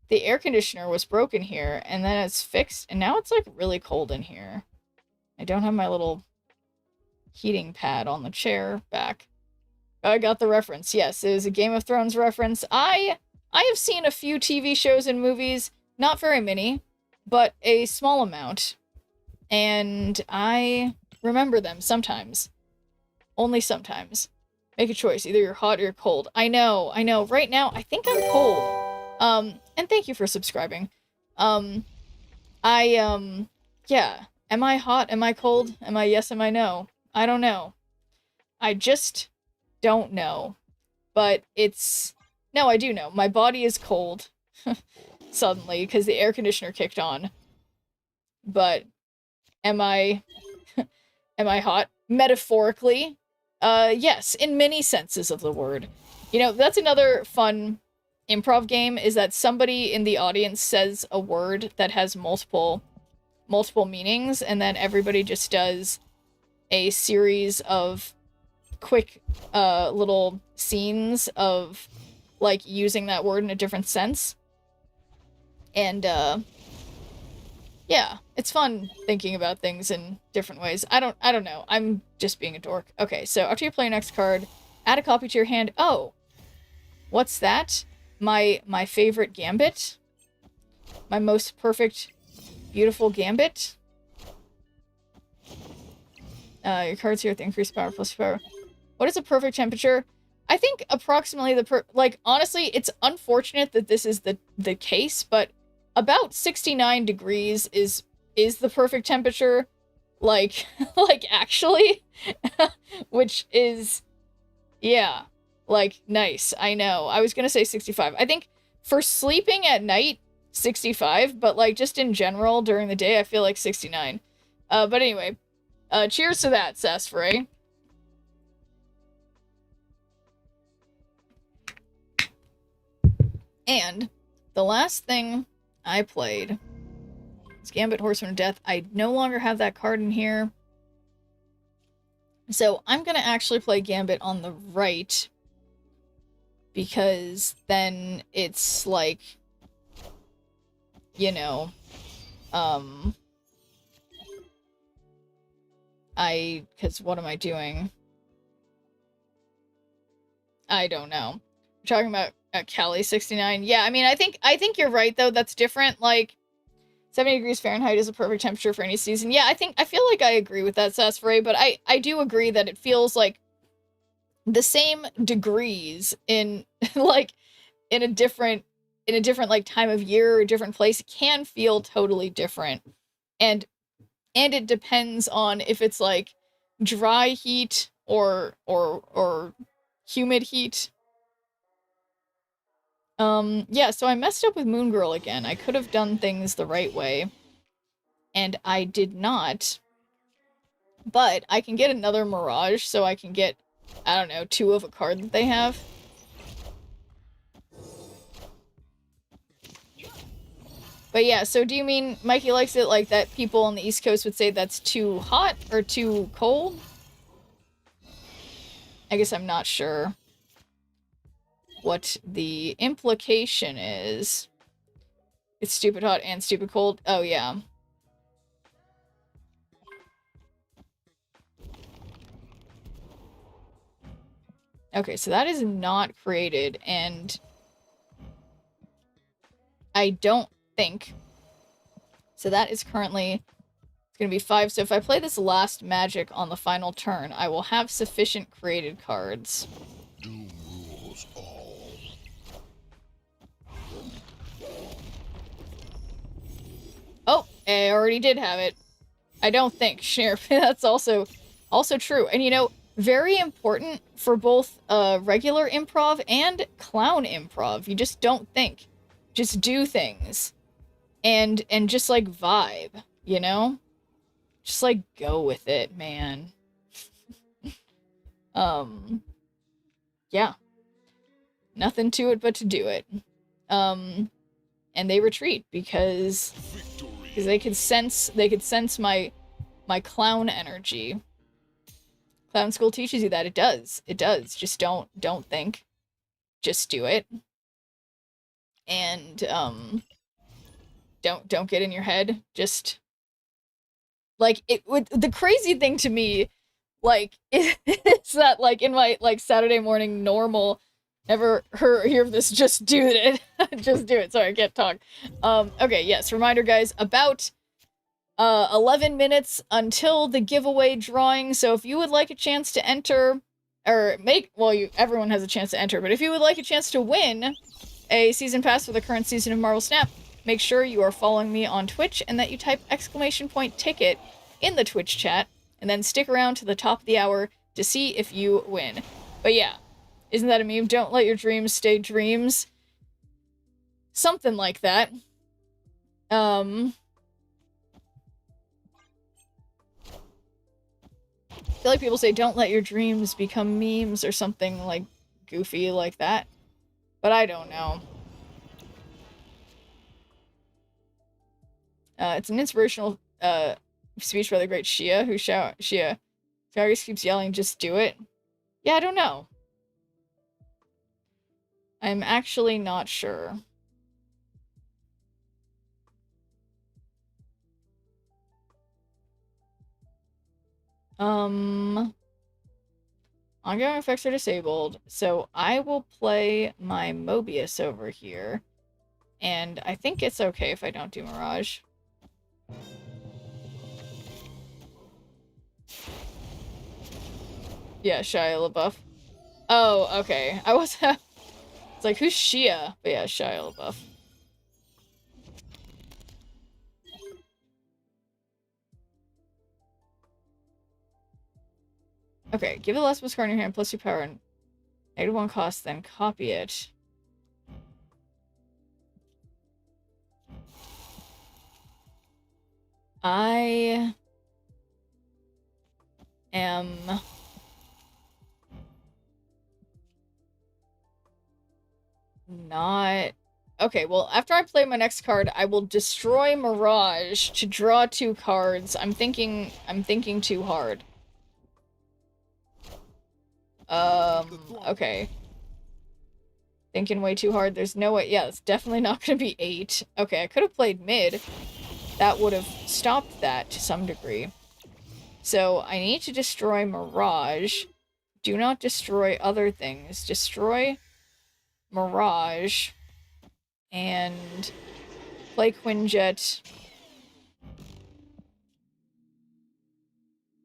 the air conditioner was broken here, and then it's fixed, and now it's like really cold in here. I don't have my little heating pad on the chair back. I got the reference. Yes, it is a Game of Thrones reference. I have seen a few TV shows and movies, not very many, but a small amount. And I remember them sometimes. Only sometimes. Make a choice. Either you're hot or you're cold. I know. Right now, I think I'm cold. And thank you for subscribing. Yeah. Am I hot? Am I cold? Am I yes? Am I no? I don't know. I just don't know. But it's... No, I do know. My body is cold. Suddenly, because the air conditioner kicked on. But am I... am I hot? Metaphorically. Yes, in many senses of the word. You know, that's another fun improv game, is that somebody in the audience says a word that has multiple meanings, and then everybody just does a series of quick little scenes of like using that word in a different sense. And yeah, it's fun thinking about things in different ways. I don't know. I'm just being a dork. Okay, so after you play your next card, add a copy to your hand. Oh, what's that? My favorite gambit? My most perfect, beautiful gambit? Your cards here with the increased power plus power. What is a perfect temperature? I think approximately like, honestly, it's unfortunate that this is the case, but about 69 degrees is the perfect temperature. Like, like, actually. Which is, yeah, like, nice. I know. I was gonna say 65. I think for sleeping at night, 65, but, like, just in general, during the day, I feel like 69. But anyway, cheers to that, Sassafray. And the last thing I played is Gambit Horseman of Death. I no longer have that card in here. So I'm going to actually play Gambit on the right, because then it's like, you know, because what am I doing? I don't know. We're talking about Cali 69. Yeah, I mean, I think you're right, though. That's different. Like, 70 degrees Fahrenheit is a perfect temperature for any season. Yeah, I feel like I agree with that, Sassafray, but I do agree that it feels like the same degrees in, like, in a different, like, time of year or a different place can feel totally different. And it depends on if it's, like, dry heat or humid heat. Yeah, so I messed up with Moon Girl again. I could have done things the right way, and I did not. But I can get another Mirage, so I can get, I don't know, 2 of a card that they have. But yeah, so do you mean Mikey likes it like that people on the East Coast would say that's too hot or too cold? I guess I'm not sure what the implication is. It's stupid hot and stupid cold. Oh, yeah. Okay, so that is not created, and I don't think. So that is currently, it's going to be 5. So if I play this last magic on the final turn, I will have sufficient created cards. Doom rules all. Oh, I already did have it. I don't think, Sheriff. That's also true. And, you know, very important for both regular improv and clown improv. You just don't think. Just do things. And just, like, vibe, you know? Just, like, go with it, man. Yeah. Nothing to it but to do it. And they retreat because Victory. because they could sense my clown energy. Clown school teaches you that. It does. It does. Just don't think. Just do it. And don't get in your head. Just like the crazy thing to me, like, is that like in my like Saturday morning normal, never hear of this, just do it. Just do it. Sorry, I can't talk. Okay, yes, reminder guys, about 11 minutes until the giveaway drawing. So if you would like a chance to enter, or everyone has a chance to enter, but if you would like a chance to win a season pass for the current season of Marvel Snap, make sure you are following me on Twitch and that you type !ticket in the Twitch chat, and then stick around to the top of the hour to see if you win. But yeah, isn't that a meme? Don't let your dreams stay dreams. Something like that. I feel like people say don't let your dreams become memes or something like goofy like that. But I don't know. It's an inspirational speech by the great Shia, who Shia Varys keeps yelling, just do it. Yeah, I don't know. I'm actually not sure. Ongoing effects are disabled, so I will play my Mobius over here. And I think it's okay if I don't do Mirage. Yeah, Shia LaBeouf. Oh, okay. I was it's like, who's Shia? But yeah, Shia LaBeouf. Okay, give the last card in your hand plus 2 power and -1 cost, then copy it. I am not... Okay, well, after I play my next card, I will destroy Mirage to draw 2 cards. I'm thinking too hard. Okay. Thinking way too hard. There's no way. Yeah, it's definitely not gonna be 8. Okay, I could have played mid. That would have stopped that to some degree. So, I need to destroy Mirage. Do not destroy other things. Destroy Mirage. And play Quinjet.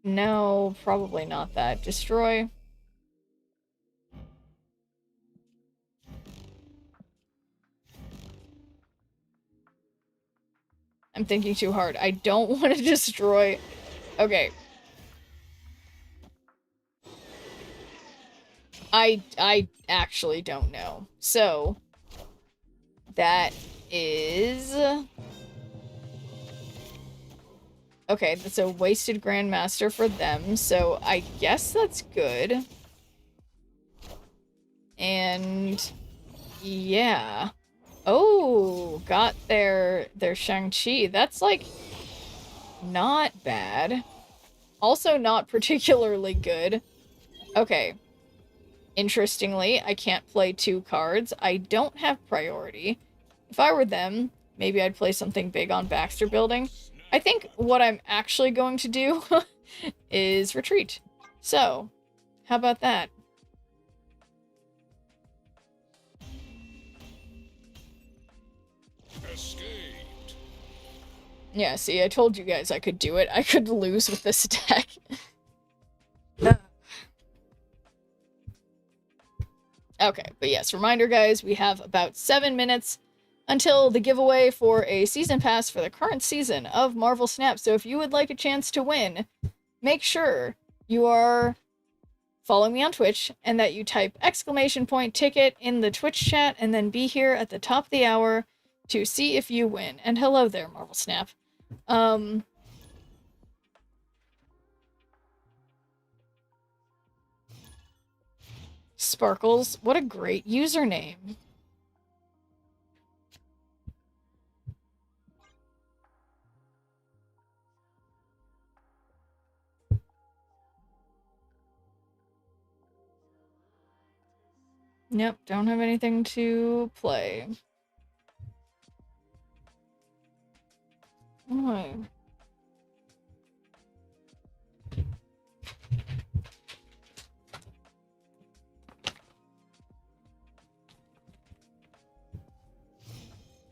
No, probably not that. Destroy. I'm thinking too hard. I don't want to destroy... Okay. I actually don't know. So, that is... Okay, that's a wasted Grandmaster for them, so I guess that's good. And... yeah. Oh, got their Shang-Chi. That's, like, not bad. Also not particularly good. Okay. Interestingly, I can't play 2 cards. I don't have priority. If I were them, maybe I'd play something big on Baxter Building. I think what I'm actually going to do is retreat. So, how about that? Escaped. Yeah, see, I told you guys I could do it. I could lose with this deck. Okay, but yes, reminder guys, we have about 7 minutes until the giveaway for a season pass for the current season of Marvel Snap. So if you would like a chance to win, make sure you are following me on Twitch and that you type !ticket in the Twitch chat and then be here at the top of the hour to see if you win. And hello there, Marvel Snap. Sparkles, what a great username. Yep, don't have anything to play. Why?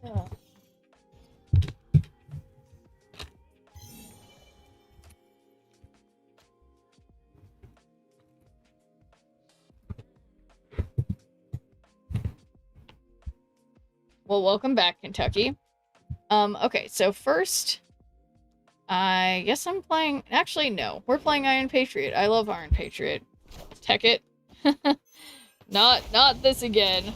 Yeah. Well, welcome back, Kentucky. Okay, so first, I guess I'm playing... Actually, no. We're playing Iron Patriot. I love Iron Patriot. Tech it. Not this again.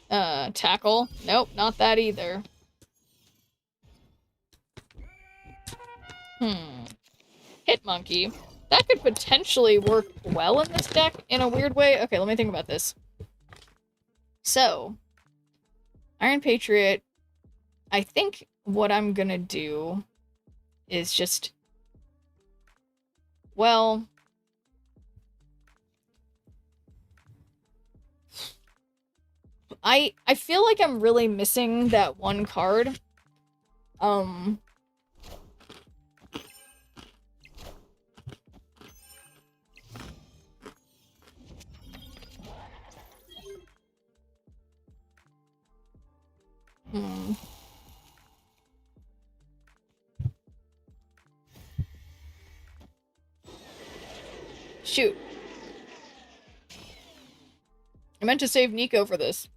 Tackle. Nope, not that either. Hit Monkey. That could potentially work well in this deck in a weird way. Okay, let me think about this. So, Iron Patriot, I think what I'm gonna do is just, well, I feel like I'm really missing that one card. Shoot. I meant to save Nico for this.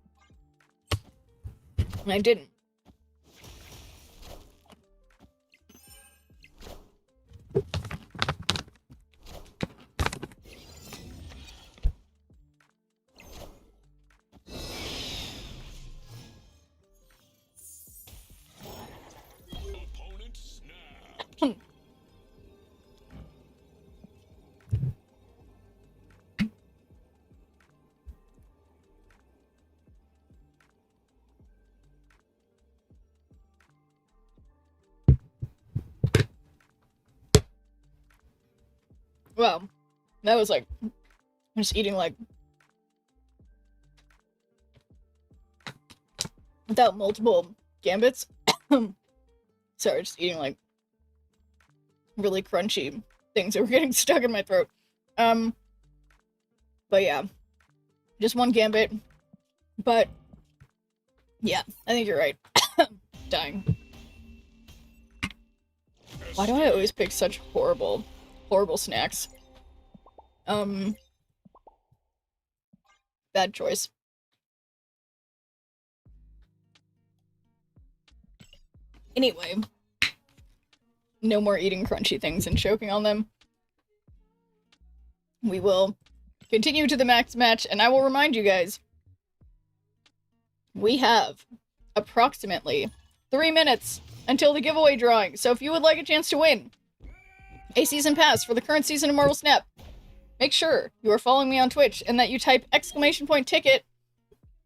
And I didn't. Opponent snap. Well, that was like, I'm just eating like, without multiple gambits. Sorry, just eating like really crunchy things that were getting stuck in my throat. But yeah, just one gambit. But yeah, I think you're right. Dying. Why do I always pick such horrible snacks? Bad choice. Anyway, no more eating crunchy things and choking on them. We will continue to the max match, and I will remind you guys, we have approximately 3 minutes until the giveaway drawing, so if you would like a chance to win a season pass for the current season of Marvel Snap, make sure you are following me on Twitch and that you type !ticket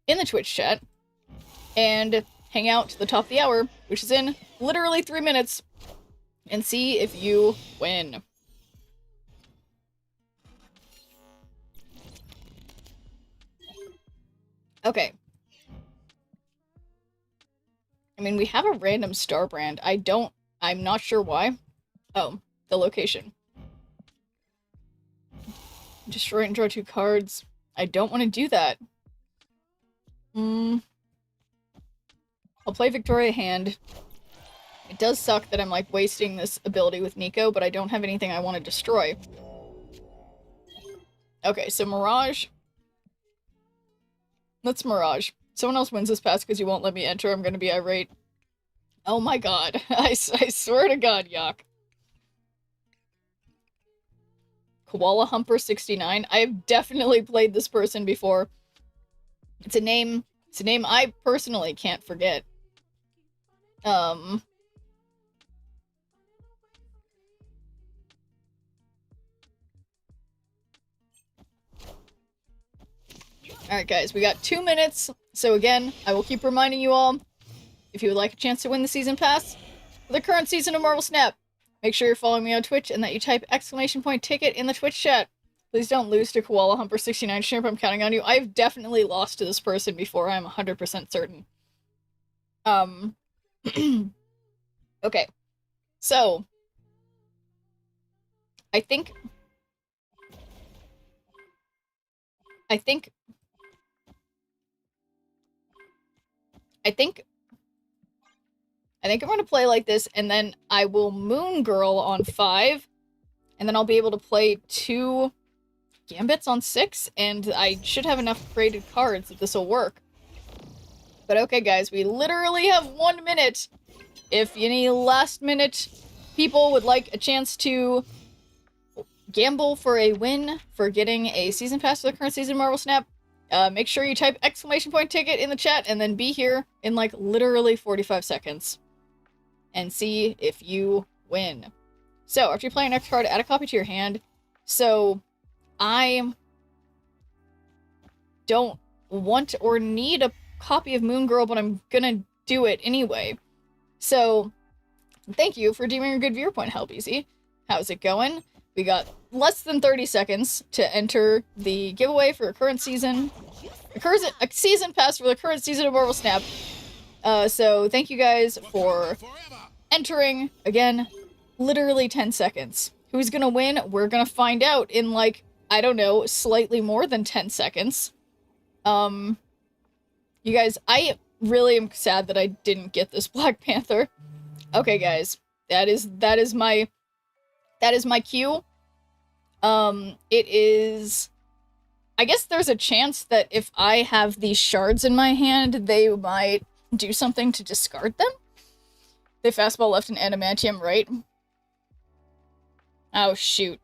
in the Twitch chat and hang out to the top of the hour, which is in literally 3 minutes, and see if you win. Okay. I mean, we have a random star brand. I'm not sure why. Oh, the location. Destroy and draw 2 cards. I don't want to do that. I'll play Victoria Hand. It does suck that I'm, like, wasting this ability with Nico, but I don't have anything I want to destroy. Okay, so Mirage. Let's Mirage. Someone else wins this pass because you won't let me enter. I'm gonna be irate. Oh my god. I swear to god, Yak. Koala Humper 69. I have definitely played this person before. It's a name I personally can't forget. Alright guys, we got 2 minutes, so again, I will keep reminding you all, if you would like a chance to win the season pass for the current season of Marvel Snap, make sure you're following me on Twitch and that you type !ticket in the Twitch chat. Please don't lose to Koala Humper 69 Shrimp. I'm counting on you. I've definitely lost to this person before. I'm 100% certain. Okay. So, I think I'm gonna play like this, and then I will Moon Girl on 5, and then I'll be able to play 2 Gambits on 6, and I should have enough created cards that this will work. But okay, guys, we literally have 1 minute. If any last-minute people would like a chance to gamble for a win for getting a season pass for the current season of Marvel Snap, make sure you type !ticket in the chat and then be here in like literally 45 seconds and see if you win. So after you play your next card, add a copy to your hand. So I don't want or need a copy of Moon Girl, but I'm gonna do it anyway. So thank you for doing a good viewpoint, Helbeasy. How's it going? We got less than 30 seconds to enter the giveaway for a current season. A season pass for the current season of Marvel Snap. So thank you guys for entering. Again, literally 10 seconds. Who's gonna win? We're gonna find out in like, I don't know, slightly more than 10 seconds. You guys, I really am sad that I didn't get this Black Panther. Okay, guys. That is my cue. It is... I guess there's a chance that if I have these shards in my hand, they might do something to discard them. They fastball left and adamantium right. Oh, shoot.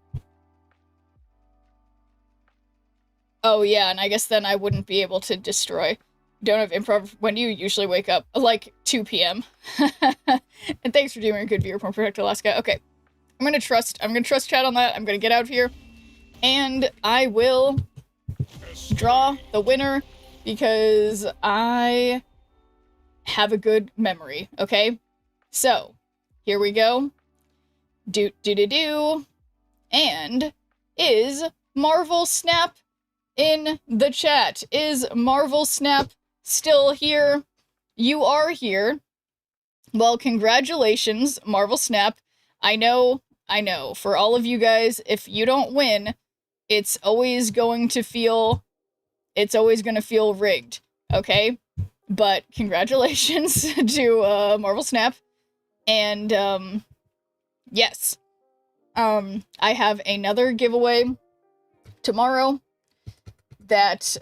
Oh, yeah, and I guess then I wouldn't be able to destroy. Don't have improv. When do you usually wake up? Like 2 p.m. And thanks for doing a good viewer, Protect Alaska. Okay. I'm gonna trust chat on that. I'm gonna get out of here. And I will draw the winner because I have a good memory, okay? So, here we go. Do. And is Marvel Snap in the chat? Is Marvel Snap still here? You are here. Well, congratulations, Marvel Snap. I know, for all of you guys, if you don't win, it's always going to feel rigged, okay? But congratulations to Marvel Snap. And yes. I have another giveaway tomorrow that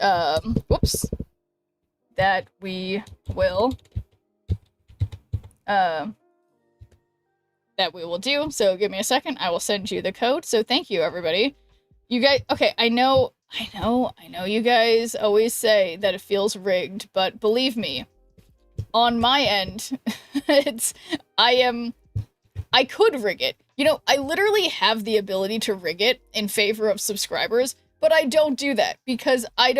that we will do. So give me a second. I will send you the code. So thank you, everybody. You guys, okay, I know you guys always say that it feels rigged, but believe me, on my end, I could rig it. You know, I literally have the ability to rig it in favor of subscribers, but I don't do that because I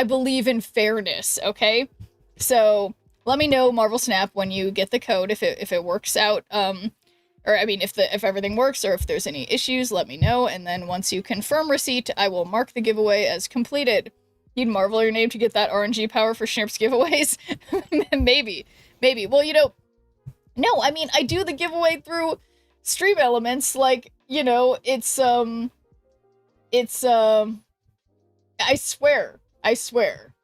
believe in fairness, okay? So let me know, Marvel Snap, when you get the code, if it works out, or I mean, if everything works, or if there's any issues, let me know, and then once you confirm receipt, I will mark the giveaway as completed. You'd Marvel your name to get that RNG power for Schnurps giveaways? Maybe. Well, you know, no, I mean, I do the giveaway through Stream Elements, like, you know, it's, I swear,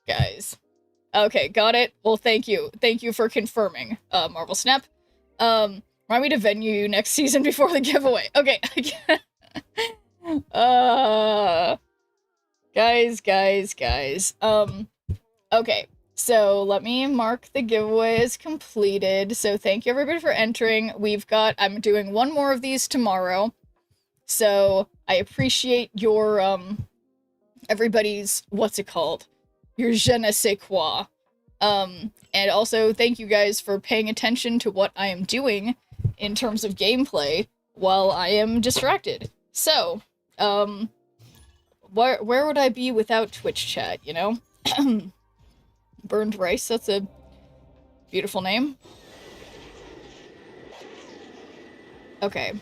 guys. Okay, got it. Well, thank you for confirming, Marvel Snap. Remind me to venue you next season before the giveaway. Okay. Guys. Okay. So let me mark the giveaway as completed. So thank you everybody for entering. I'm doing one more of these tomorrow. So I appreciate your, everybody's, what's it called? Your je ne sais quoi. And also thank you guys for paying attention to what I am doing in terms of gameplay while I am distracted. So, where would I be without Twitch chat, you know? Burned Rice, that's a beautiful name. Okay.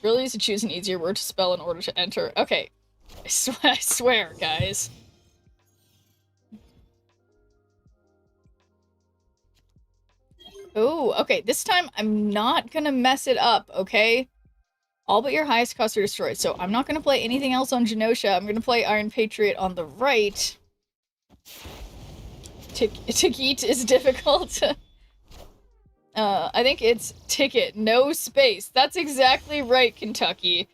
really is to choose an easier word to spell in order to enter. Okay. I swear, guys. Oh, okay. This time I'm not gonna mess it up, okay? All but your highest costs are destroyed. So I'm not gonna play anything else on Genosha. I'm gonna play Iron Patriot on the right. Ticket is difficult. I think it's ticket, no space. That's exactly right, Kentucky.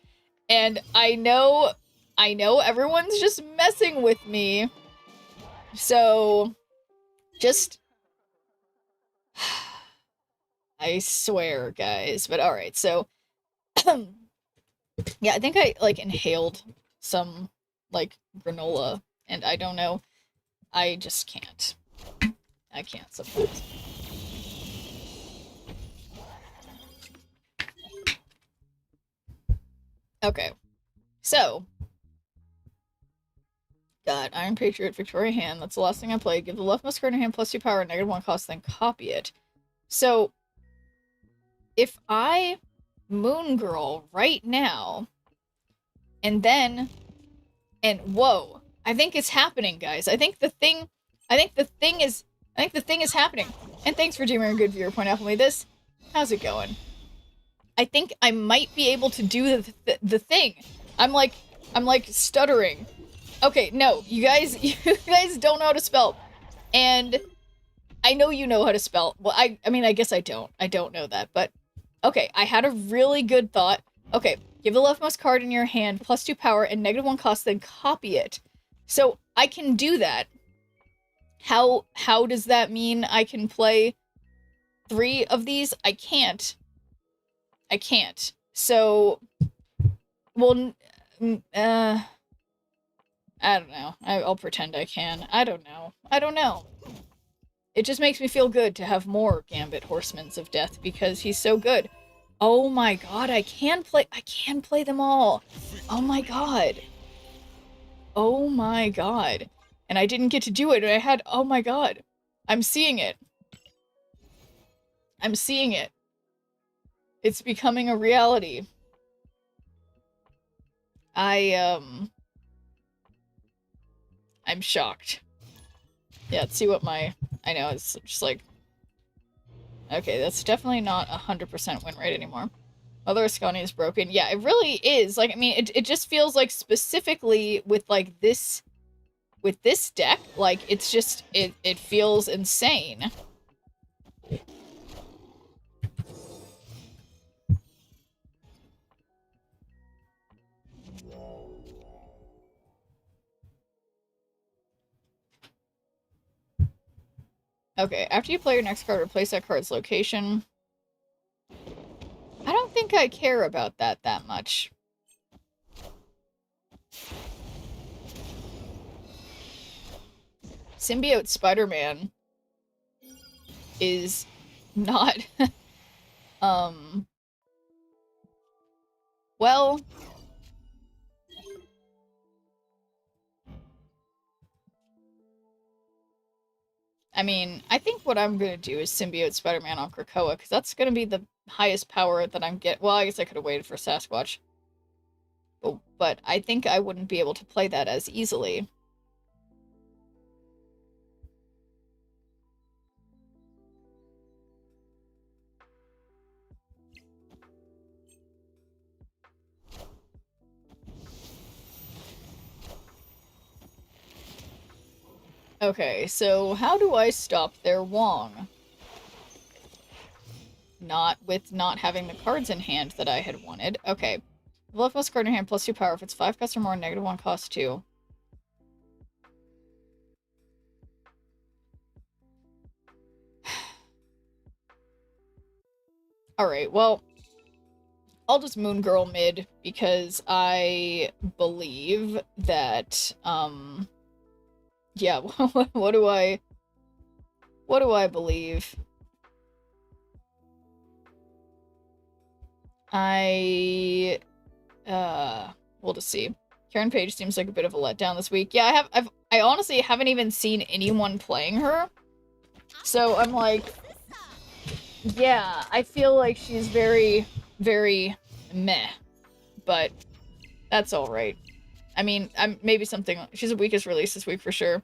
And I know everyone's just messing with me. So, just... I swear, guys. But alright, so... yeah, I think I, like, inhaled some, like, granola. And I don't know. I just can't. I can't sometimes. Okay. So. Got Iron Patriot, Victoria Hand. That's the last thing I played. Give the leftmost card in your hand +2 power, -1 cost, then copy it. So. If I Moon Girl right now, and then. And whoa. I think it's happening, guys. I think the thing is happening. And thanks for doing a good viewer point out for me. This, how's it going? I think I might be able to do the thing. I'm like stuttering. Okay, no, you guys don't know how to spell. And I know you know how to spell. Well, I mean, I guess I don't. I don't know that, but okay, I had a really good thought. Okay, give the leftmost card in your hand +2 power and -1 cost, then copy it. So I can do that. How does that mean I can play 3 of these? I can't. So, well, I don't know. I'll pretend I can. I don't know. It just makes me feel good to have more Gambit Horsemans of Death because he's so good. Oh my god, I can play them all. Oh my god. Oh my god. And I didn't get to do it, and I had, oh my god. I'm seeing it. It's becoming a reality. I'm shocked. Yeah, let's see what I know, it's just like... Okay, that's definitely not 100% win rate anymore. Mother Ascani is broken. Yeah, it really is. Like, I mean, it just feels like specifically with, like, this... With this deck, like, it's just... It feels insane. Okay, after you play your next card, replace that card's location. I don't think I care about that much. Symbiote Spider-Man is not... Well... I mean, I think what I'm gonna do is Symbiote Spider-Man on Krakoa, because that's gonna be the highest power that I'm Well, I guess I could have waited for Sasquatch. But I think I wouldn't be able to play that as easily. Okay, so how do I stop their Wong? Not with not having the cards in hand that I had wanted. Okay. The leftmost card in hand +2 power. If it's 5 cost or more, -1 cost 2. Alright, well, I'll just Moon Girl mid, because I believe that, yeah, what do I believe? We'll just see. Karen Page seems like a bit of a letdown this week. Yeah, I honestly haven't even seen anyone playing her. So I'm like, yeah, I feel like she's very, very meh. but that's alright. I mean, maybe something... She's the weakest release this week for sure.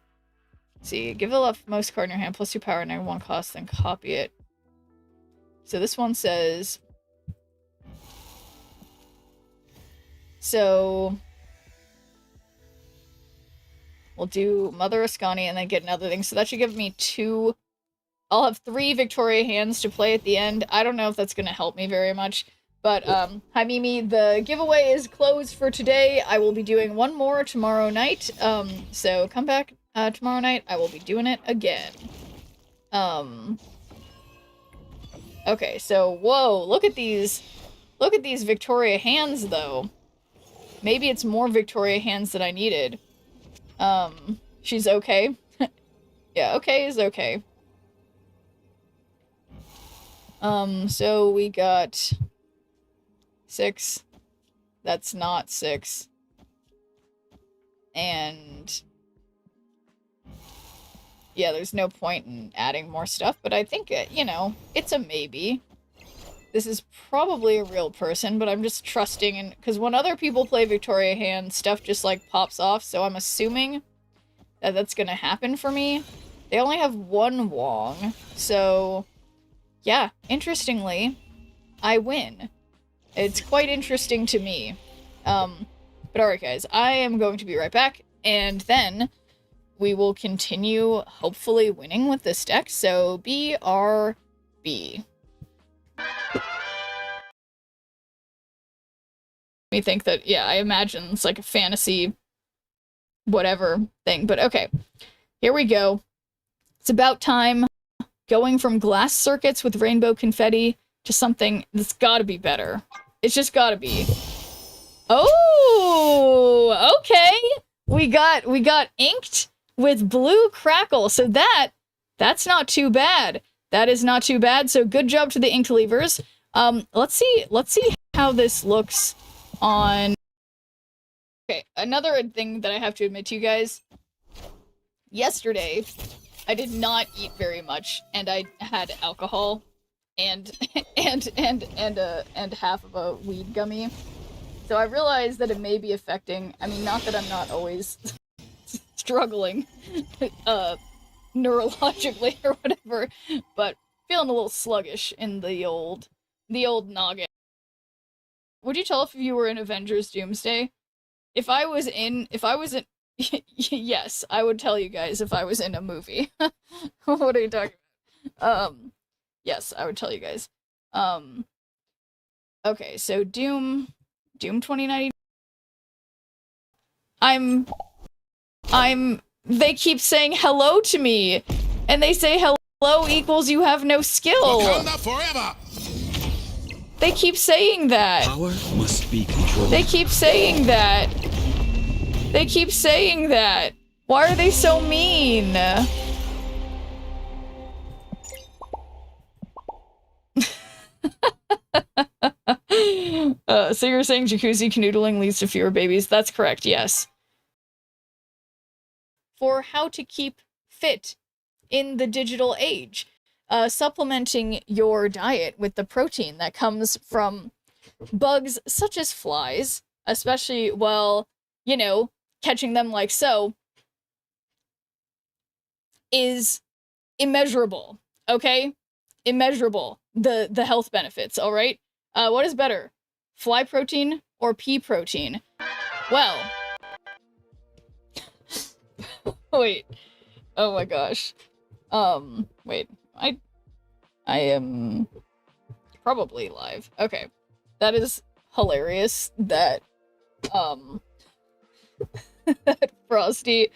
See, give the leftmost card in your hand, +2 power, -1 cost, then copy it. So this one says... So... We'll do Mother Ascani and then get another thing. So that should give me 2... I'll have 3 Victoria hands to play at the end. I don't know if that's going to help me very much. But, hi Mimi, the giveaway is closed for today. I will be doing one more tomorrow night. So come back tomorrow night. I will be doing it again. Okay, so, whoa, look at these Victoria hands, though. Maybe it's more Victoria hands than I needed. She's okay. Yeah, okay is okay. So we got 6. That's not 6. And yeah, there's no point in adding more stuff, but I think, you know, it's a maybe. This is probably a real person, but I'm just trusting in, because when other people play Victoria hand, stuff just like pops off, so I'm assuming that that's gonna happen for me. They only have 1 Wong, so yeah, interestingly, I win. It's quite interesting to me. But alright guys, I am going to be right back, and then we will continue hopefully winning with this deck, so BRB. Me think that, yeah, I imagine it's like a fantasy whatever thing, but okay. Here we go. It's about time. Going from glass circuits with rainbow confetti to something that's gotta be better. It's just gotta be. Oh, okay. We got inked with blue crackle, so that's not too bad. That is not too bad, so good job to the inked leavers. Let's see how this looks on... Okay, another thing that I have to admit to you guys. Yesterday, I did not eat very much, and I had alcohol and half of a weed gummy. So I realized that it may be affecting, I mean, not that I'm not always struggling neurologically or whatever, but feeling a little sluggish in the old noggin. Would you tell if you were in Avengers Doomsday? If I was in yes, I would tell you guys if I was in a movie. What are you talking about? Yes, I would tell you guys. Okay, so Doom 2090. They keep saying hello to me, and they say hello equals you have no skill. Wakanda forever! They keep saying that. Power must be controlled. They keep saying that. They keep saying that. Why are they so mean? So you're saying jacuzzi canoodling leads to fewer babies? That's correct, yes. For how to keep fit in the digital age. Supplementing your diet with the protein that comes from bugs such as flies, especially, well, you know, catching them like so, is immeasurable, okay? Immeasurable, the health benefits, alright? What is better, fly protein or pea protein? Well, wait, oh my gosh, wait, I am probably live. Okay. That is hilarious that, that Frosty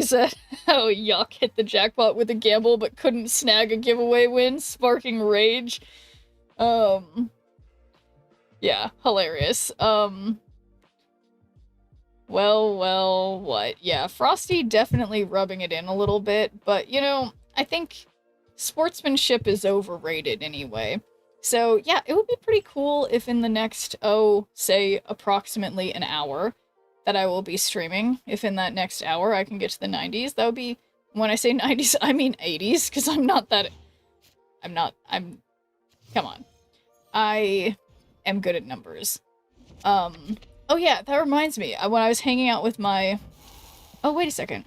said how Yuck hit the jackpot with a gamble but couldn't snag a giveaway win, sparking rage. Yeah, hilarious. Well, what? Yeah, Frosty definitely rubbing it in a little bit, but, you know, I think sportsmanship is overrated anyway. So, yeah, it would be pretty cool if in the next, say, approximately an hour that I will be streaming, if in that next hour I can get to the 90s. That would be, when I say 90s, I mean 80s, because come on. I am good at numbers. Oh yeah, that reminds me. When I was hanging out with my... Oh, wait a second.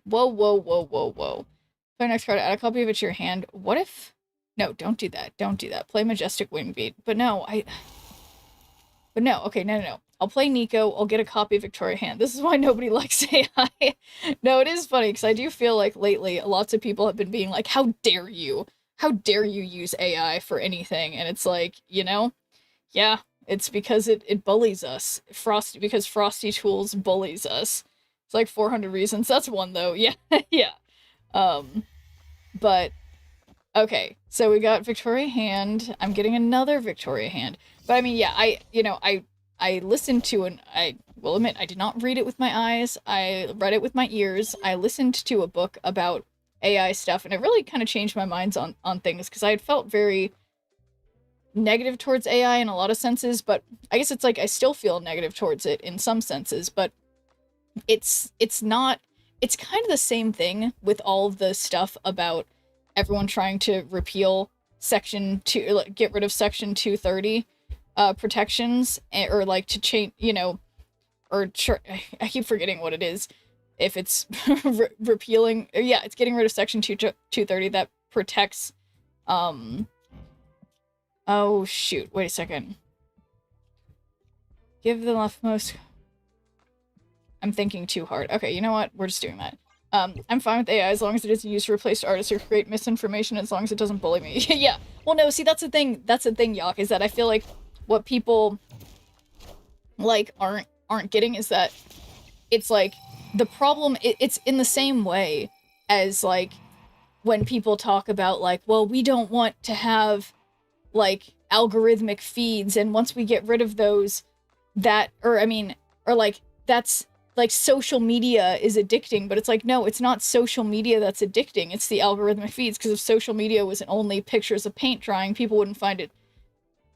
Whoa, whoa, whoa, whoa, whoa. Play next card, add a copy of it to your hand. What if... No, don't do that. Don't do that. Play Majestic Wingbeat. But no, But no, okay, no. I'll play Nico, I'll get a copy of Victoria Hand. This is why nobody likes AI. No, it is funny, because I do feel like lately lots of people have been being like, how dare you? How dare you use AI for anything? And it's like, you know, yeah, it's because it bullies us. Because Frosty Tools bullies us. It's like 400 reasons. That's one, though. Yeah, yeah. But, okay, so we got Victoria Hand. I'm getting another Victoria Hand. But I mean, yeah, I listened to I will admit, I did not read it with my eyes. I read it with my ears. I listened to a book about AI stuff, and it really kind of changed my minds on things, because I had felt very negative towards AI in a lot of senses, but I guess it's like I still feel negative towards it in some senses, but it's not, it's kind of the same thing with all of the stuff about everyone trying to repeal Section 2, like, get rid of Section 230 protections, or like to change, you know, or I keep forgetting what it is. If it's repealing, yeah, it's getting rid of Section 230 that protects, oh shoot, wait a second. Give the leftmost, I'm thinking too hard. Okay, you know what, we're just doing that. I'm fine with AI as long as it isn't used to replace artists or create misinformation, as long as it doesn't bully me. Yeah, well no, see, that's the thing, Yak, is that I feel like what people, like, aren't getting is that it's like, the problem, it's in the same way as, like, when people talk about, like, well, we don't want to have, like, algorithmic feeds, and once we get rid of those, that, or like, that's, like, social media is addicting, but it's like, no, it's not social media that's addicting, it's the algorithmic feeds, because if social media was only pictures of paint drying, people wouldn't find it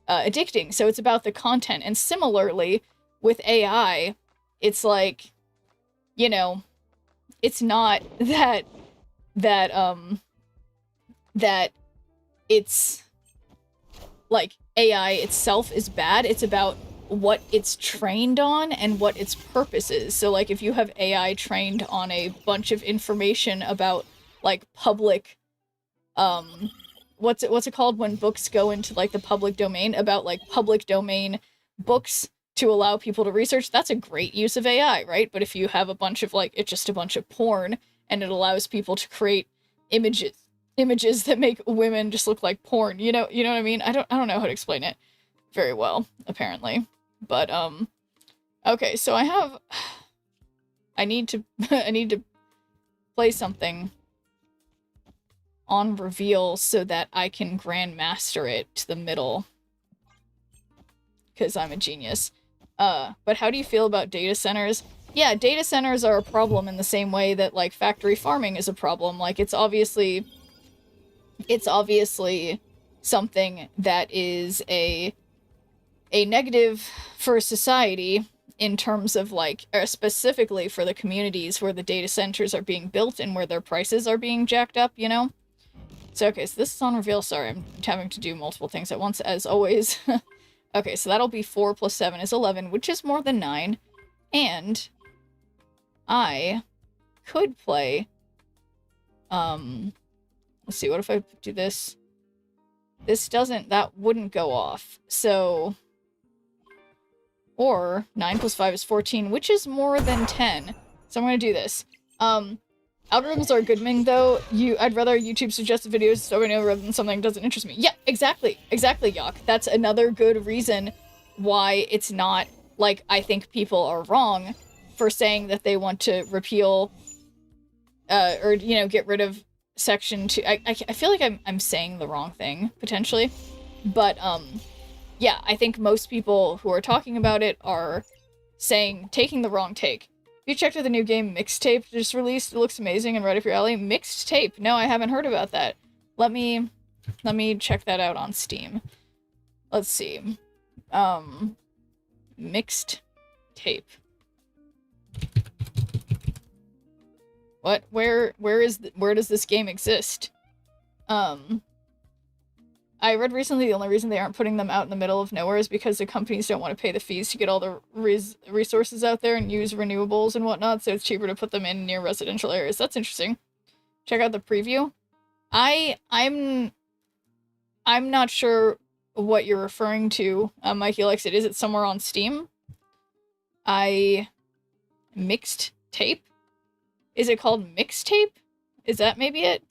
addicting, so it's about the content. And similarly, with AI, it's like, you know, it's not that it's, like, AI itself is bad, it's about what it's trained on and what its purpose is. So, like, if you have AI trained on a bunch of information about, like, public, what's it called when books go into, like, the public domain, about, like, public domain books to allow people to research, that's a great use of AI, right? But if you have a bunch of, like, it's just a bunch of porn, and it allows people to create images that make women just look like porn, you know what I mean? I don't know how to explain it very well, apparently. But, okay, so I need to play something on reveal so that I can grandmaster it to the middle, because I'm a genius. But how do you feel about data centers? Yeah, data centers are a problem in the same way that, like, factory farming is a problem. Like, it's obviously something that is a negative for society in terms of, like, specifically for the communities where the data centers are being built and where their prices are being jacked up, you know? So, okay, so this is on reveal. Sorry, I'm having to do multiple things at once, as always. Okay, so that'll be 4 plus 7 is 11, which is more than 9. And I could play, let's see, what if I do this? This doesn't, that wouldn't go off. So, or 9 plus 5 is 14, which is more than 10. So I'm gonna do this. Algorithms are a good thing, though. I'd rather YouTube suggested videos so I know rather than something that doesn't interest me. Yeah, exactly, Yak. That's another good reason why it's not, like, I think people are wrong for saying that they want to repeal, or, you know, get rid of Section 2. I feel like I'm saying the wrong thing, potentially. But, yeah, I think most people who are talking about it are taking the wrong take. You checked out the new game Mixtape just released? It looks amazing and right up your alley. Mixed Tape? No, I haven't heard about that. Let me check that out on Steam. Let's see. Mixed Tape. What? Where does this game exist? I I read recently the only reason they aren't putting them out in the middle of nowhere is because the companies don't want to pay the fees to get all the resources out there and use renewables and whatnot, so it's cheaper to put them in near residential areas. That's interesting. Check out the preview. I'm not sure what you're referring to, Mikey likes it. Is it somewhere on Steam? Mixed tape? Is it called mixtape? Is that maybe it?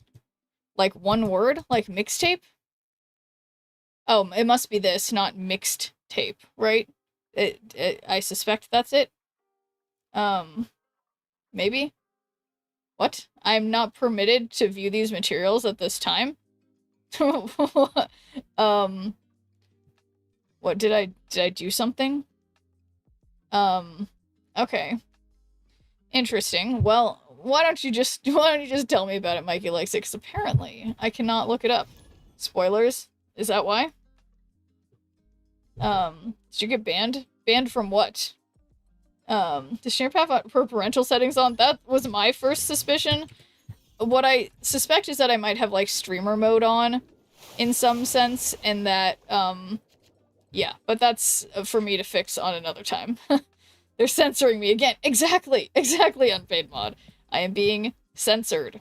Like one word? Like mixtape? Oh, it must be this, not mixed tape, right? I suspect that's it. Maybe? What? I'm not permitted to view these materials at this time? What, did I do something? Okay. Interesting. Well, why don't you just tell me about it, Mikey likes it, because apparently I cannot look it up. Spoilers? Is that why? Did you get banned? Banned from what? Does SharePath have parental settings on? That was my first suspicion. What I suspect is that I might have, like, streamer mode on, in some sense, and that, yeah, but that's for me to fix on another time. They're censoring me again. Exactly, Unpaid Mod. I am being censored.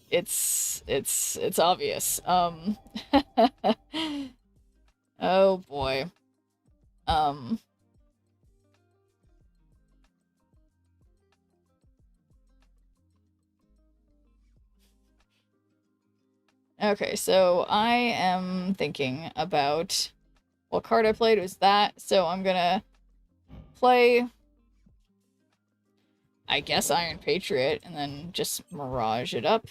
It's obvious. Oh boy. Okay, so I am thinking about what card I played was that, so I'm gonna play, I guess, Iron Patriot, and then just Mirage it up.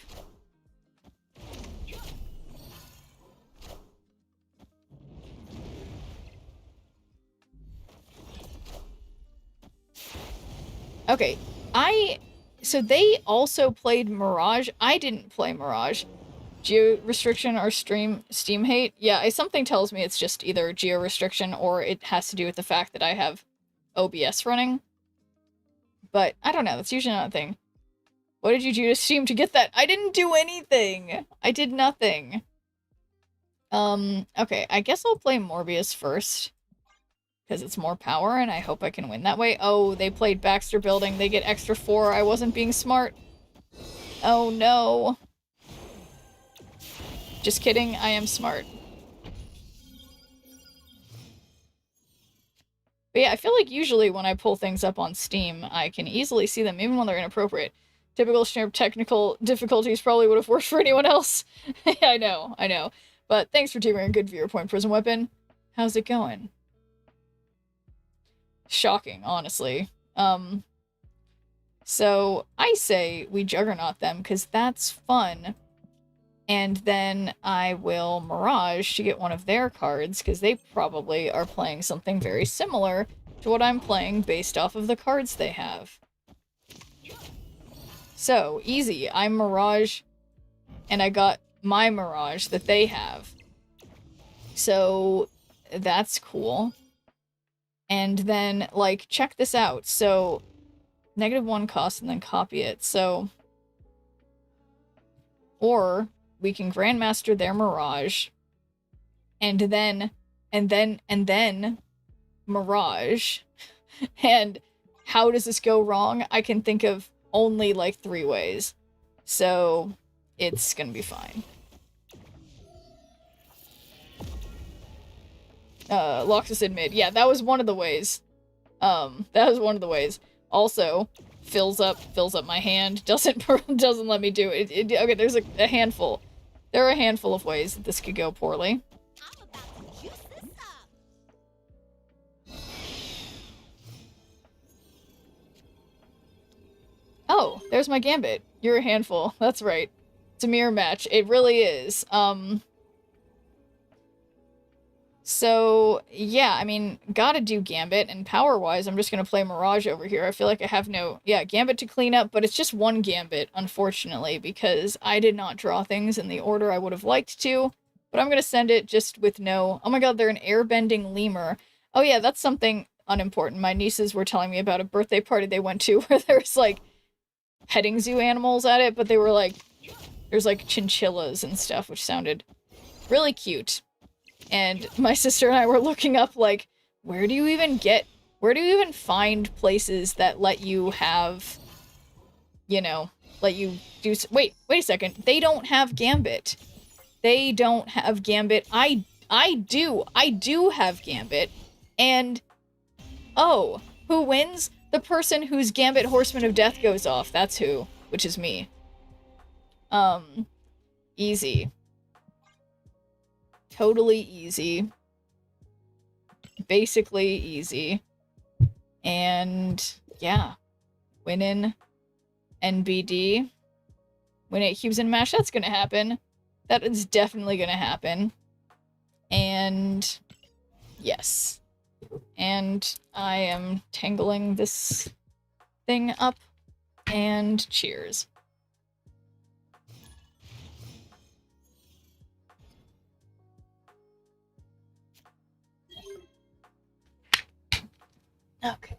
Okay, so they also played Mirage. I didn't play Mirage. Geo restriction or Steam hate? Yeah, something tells me it's just either geo restriction or it has to do with the fact that I have OBS running. But I don't know, that's usually not a thing. What did you do to Steam to get that? I didn't do anything! I did nothing. Okay, I guess I'll play Morbius first. Because it's more power, and I hope I can win that way. Oh, they played Baxter Building. They get extra 4. I wasn't being smart. Oh, no. Just kidding, I am smart. But yeah, I feel like usually when I pull things up on Steam, I can easily see them, even when they're inappropriate. Typical Schnerp technical difficulties probably would have worked for anyone else. I know. But thanks for taking a good viewer point, Prism Weapon. How's it going? Shocking, honestly. So I say we Juggernaut them, because that's fun. And then I will Mirage to get one of their cards, because they probably are playing something very similar to what I'm playing based off of the cards they have. So, easy. I'm Mirage, and I got my Mirage that they have. So, that's cool. And then, like, check this out. So, -1 cost and then copy it. So, or we can Grandmaster their Mirage, and then Mirage. And how does this go wrong? I can think of only, like, 3 ways. So, it's gonna be fine. Loxus in mid. Yeah, that was one of the ways. Also, fills up my hand. Doesn't let me do it. Okay, there's a handful. There are a handful of ways that this could go poorly. I'm about to juice this up. Oh, there's my Gambit. You're a handful. That's right. It's a mirror match. It really is. So, yeah, I mean, gotta do Gambit, and power-wise, I'm just gonna play Mirage over here. I feel like I have no... Yeah, Gambit to clean up, but it's just one Gambit, unfortunately, because I did not draw things in the order I would have liked to, but I'm gonna send it just with no... Oh my god, they're an airbending lemur. Oh yeah, that's something unimportant. My nieces were telling me about a birthday party they went to where there was, like, petting zoo animals at it, but they were, like, There's like chinchillas and stuff, which sounded really cute. And my sister and I were looking up, like, where do you even find places that let you have, you know, let you do, wait a second, they don't have Gambit. They don't have Gambit. I do have Gambit. And, oh, who wins? The person whose Gambit Horseman of Death goes off. That's who, which is me. Easy. Totally easy. Basically easy. And, yeah. Winning NBD. Win 8 cubes in Mash, that's gonna happen. That is definitely gonna happen. And, yes. And I am tangling this thing up. And cheers. Okay.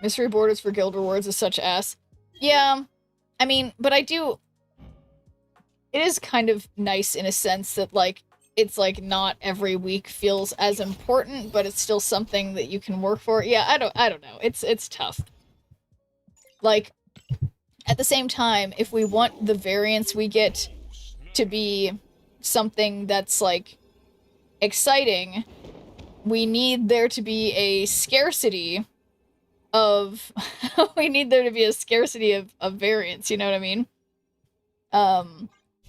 Mystery borders for guild rewards is such ass. Yeah, I mean, but I do... It is kind of nice in a sense that, like, it's, like, not every week feels as important, but it's still something that you can work for. Yeah, I don't know. It's tough. Like, at the same time, if we want the variance we get to be something that's, like, exciting, we need there to be a scarcity of... we need there to be a scarcity of variance, you know what I mean?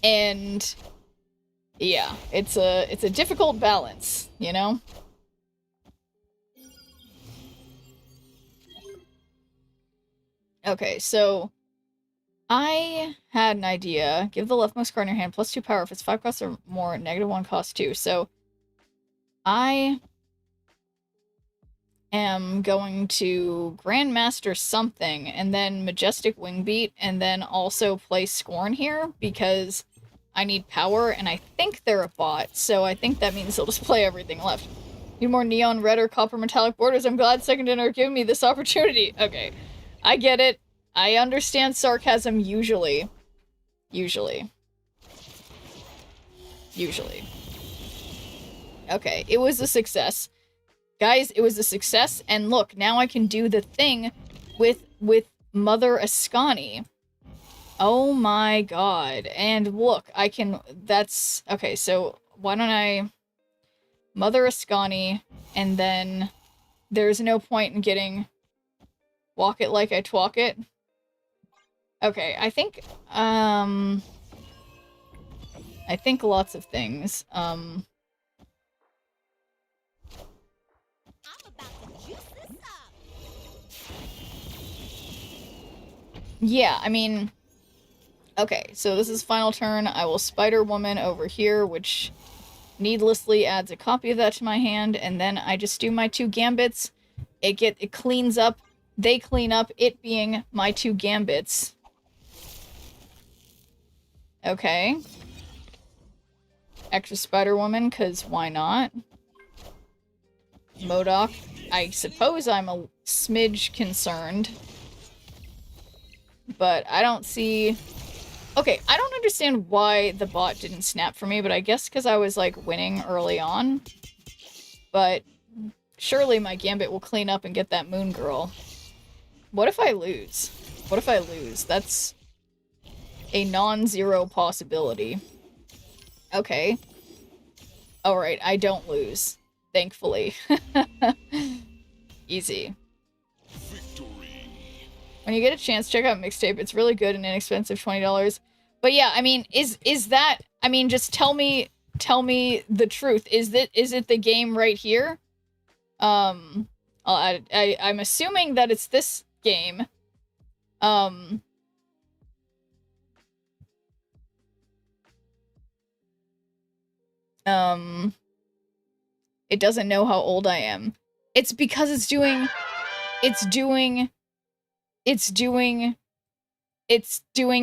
And... yeah, it's a difficult balance, you know? Okay, so... I had an idea. Give the leftmost card in your hand +2 power if it's 5 costs or more, -1 cost 2. So, I am going to Grandmaster something, and then Majestic Wingbeat, and then also play Scorn here, because I need power, and I think they're a bot, so I think that means they'll just play everything left. Need more neon red or copper metallic borders. I'm glad Second Dinner giving me this opportunity. Okay, I get it. I understand sarcasm usually. Usually. Okay, it was a success. Guys, it was a success, and look, now I can do the thing with Mother Ascani. Oh my god. And look, I can... that's... okay, so why don't I... Mother Ascani, and then there's no point in getting... Walk it like I twalk it. Okay, I think lots of things. I'm about to juice this up. Yeah, I mean... okay, so this is final turn. I will Spider-Woman over here, which needlessly adds a copy of that to my hand, and then I just do my 2 gambits. It cleans up. They clean up, it being my 2 gambits. Okay. Extra Spider-Woman, because why not? MODOK. I suppose I'm a smidge concerned. But I don't see... okay, I don't understand why the bot didn't snap for me, but I guess because I was, like, winning early on. But surely my Gambit will clean up and get that Moon Girl. What if I lose? What if I lose? That's a non-zero possibility. Okay. Alright, I don't lose. Thankfully. Easy. Victory. When you get a chance, check out Mixtape. It's really good and inexpensive, $20. But yeah, I mean, is that... I mean, just tell me the truth. Is it the game right here? I'm assuming that it's this game. It doesn't know how old I am. It's because it's doing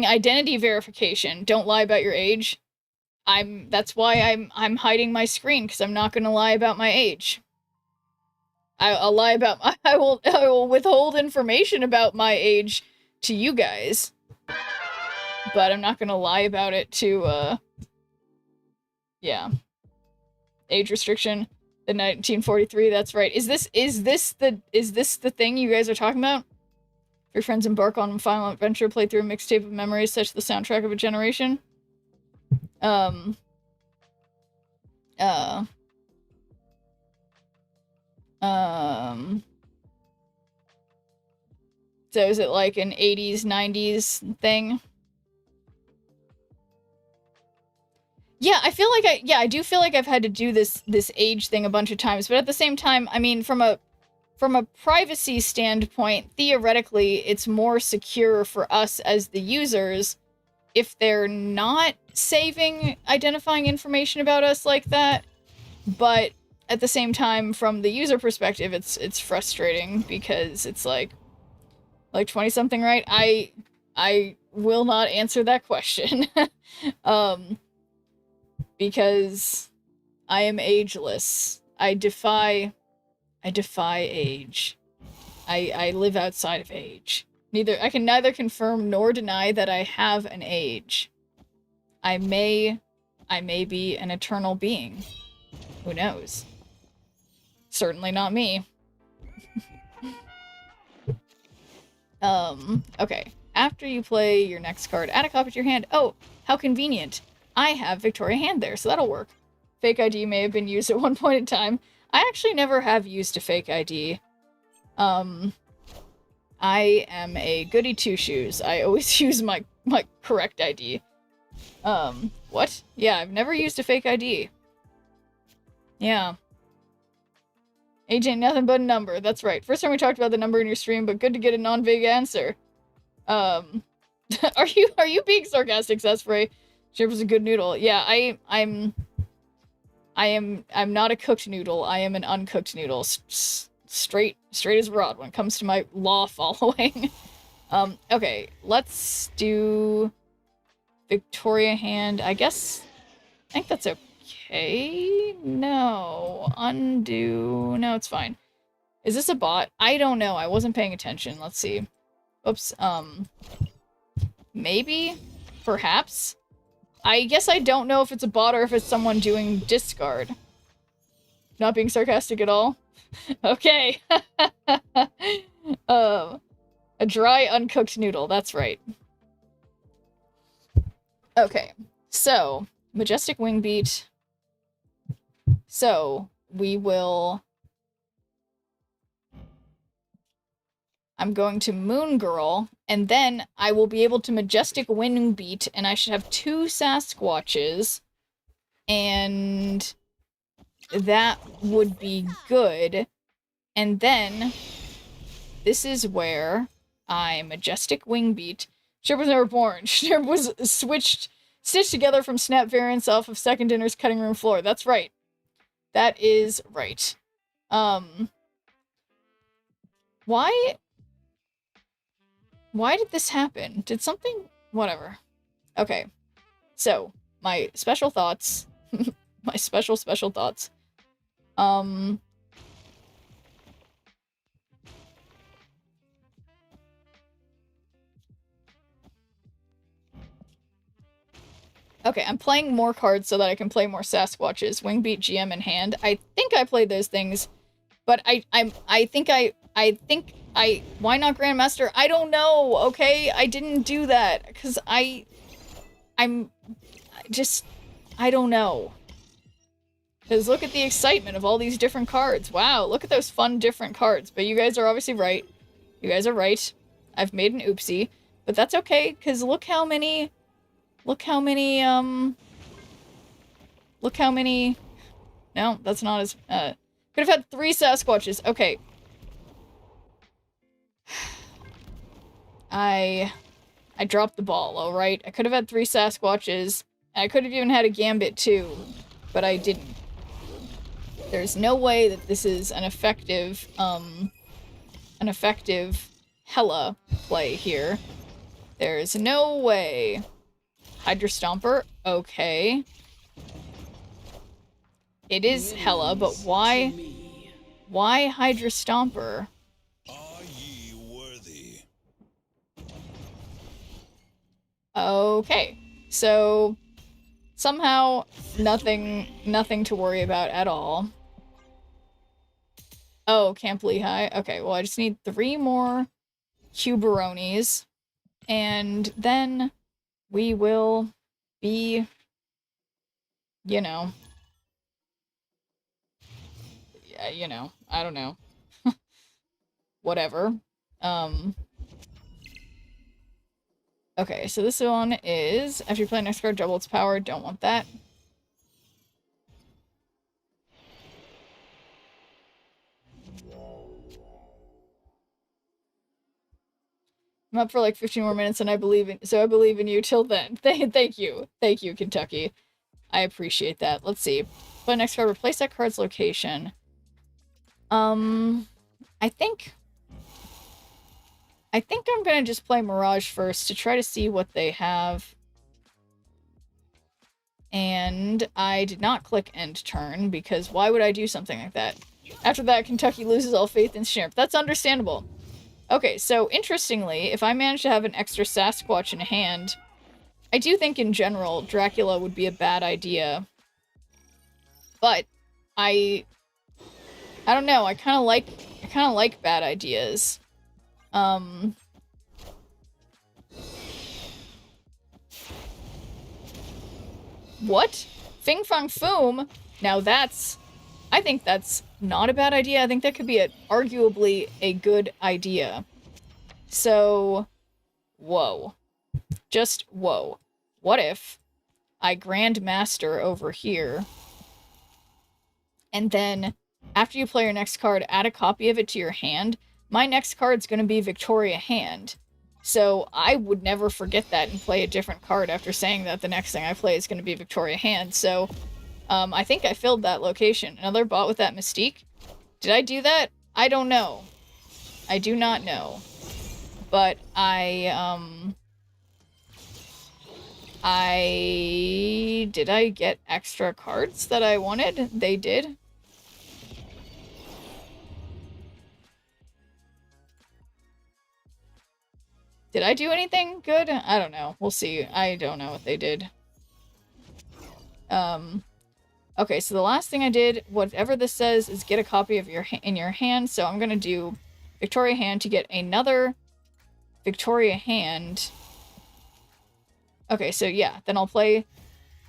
identity verification. Don't lie about your age. That's why I'm hiding my screen, because I'm not gonna lie about my age. I'll lie about I will withhold information about my age to you guys, but I'm not gonna lie about it to yeah, age restriction. The 1943. That's right. Is this the thing you guys are talking about? Your friends embark on a final adventure, play through a mixtape of memories, such the soundtrack of a generation. So is it like an 80s, 90s thing? Yeah, I feel like I do feel like I've had to do this age thing a bunch of times, but at the same time, I mean, from a privacy standpoint, theoretically, it's more secure for us as the users if they're not saving identifying information about us like that. But at the same time, from the user perspective, it's frustrating because it's like 20-something, right? I will not answer that question. Because I am ageless. I defy age. I live outside of age. I can neither confirm nor deny that I have an age. I may be an eternal being. Who knows? Certainly not me. Okay. After you play your next card, add a copy to your hand. Oh, how convenient. I have Victoria Hand there, so that'll work. Fake ID may have been used at one point in time. I actually never have used a fake ID. I am a goody two-shoes. I always use my correct ID. What? Yeah, I've never used a fake ID. Yeah. Age ain't nothing but a number. That's right. First time we talked about the number in your stream, but good to get a non-vague answer. Are you being sarcastic, Sesfrey? Chip was a good noodle. Yeah, I'm not a cooked noodle. I am an uncooked noodle. Straight as a rod when it comes to my law following. Okay, let's do Victoria Hand. I think that's okay. No, undo. No, it's fine. Is this a bot? I don't know. I wasn't paying attention. Let's see. Oops. Maybe? Perhaps? I guess I don't know if it's a bot or if it's someone doing discard. Not being sarcastic at all. Okay. A dry, uncooked noodle. That's right. Okay. So, Majestic Wing Beat. So, we will... I'm going to Moon Girl, and then I will be able to Majestic Wing Beat, and I should have 2 Sasquatches, and that would be good. And then, this is where I Majestic Wing Beat. Ship was never born. Ship was stitched together from snap variants off of Second Dinner's cutting room floor. That's right. That is right. Why did this happen? Did something... Whatever. Okay. So, my special thoughts. My special thoughts. Okay, I'm playing more cards so that I can play more Sasquatches. Wingbeat, GM, and Hand. I think I played those things, but I think why not Grandmaster? I don't know, okay? I didn't do that, because I don't know. Because look at the excitement of all these different cards. Wow, look at those fun different cards. But you guys are obviously right. You guys are right. I've made an oopsie. But that's okay, because look how many... No, that's not as... Could have had 3 Sasquatches. Okay. I dropped the ball, alright? I could have had 3 Sasquatches. I could have even had a Gambit too, but I didn't. There's no way that this is an effective Hela play here. There's no way. Hydra Stomper, okay. It is Hela, but why Why Hydra Stomper? Are ye worthy? Okay, so somehow nothing to worry about at all. Oh, Camp Lehigh. Okay, well I just need 3 more Cuberonis, and then we will be, you know, yeah, you know, I don't know. Whatever. Okay, so this one is, after you play next card, double its power. Don't want that. I'm up for like 15 more minutes and I believe in you till then. Thank you. Thank you, Kentucky. I appreciate that. Let's see. Play next card, replace that card's location. I think I'm gonna just play Mirage first to try to see what they have. And I did not click end turn, because why would I do something like that? After that, Kentucky loses all faith in Sheriff. That's understandable. Okay, so interestingly, if I manage to have an extra Sasquatch in hand, I do think in general Dracula would be a bad idea. But I don't know, I kind of like bad ideas. What? Fing Fang Foom? Now I think that's not a bad idea. I think that could be arguably a good idea. So, whoa. Just whoa. What if I Grandmaster over here, and then after you play your next card, add a copy of it to your hand? My next card's going to be Victoria Hand. So I would never forget that and play a different card after saying that the next thing I play is going to be Victoria Hand. So I think I filled that location. Another bot with that Mystique? Did I do that? I don't know. I do not know. But did I get extra cards that I wanted? They did. Did I do anything good? I don't know. We'll see. I don't know what they did. Okay, so the last thing I did, whatever this says, is get a copy of in your hand. So I'm gonna do Victoria Hand to get another Victoria Hand. Okay, so yeah, then I'll play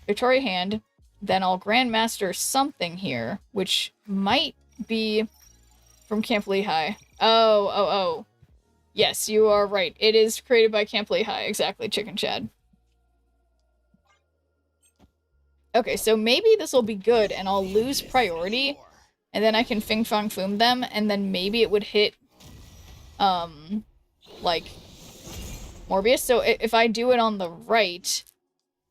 Victoria Hand, then I'll Grandmaster something here, which might be from Camp Lehigh. Oh. Yes, you are right. It is created by Camp Lehigh. Exactly, Chicken Chad. Okay, so maybe this will be good, and I'll lose priority, and then I can Fing Fang Foom them, and then maybe it would hit, like, Morbius. So if I do it on the right,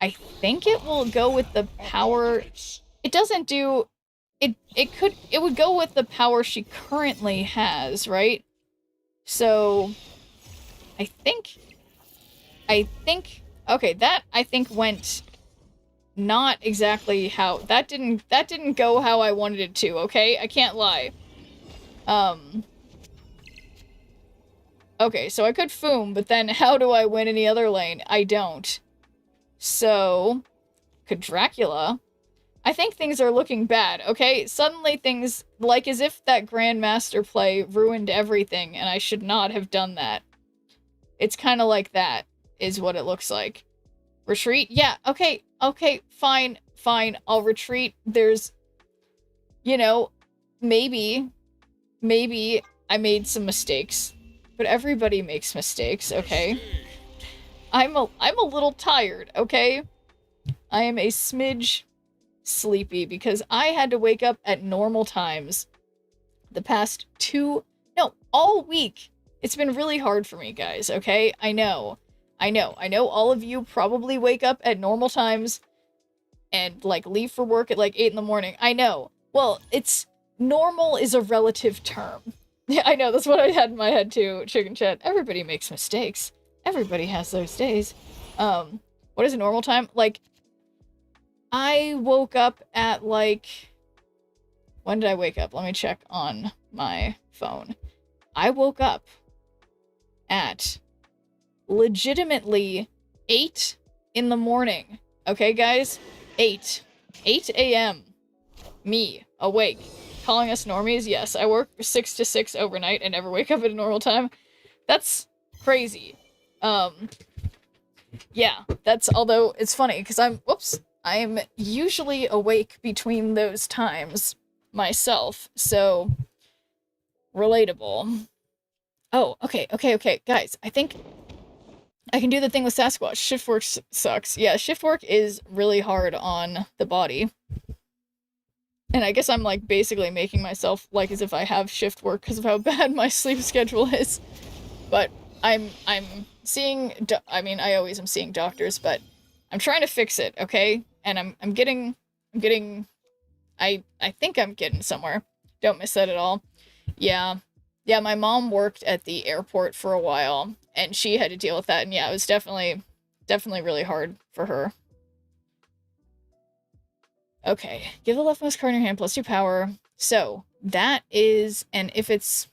I think it will go with the power. It doesn't do... It would go with the power she currently has, right? So, I think, okay, that, I think, went not exactly how, that didn't go how I wanted it to, okay? I can't lie. Okay, so I could Foom, but then how do I win any other lane? I don't. So, could Dracula... I think things are looking bad, okay? Suddenly things, like as if that Grandmaster play ruined everything, and I should not have done that. It's kind of like that, is what it looks like. Retreat? Yeah, okay, fine, I'll retreat. There's, you know, maybe I made some mistakes, but everybody makes mistakes, okay? I'm a little tired, okay? I am a smidge sleepy because I had to wake up at normal times the past all week. It's been really hard for me, guys, okay? I know all of you probably wake up at normal times and like leave for work at like 8 in the morning. I know. Well, it's normal is a relative term. Yeah, I know, that's what I had in my head too, Chicken Chat. Everybody makes mistakes. Everybody has those days. What is a normal time? Like, I woke up at, like... When did I wake up? Let me check on my phone. I woke up at legitimately 8 in the morning. Okay, guys? 8 a.m. Me, awake. Calling us normies? Yes, I work 6 to 6 overnight and never wake up at a normal time. That's crazy. Yeah, although it's funny, because I'm usually awake between those times myself, so relatable. Oh, okay, guys, I think I can do the thing with Sasquatch. Shift work sucks. Yeah, shift work is really hard on the body. And I guess I'm, like, basically making myself like as if I have shift work because of how bad my sleep schedule is. But I'm seeing, I always am seeing doctors, but I'm trying to fix it, okay? And I think I'm getting somewhere. Don't miss that at all. Yeah, my mom worked at the airport for a while, and she had to deal with that, and yeah, it was definitely really hard for her. Okay, give the leftmost card in your hand +2 power. So, that is, and if it's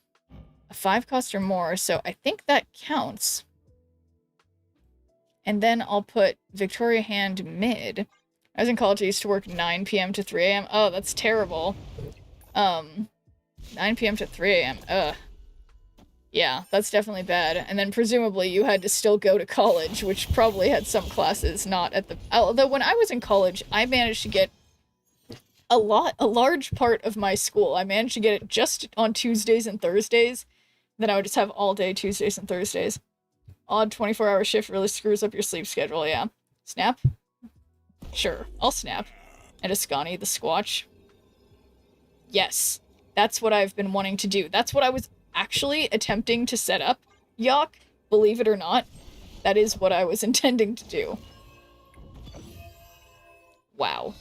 a 5 cost or more, so I think that counts. And then I'll put Victoria Hand mid. I was in college, I used to work 9 p.m. to 3 a.m. Oh, that's terrible. 9 p.m. to 3 a.m. Ugh. Yeah, that's definitely bad. And then presumably you had to still go to college, which probably had some classes not at the... Although when I was in college, I managed to get a large part of my school. I managed to get it just on Tuesdays and Thursdays. Then I would just have all day Tuesdays and Thursdays. Odd 24-hour shift really screws up your sleep schedule, yeah. Snap? Sure, I'll snap. And Ascani, the Squatch. Yes, that's what I've been wanting to do. That's what I was actually attempting to set up, Yok. Believe it or not, that is what I was intending to do. Wow.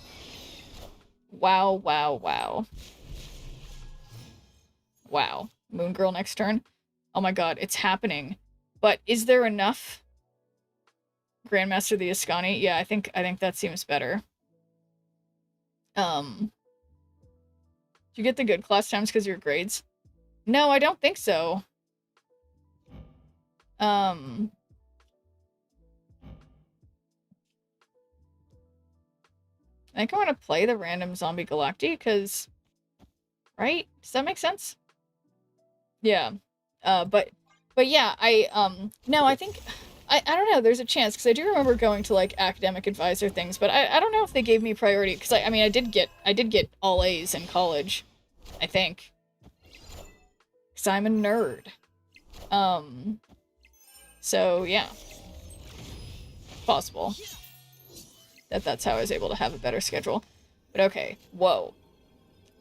Wow. Wow. Moon Girl next turn. Oh my god, it's happening. But is there enough? Grandmaster the Ascani? Yeah, I think that seems better. Do you get the good class times because of your grades? No, I don't think so. I think I want to play the random Zombie Galacti, because... Right? Does that make sense? Yeah. But yeah, no, I think... I don't know, there's a chance, because I do remember going to, like, academic advisor things, but I don't know if they gave me priority, because I did get all A's in college, I think. Because I'm a nerd. So, yeah. Possible. That's how I was able to have a better schedule. But okay, whoa.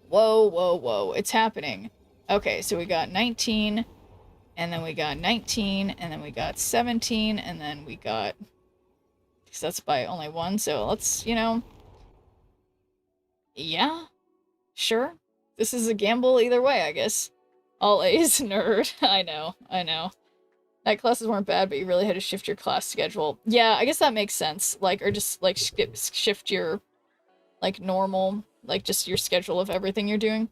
Whoa, it's happening. Okay, so we got 19... And then we got 19, and then we got 17, and then we got... Because that's by only one, so let's, Yeah. Sure. This is a gamble either way, I guess. All A's, nerd. I know. Night classes weren't bad, but you really had to shift your class schedule. Yeah, I guess that makes sense. Like, or just, like, shift your, like, normal, like, just your schedule of everything you're doing.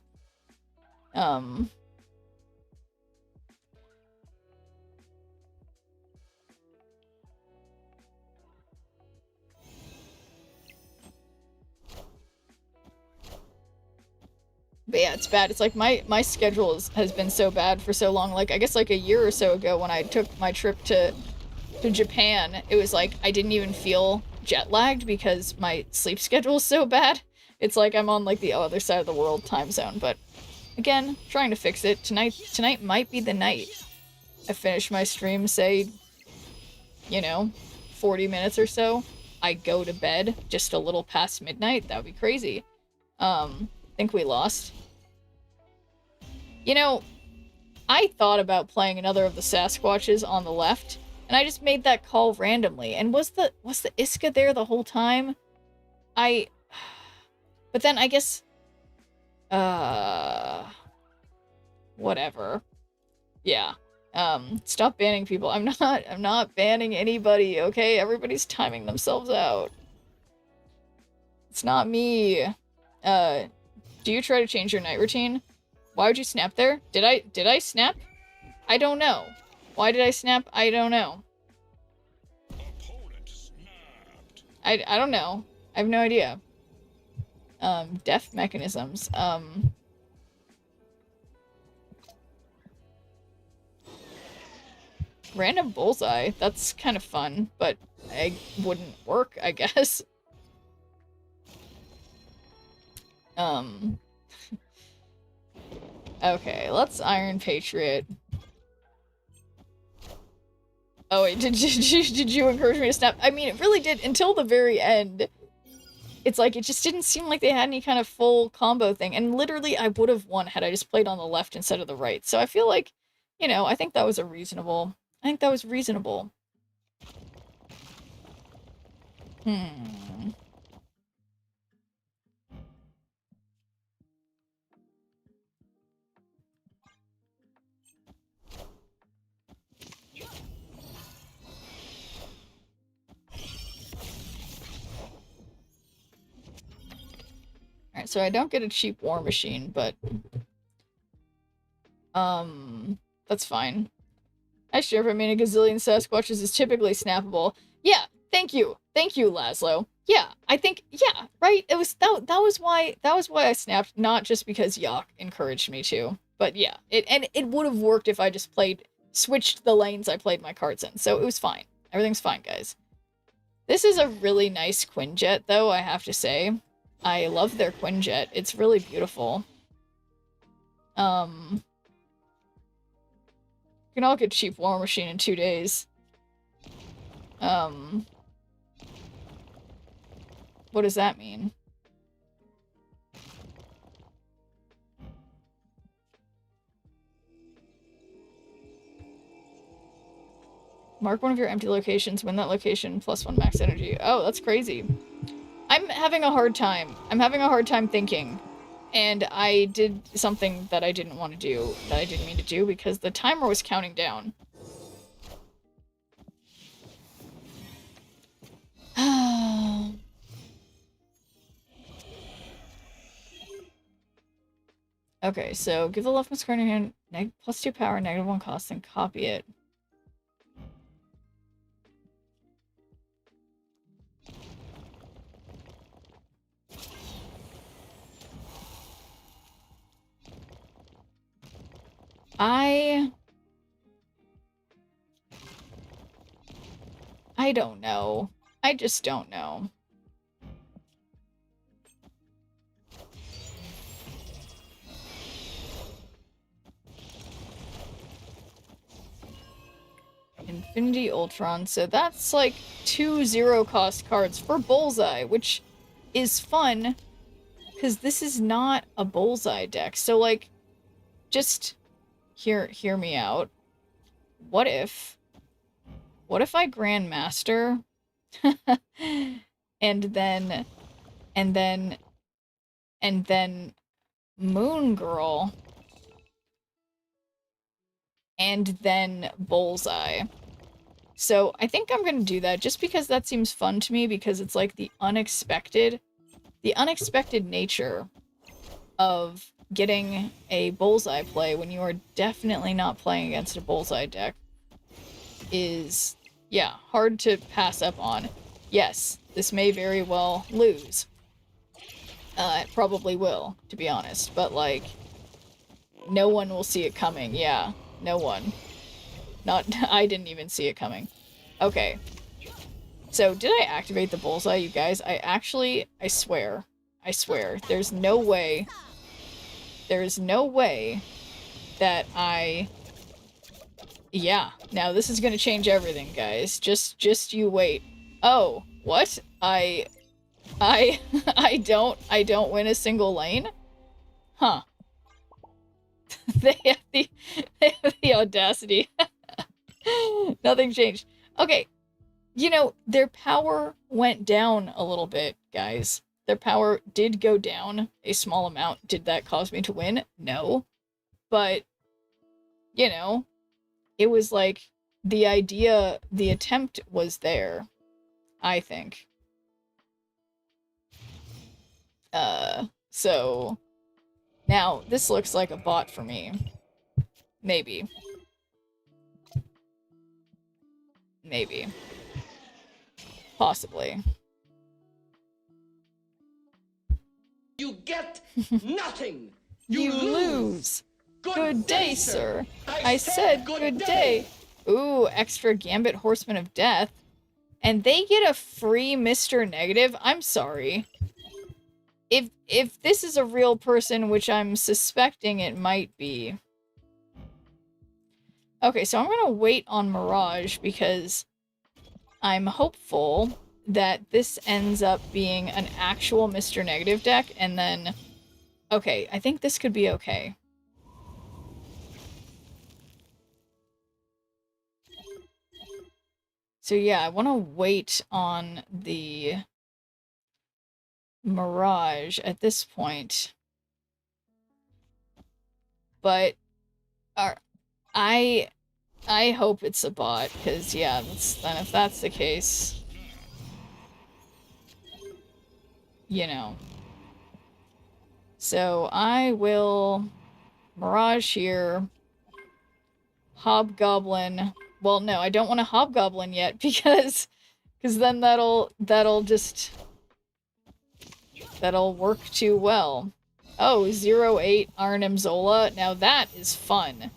But yeah, it's bad. It's like my schedule has been so bad for so long. Like, I guess like a year or so ago when I took my trip to Japan, it was like I didn't even feel jet lagged because my sleep schedule is so bad. It's like I'm on like the other side of the world time zone. But again, trying to fix it. Tonight might be the night. I finish my stream, say, 40 minutes or so. I go to bed just a little past midnight. That would be crazy. Think we lost. I thought about playing another of the Sasquatches on the left, and I just made that call randomly. And was the Iska there the whole time? But then I guess whatever. Yeah. Stop banning people. I'm not banning anybody, okay? Everybody's timing themselves out. It's not me. Do you try to change your night routine? Why would you snap there? Did I snap? I don't know. Why did I snap? I don't know. Opponent snapped. I don't know. I have no idea. Death mechanisms. Random bullseye. That's kind of fun, but it wouldn't work, I guess. Okay, let's Iron Patriot. Oh wait, did you encourage me to snap? I mean, it really did until the very end. It's like, it just didn't seem like they had any kind of full combo thing. And literally, I would have won had I just played on the left instead of the right. So I feel like, you know, I think that was reasonable. I think that was reasonable. Alright, so I don't get a cheap war machine, but that's fine. Actually, if I mean a gazillion Sasquatches is typically snappable. Yeah, thank you. Thank you, Laszlo. Yeah, I think, yeah, right? It was that was why I snapped, not just because Yak encouraged me to. But yeah, it would have worked if I just switched the lanes I played my cards in. So it was fine. Everything's fine, guys. This is a really nice Quinjet, though, I have to say. I love their Quinjet. It's really beautiful. You can all get cheap war machine in 2 days. What does that mean? Mark one of your empty locations, win that location, +1 max energy. Oh, that's crazy. I'm having a hard time. I'm having a hard time thinking. And I did something that I didn't want to do, that I didn't mean to do, because the timer was counting down. Okay, so give the leftmost card in your hand, +2 power, -1 cost, and copy it. I don't know. I just don't know. Infinity Ultron, so that's like 2 0-cost cards for Bullseye, which is fun, because this is not a Bullseye deck. So, like, just hear me out. What if I Grandmaster and then Moon Girl and then Bullseye? So I think I'm gonna do that just because that seems fun to me, because it's like the unexpected nature of getting a Bullseye play when you are definitely not playing against a Bullseye deck is, yeah, hard to pass up on. Yes, this may very well lose. It probably will, to be honest, but like, no one will see it coming. Yeah, no one. I didn't even see it coming. Okay. So, did I activate the Bullseye, you guys? I swear, there's no way that yeah, now this is gonna change everything, guys. Just you wait. Oh, what? I don't win a single lane? Huh. They have the audacity. Nothing changed. Okay. You know, their power went down a little bit, guys. Their power did go down a small amount. Did that cause me to win? No. But, you know, it was like the attempt was there, I think. So Now, this looks like a bot for me. Maybe. Maybe. Possibly. You get nothing. You lose. Good day, sir. I said good day. Ooh, extra Gambit Horseman of Death. And they get a free Mr. Negative? I'm sorry. If this is a real person, which I'm suspecting it might be. Okay, so I'm gonna wait on Mirage because I'm hopeful that this ends up being an actual Mr. Negative deck, and then... Okay, I think this could be okay. So yeah, I want to wait on the Mirage at this point. But I hope it's a bot, because yeah, then if that's the case, you know. So I will Mirage here. Hobgoblin. Well, no, I don't want a Hobgoblin yet because then that'll work too well. Oh, 08 Arnim Zola. Now that is fun.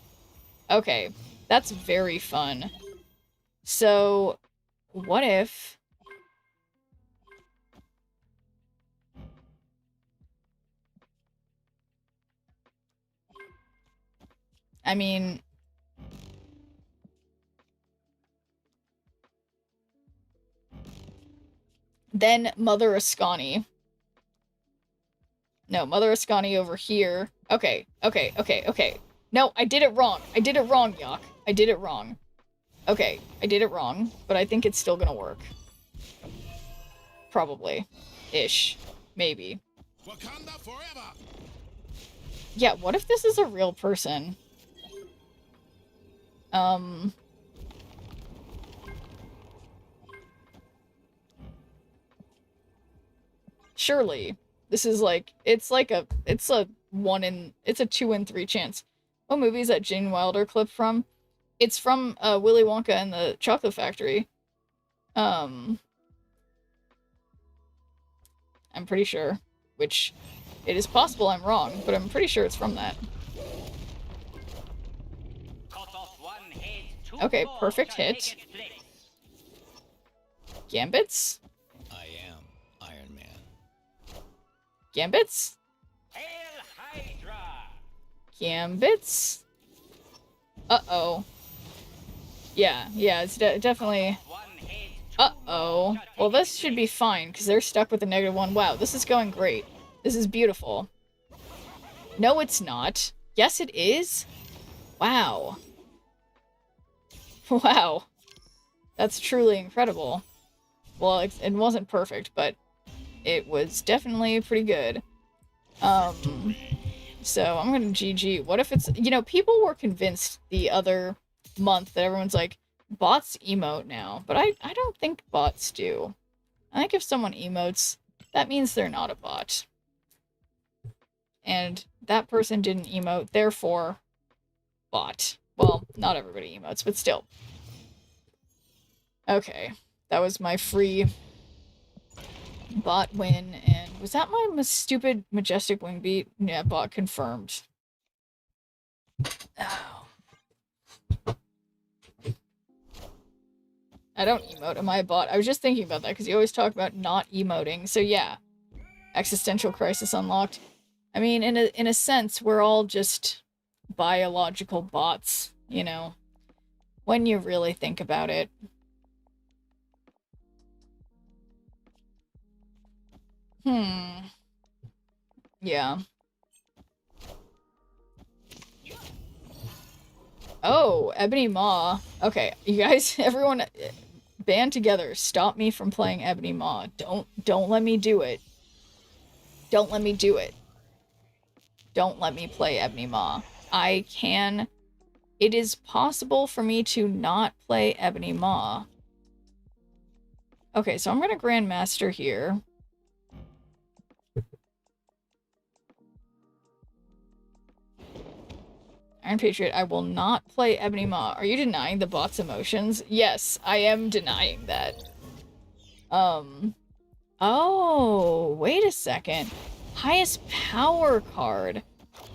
Okay, that's very fun. So, what if... I mean... Then Mother Ascani. No, Mother Ascani over here. Okay. No, I did it wrong. I did it wrong, Yak. I did it wrong. Okay, I did it wrong, but I think it's still gonna work. Probably. Ish. Maybe. Wakanda forever. Yeah, what if this is a real person? Surely. This is like, it's a 2 in 3 chance. What movie is that Gene Wilder clip from? It's from, Willy Wonka and the Chocolate Factory. I'm pretty sure. Which, it is possible I'm wrong, but I'm pretty sure it's from that. Okay, perfect hit. Gambits? I am Iron Man. Gambits? Gambits? Uh-oh. Yeah, it's definitely... Uh-oh. Well, this should be fine, because they're stuck with a -1. Wow, this is going great. This is beautiful. No, it's not. Yes, it is? Wow. Wow. That's truly incredible. Well, it wasn't perfect, but it was definitely pretty good. So I'm gonna GG. What if it's... You know, people were convinced the other month that everyone's like, bots emote now, but I don't think bots do. I think if someone emotes, that means they're not a bot. And that person didn't emote, therefore, bot. Well, not everybody emotes, but still. Okay, that was my free bot win, and was that my stupid Majestic Wing beat? Yeah, bot confirmed. Oh. I don't emote, am I a bot? I was just thinking about that, because you always talk about not emoting, so yeah. Existential crisis unlocked. I mean, in a sense, we're all just biological bots, you know, when you really think about it. Yeah. Oh, Ebony Maw. Okay, you guys, everyone, band together. Stop me from playing Ebony Maw. Don't let me do it. Don't let me do it. Don't let me play Ebony Maw. I can... It is possible for me to not play Ebony Maw. Okay, so I'm gonna Grandmaster here. Iron Patriot, I will not play Ebony Maw. Are you denying the bot's emotions? Yes, I am denying that. Oh, wait a second. Highest power card.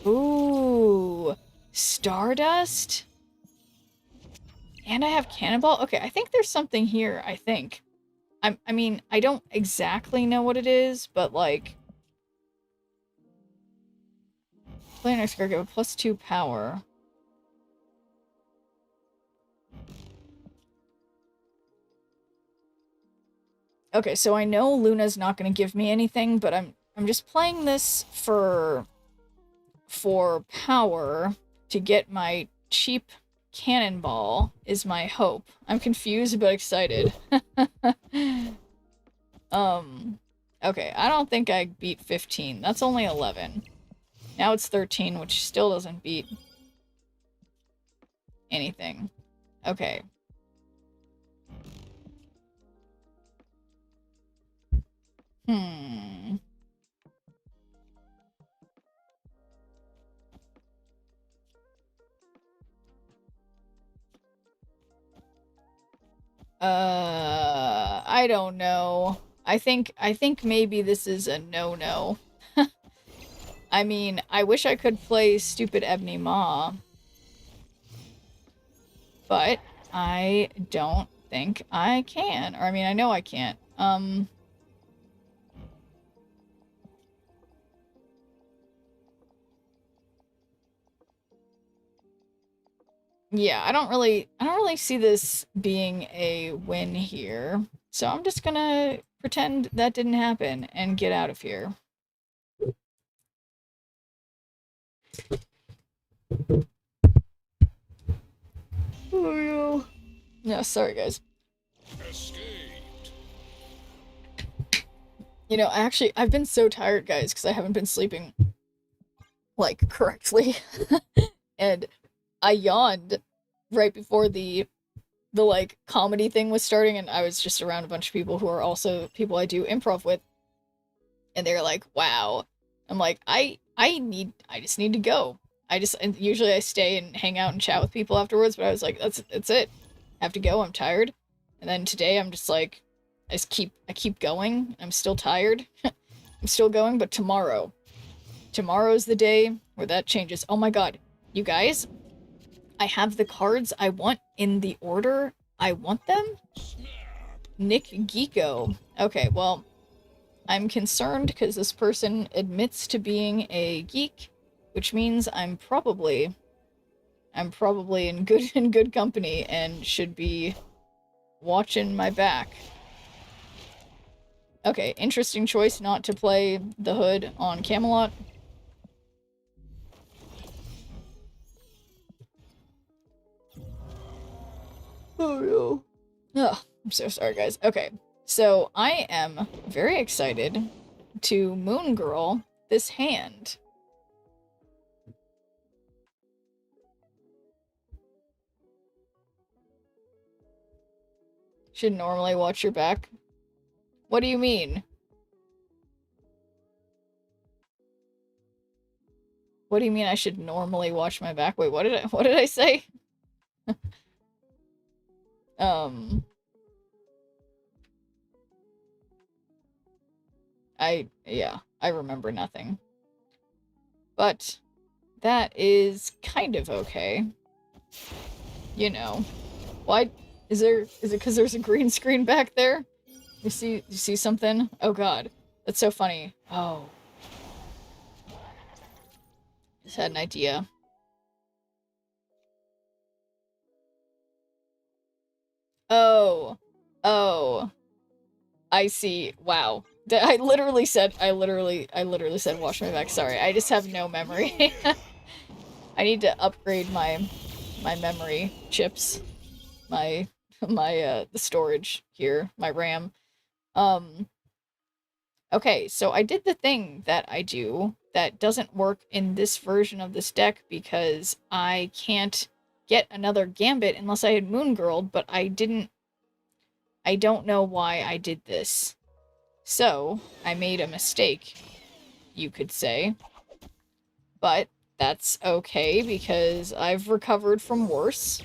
Ooh, Stardust? And I have Cannonball? Okay, I think there's something here, I think. I mean, I don't exactly know what it is, but like... Play next card, give a +2 power. Okay, so I know Luna's not going to give me anything, but I'm just playing this for power to get my cheap cannonball is my hope. I'm confused but excited. Okay, I don't think I beat 15. That's only 11. Now it's 13, which still doesn't beat anything. Okay. I don't know. I think maybe this is a no-no. I mean, I wish I could play stupid Ebony Maw. But I don't think I can. Or, I mean, I know I can't. Yeah, I don't really see this being a win here. So I'm just gonna pretend that didn't happen and get out of here. Oh, yeah, sorry guys. Escaped. You know, I've been so tired, guys, because I haven't been sleeping, like, correctly. And I yawned right before the like, comedy thing was starting, and I was just around a bunch of people who are also people I do improv with. And they're like, wow. I'm like, I just need to go. And usually I stay and hang out and chat with people afterwards, but I was like, that's it. I have to go, I'm tired. And then today I'm just like, I keep going. I'm still tired. I'm still going, but tomorrow's the day where that changes. Oh my god, you guys, I have the cards I want in the order I want them. Nick Geeko. Okay, well, I'm concerned because this person admits to being a geek, which means I'm probably in good company and should be watching my back. Okay, interesting choice not to play the Hood on Camelot. Oh no. Ugh, I'm so sorry, guys. Okay, so I am very excited to Moon Girl this hand. Should normally watch your back. What do you mean? What do you mean I should normally watch my back? Wait, what did I say? I remember nothing. But that is kind of okay. You know. Why is it because there's a green screen back there? You see something? Oh god. That's so funny. Oh. Just had an idea. Oh. I see. Wow. I literally said wash my back. Sorry. I just have no memory. I need to upgrade my memory chips. The storage here, my RAM. Okay, so I did the thing that I do that doesn't work in this version of this deck because I can't get another Gambit unless I had Moon Girled, but I don't know why I did this. So, I made a mistake, you could say. But That's okay, because I've recovered from worse.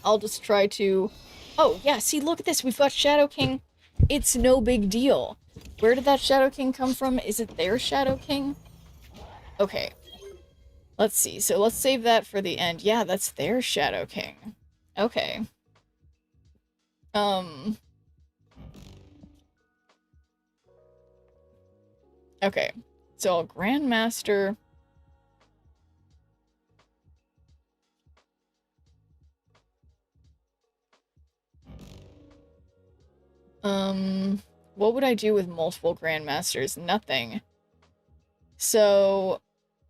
I'll just try to... Oh, yeah, see, look at this. We've got Shadow King. It's no big deal. Where did that Shadow King come from? Is it their Shadow King? Okay. Let's see. So let's save that for the end. Yeah, that's their Shadow King. Okay. Okay. So I'll Grandmaster... What would I do with multiple Grandmasters? Nothing. So,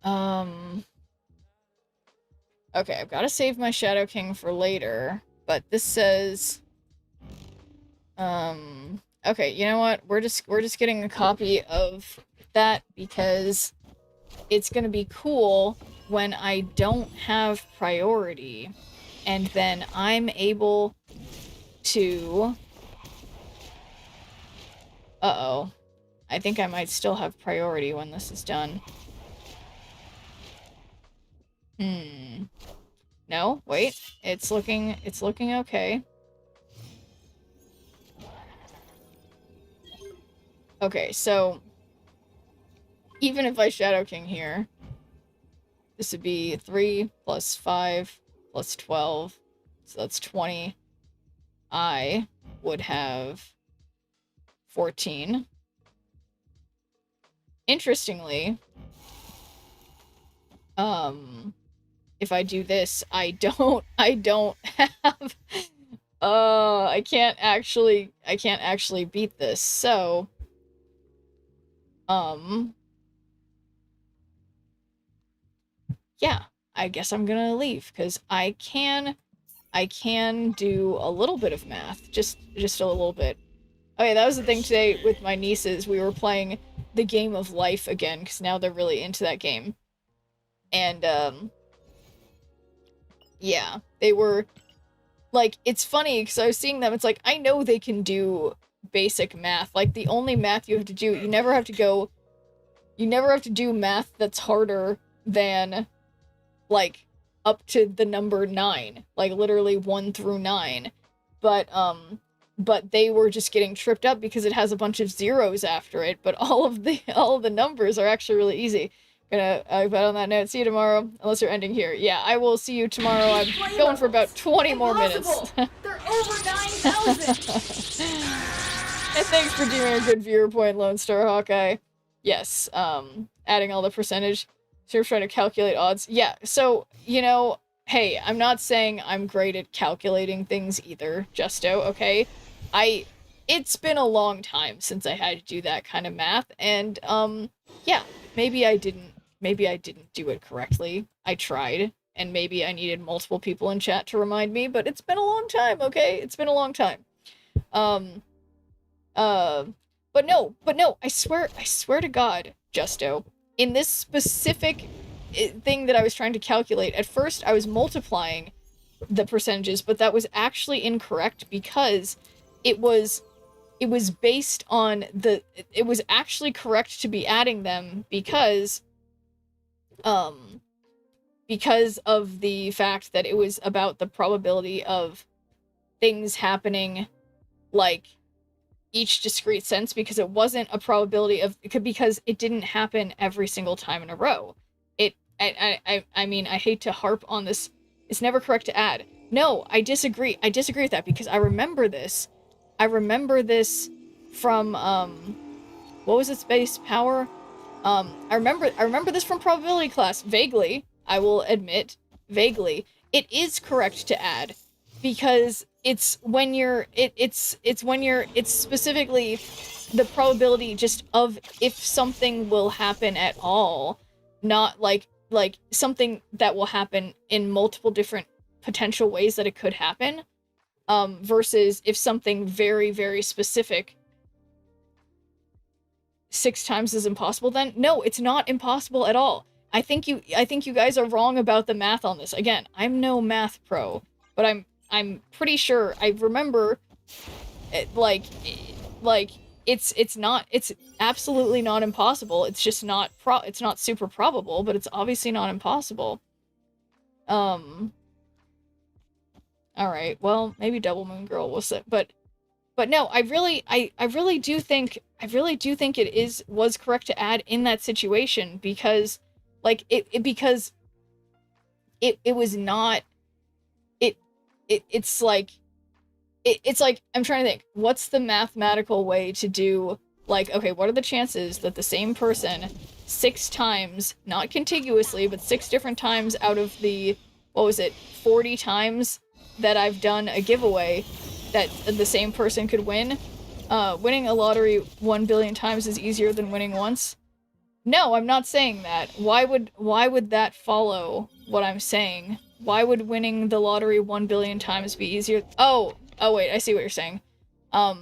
okay, I've got to save my Shadow King for later, but this says, okay, you know what? We're just getting a copy of that because it's gonna be cool when I don't have priority, and then I'm able to... Uh-oh. I think I might still have priority when this is done. No, wait. It's looking okay. Okay, so even if I Shadow King here, this would be 3 plus 5 plus 12. So that's 20. I would have 14. Interestingly, if I do this, I don't have, I can't actually beat this, so, yeah, I guess I'm gonna leave, because I can do a little bit of math, just a little bit. Okay, that was the thing today with my nieces. We were playing the Game of Life again, because now they're really into that game. And, yeah, they were, like, it's funny, because I was seeing them, it's like, I know they can do basic math. Like, the only math you have to do, you never have to do math that's harder than, like, up to the number 9. Like, literally 1 through 9. But they were just getting tripped up because it has a bunch of zeros after it, but all of the numbers are actually really easy. But on that note, see you tomorrow, unless you're ending here. Yeah, I will see you tomorrow. I'm going for about 20 more minutes. They're over 9,000! And thanks for doing a good viewer point, Lone Star Hawkeye. Yes, adding all the percentage. So you're trying to calculate odds. Yeah, so, you know, hey, I'm not saying I'm great at calculating things either, Justo, okay? It's been a long time since I had to do that kind of math, and, yeah, maybe I didn't do it correctly. I tried, and maybe I needed multiple people in chat to remind me, but it's been a long time, okay? It's been a long time. But no, I swear to God, Justo, in this specific thing that I was trying to calculate, at first I was multiplying the percentages, but that was actually incorrect because it was based on it was actually correct to be adding them because of the fact that it was about the probability of things happening, like, each discrete sense, because it wasn't a probability of, because it didn't happen every single time in a row. I mean, I hate to harp on this. It's never correct to add. No, I disagree. I disagree with that because I remember this. I remember this from, what was its base power? I remember this from probability class. Vaguely, I will admit, vaguely. It is correct to add because it's when you're, it's specifically the probability just of if something will happen at all, not like something that will happen in multiple different potential ways that it could happen, versus if something very, very specific 6 times is impossible, then no, it's not impossible at all. I think you guys are wrong about the math on this. Again, I'm no math pro, but I'm pretty sure I remember it, like it's absolutely not impossible. It's just not it's not super probable, but it's obviously not impossible. All right. Well, maybe Double Moon Girl will say, but no, I really do think it was correct to add in that situation, because like because it was not it's like I'm trying to think, what's the mathematical way to do, like, okay, what are the chances that the same person 6 times, not contiguously, but 6 different times out of the, 40 times that I've done a giveaway, that the same person could win? Winning a lottery 1 billion times is easier than winning once? No, I'm not saying that. Why would that follow what I'm saying? Why would winning the lottery 1 billion times be easier? Oh wait, I see what you're saying. Let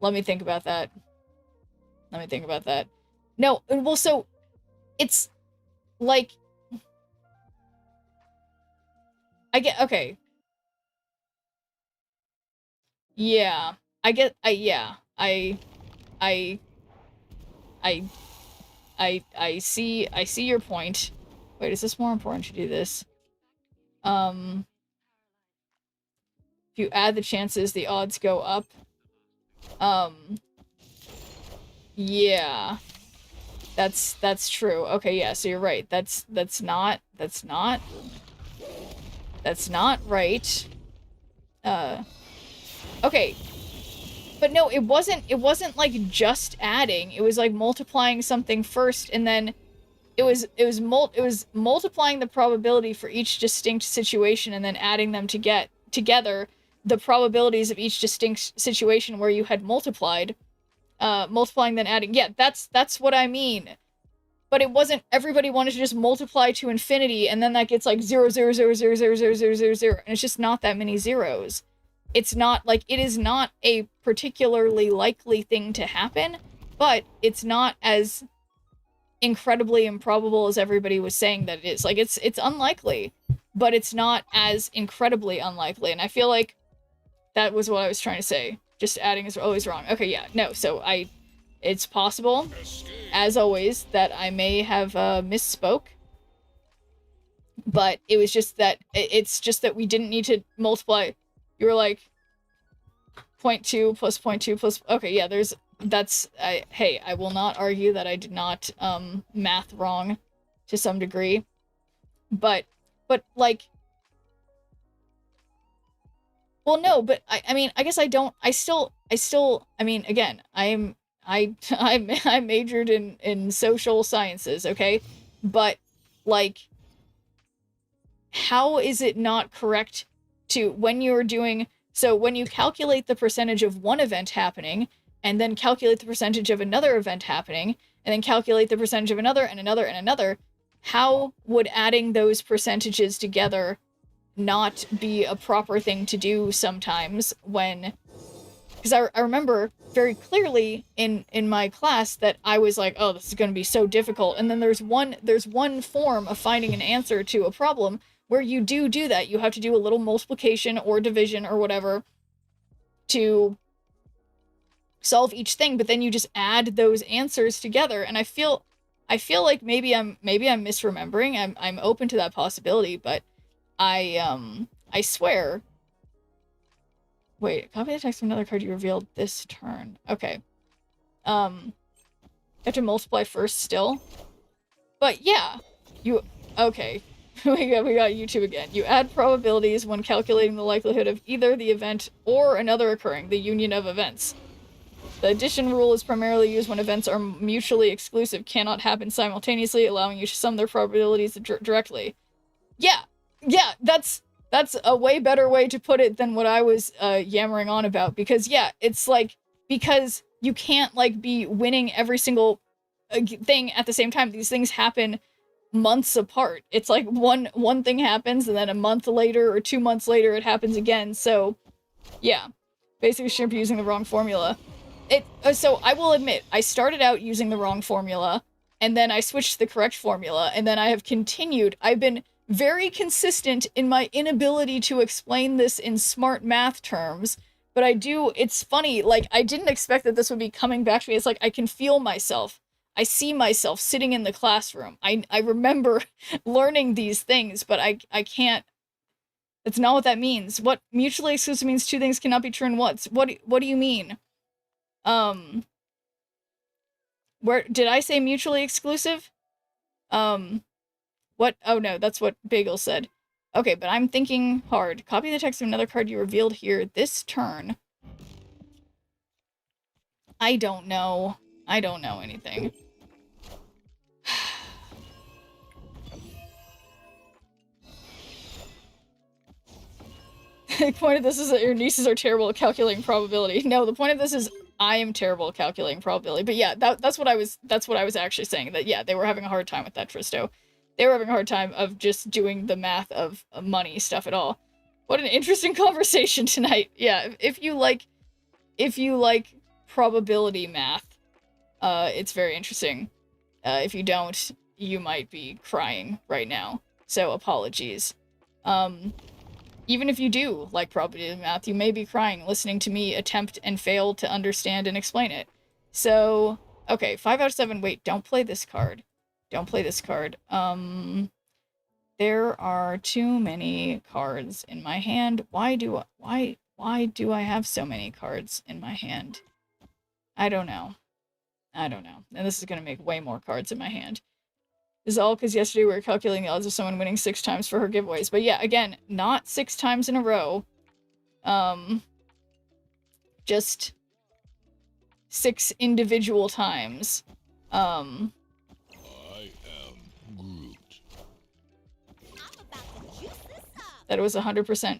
me think about that. No, well, so it's like, I get, okay. Yeah, I see your point. Wait, is this more important to do this? If you add the chances, the odds go up. Yeah. That's true. Okay, yeah, so you're right. That's not right. Okay. But no, it wasn't like just adding. It was like multiplying something first, and then it was multiplying the probability for each distinct situation and then adding them to get together the probabilities of each distinct situation where you had multiplied, multiplying then adding. Yeah, that's what I mean. But it wasn't everybody wanted to just multiply to infinity, and then that gets like 0, 0, 0, 0, 0, 0, 0, 0, 0, and it's just not that many zeros. It's not, like, it is not a particularly likely thing to happen, but it's not as incredibly improbable as everybody was saying that it is. Like, it's unlikely, but it's not as incredibly unlikely, and I feel like that was what I was trying to say. Just adding is always wrong. Okay, yeah, no, so it's possible, as always, that I may have misspoke, but it was just that, it's just that we didn't need to multiply. You were like, 0.2 plus 0.2 plus, okay, yeah, hey, I will not argue that I did not, math wrong to some degree, but, like, well, no, but, I mean, I guess I mean, again, I majored in social sciences, okay? But, like, how is it not correct to, when you're doing, so when you calculate the percentage of one event happening, and then calculate the percentage of another event happening, and then calculate the percentage of another, and another, and another, how would adding those percentages together not be a proper thing to do sometimes when... Because I remember very clearly in my class that I was like, oh, this is going to be so difficult. And then there's one form of finding an answer to a problem where you do that. You have to do a little multiplication or division or whatever to solve each thing, but then you just add those answers together. And I feel like maybe I'm misremembering. I'm open to that possibility, but I swear. Wait, copy the text of another card you revealed this turn. Okay. You have to multiply first still. But yeah, okay. we got YouTube again. You add probabilities when calculating the likelihood of either the event or another occurring, the union of events. The addition rule is primarily used when events are mutually exclusive, cannot happen simultaneously, allowing you to sum their probabilities directly. Yeah, that's a way better way to put it than what I was yammering on about, because yeah, it's like, because you can't like be winning every single thing at the same time. These things happen months apart. It's like one thing happens and then a month later or 2 months later it happens again. So yeah, basically shouldn't be using the wrong formula. So I will admit, I started out using the wrong formula, and then I switched to the correct formula, and then I have continued. I've been very consistent in my inability to explain this in smart math terms, but I do, it's funny, like, I didn't expect that this would be coming back to me. It's like, I can feel myself. I see myself sitting in the classroom. I remember learning these things, but I can't, that's not what that means. What mutually exclusive means two things cannot be true in what do you mean? Where, did I say mutually exclusive? What? Oh no, that's what Bagel said. Okay, but I'm thinking hard. Copy the text of another card you revealed here this turn. I don't know. I don't know anything. The point of this is that your nieces are terrible at calculating probability. No, the point of this is I am terrible at calculating probability. But yeah, that's what I was actually saying. That yeah, they were having a hard time with that, Tristo. They were having a hard time of just doing the math of money stuff at all. What an interesting conversation tonight. Yeah, if you like probability math, it's very interesting. If you don't, you might be crying right now. So apologies. Even if you do like probability math, you may be crying listening to me attempt and fail to understand and explain it. So, okay, 5 out of 7. Wait, don't play this card. Don't play this card. There are too many cards in my hand. Why do I have so many cards in my hand? I don't know. And this is gonna make way more cards in my hand. This is all because yesterday we were calculating the odds of someone winning 6 times for her giveaways. But yeah, again, not 6 times in a row. Just 6 individual times. I am Groot. That it was 100%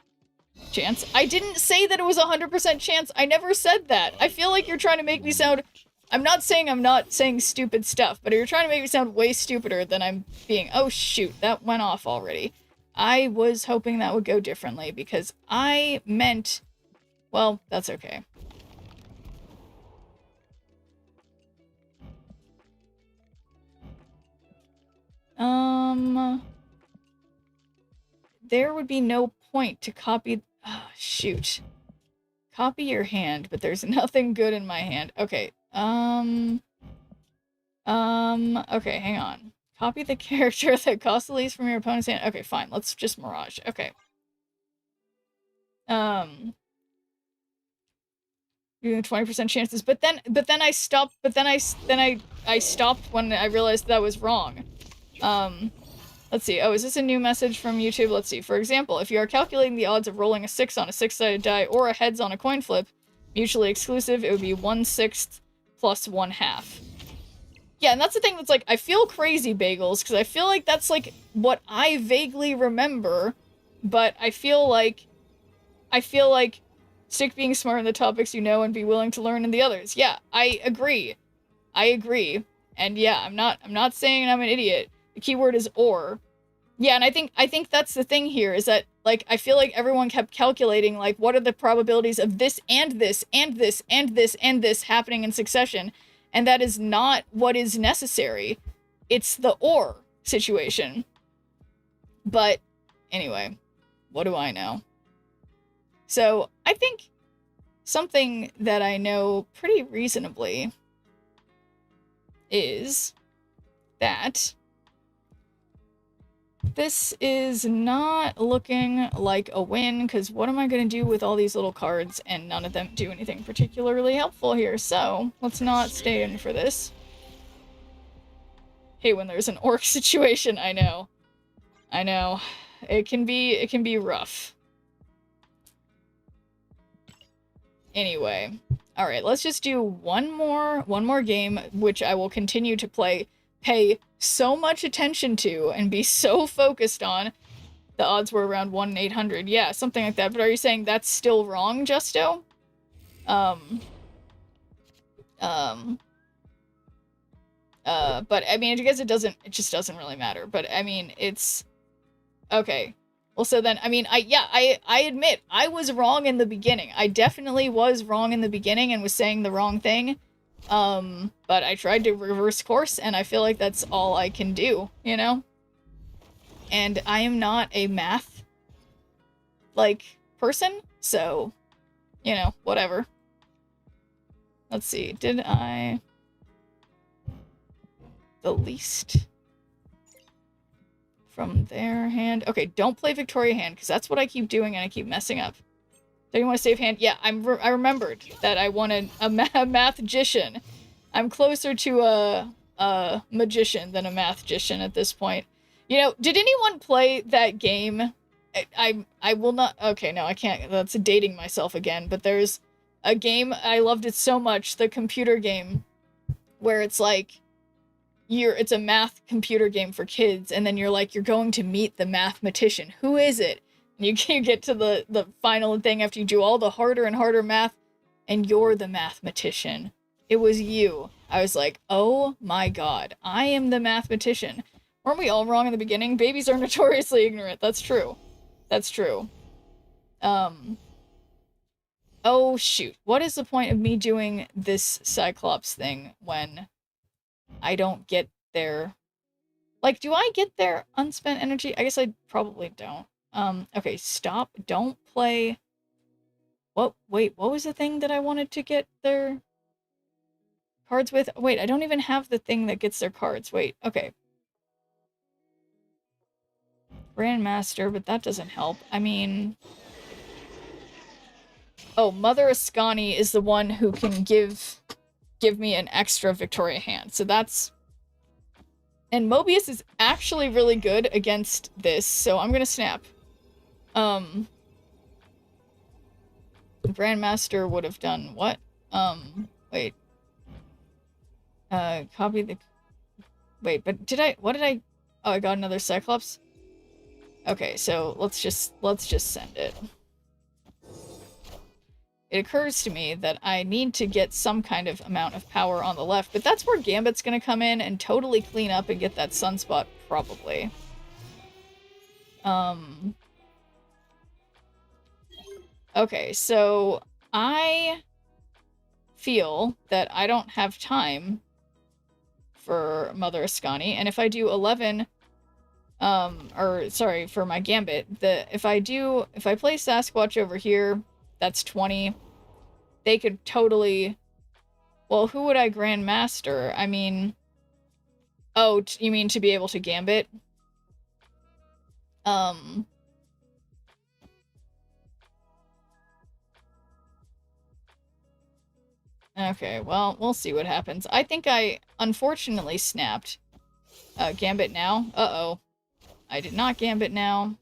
chance. I didn't say that it was 100% chance. I never said that. I feel like you're trying to make me sound... I'm not saying stupid stuff, but you're trying to make me sound way stupider than I'm being. Oh shoot, that went off already. I was hoping that would go differently because I meant... Well, that's okay. There would be no point to copy... Oh, shoot. Copy your hand, but there's nothing good in my hand. Okay, okay, hang on. Copy the character that costs the least from your opponent's hand. Okay, fine, let's just Mirage. Okay. Doing 20% chances, but then I stopped, I stopped when I realized that was wrong. Let's see. Oh, is this a new message from YouTube? Let's see. For example, if you are calculating the odds of rolling a 6 on a 6-sided die or a heads on a coin flip, mutually exclusive, it would be 1/6 plus 1/2. Yeah, and that's the thing that's like, I feel crazy, Bagels, because I feel like that's like what I vaguely remember, but I feel like stick being smart in the topics you know and be willing to learn in the others. Yeah, I agree. And yeah, I'm not saying I'm an idiot. The keyword is or. Yeah, and I think that's the thing here, is that, like, I feel like everyone kept calculating, like, what are the probabilities of this and this and this and this and this happening in succession, and that is not what is necessary. It's the or situation. But, anyway, what do I know? So, I think something that I know pretty reasonably is that this is not looking like a win, because what am I going to do with all these little cards, and none of them do anything particularly helpful here, so let's not stay in for this. Hey, when there's an orc situation, I know. It can be rough. Anyway, alright, let's just do one more game, which I will continue to pay so much attention to and be so focused on. The odds were around 1 in 800. Yeah, something like that. But are you saying that's still wrong, Justo? But I mean, I guess it just doesn't really matter. But I mean, it's okay. Well, so then, I mean, I admit I was wrong in the beginning. I definitely was wrong in the beginning and was saying the wrong thing. But I tried to reverse course, and I feel like that's all I can do, you know? And I am not a math, like, person, so you know, whatever. Let's see, did I... The least... From their hand... Okay, don't play Victoria hand, because that's what I keep doing and I keep messing up. Don't you want to save hand? Yeah, I remembered that I wanted a mathmagician. I'm closer to a magician than a mathmagician at this point. You know, did anyone play that game? I will not... Okay, no, I can't. That's dating myself again. But there's a game, I loved it so much, the computer game, where it's like, it's a math computer game for kids, and then you're like, you're going to meet the mathematician. Who is it? And you get to the final thing after you do all the harder and harder math, and you're the mathematician. It was you. I was like, oh my god, I am the mathematician. Weren't we all wrong in the beginning? Babies are notoriously ignorant. That's true. That's true. Oh shoot. What is the point of me doing this Cyclops thing when I don't get their... Like, do I get their unspent energy? I guess I probably don't. Okay, stop. Don't play... What? Wait, what was the thing that I wanted to get their cards with? Wait, I don't even have the thing that gets their cards. Wait, okay. Grandmaster, but that doesn't help. I mean... Oh, Mother Ascani is the one who can give me an extra Victoria hand. So that's... And Mobius is actually really good against this, so I'm gonna snap. Grandmaster would have done what? Wait. Copy the... Wait, but did I... What did I... Oh, I got another Cyclops? Okay, so let's just send it. It occurs to me that I need to get some kind of amount of power on the left, but that's where Gambit's gonna come in and totally clean up and get that sunspot, probably. Okay, so I feel that I don't have time for Mother Ascani, and if I do 11, sorry, for my Gambit, if I play Sasquatch over here, that's 20. They could totally... Well, who would I Grandmaster? I mean... Oh, you mean to be able to Gambit? Okay, well, we'll see what happens. I think I, unfortunately, snapped. Gambit now? Uh-oh. I did not Gambit now.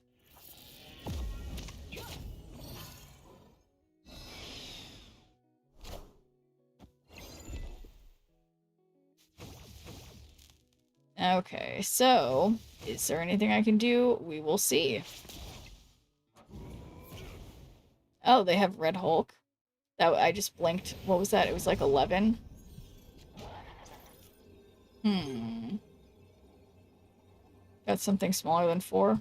Okay, so, is there anything I can do? We will see. Oh, they have Red Hulk. That I just blinked. What was that? It was like 11. Got something smaller than 4.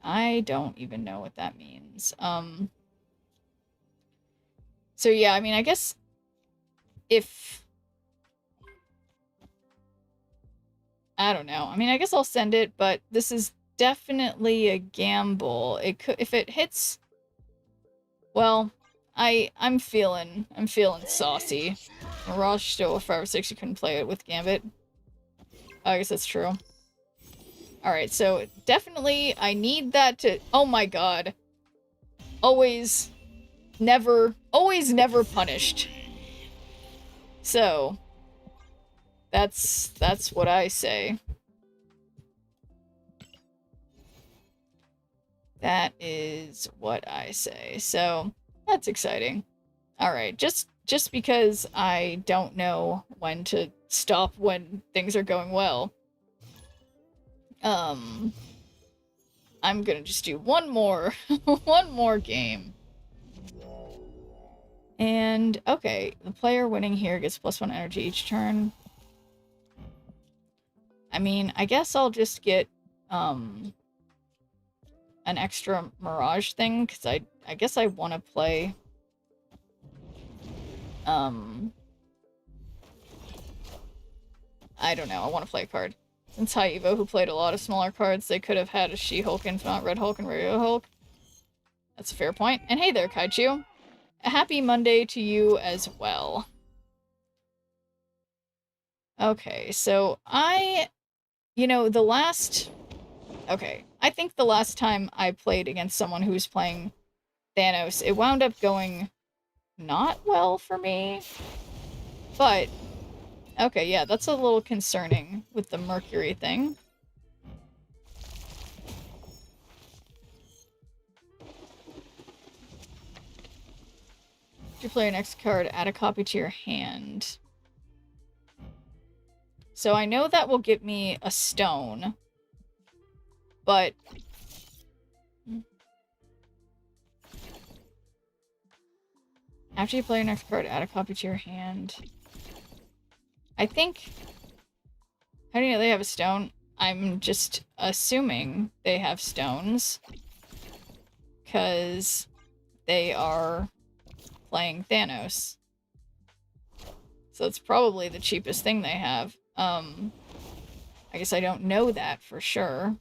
I don't even know what that means. So yeah, I mean, I guess if... I don't know. I mean, I guess I'll send it, but this is definitely a gamble. It could, if it hits... Well, I'm feeling saucy. Mirage still with 5 or 6, you couldn't play it with Gambit. I guess that's true. Alright, so definitely I need that to... Oh my god. Always, never punished. So, that's what I say. That is what I say. So, that's exciting. Alright, just because I don't know when to stop when things are going well. I'm gonna just do one more game. And, okay, the player winning here gets +1 energy each turn. I mean, I guess I'll just get, an extra Mirage thing, because I guess I want to play, I don't know, I want to play a card. Since Haivo, who played a lot of smaller cards, they could have had a She-Hulk, Infinite, Red Hulk, and Radio Hulk. That's a fair point. And hey there, Kaichu. A happy Monday to you as well. Okay, so Okay, I think the last time I played against someone who was playing Thanos, it wound up going not well for me. But, okay, yeah, that's a little concerning with the Mercury thing. If you play your next card, add a copy to your hand. So I know that will get me a stone, but after you play your next card, add a copy to your hand. I think... How do you know they have a stone? I'm just assuming they have stones, because they are playing Thanos. So it's probably the cheapest thing they have. I guess I don't know that for sure.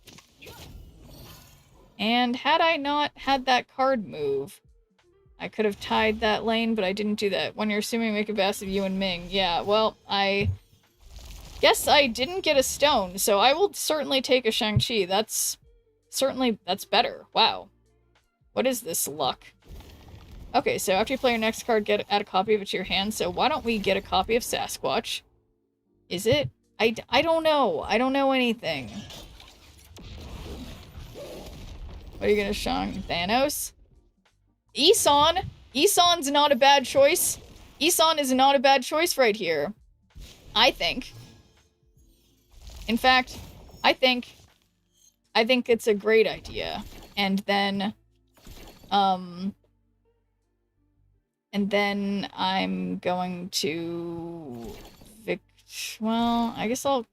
And had I not had that card move, I could have tied that lane, but I didn't do that. When you're assuming make a best of you and Ming. Yeah, well, I guess I didn't get a stone, so I will certainly take a Shang-Chi. That's better. Wow. What is this luck? Okay, so after you play your next card, add a copy of it to your hand. So why don't we get a copy of Sasquatch? Is it? I don't know. I don't know anything. What are you gonna Shang? Thanos? Isan? Isan's not a bad choice. Isan is not a bad choice right here. I think. In fact, I think it's a great idea. And then I'm going to well, I guess I'll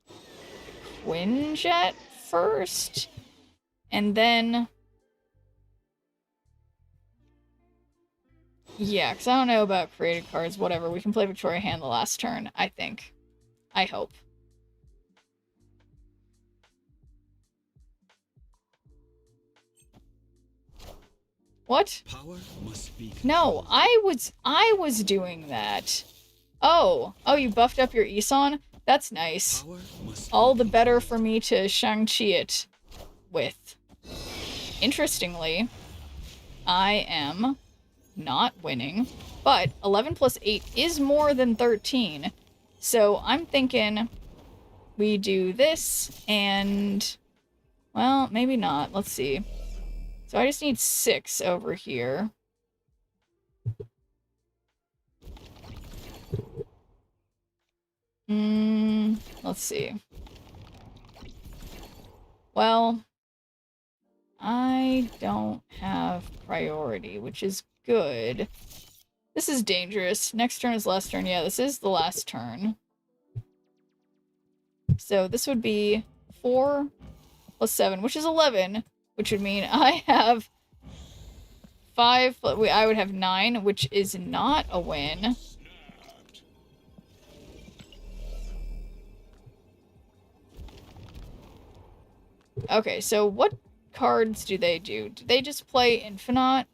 Quinjet first. And then... Yeah, because I don't know about created cards. Whatever, we can play Victoria Hand the last turn, I think. I hope. What? Power must be No, I was doing that. Oh, you buffed up your Isan? That's nice. Power must All the better for me to Shang-Chi it with. Interestingly, I am not winning, but 11 plus 8 is more than 13. So I'm thinking we do this and, well, maybe not. Let's see. So I just need 6 over here. Let's see. Well, I don't have priority, which is good. This is dangerous. Next turn is last turn. Yeah, this is the last turn. So this would be 4 plus 7, which is 11, which would mean I have 5, I would have 9, which is not a win. Okay, so what cards do they do? Do they just play Infinite?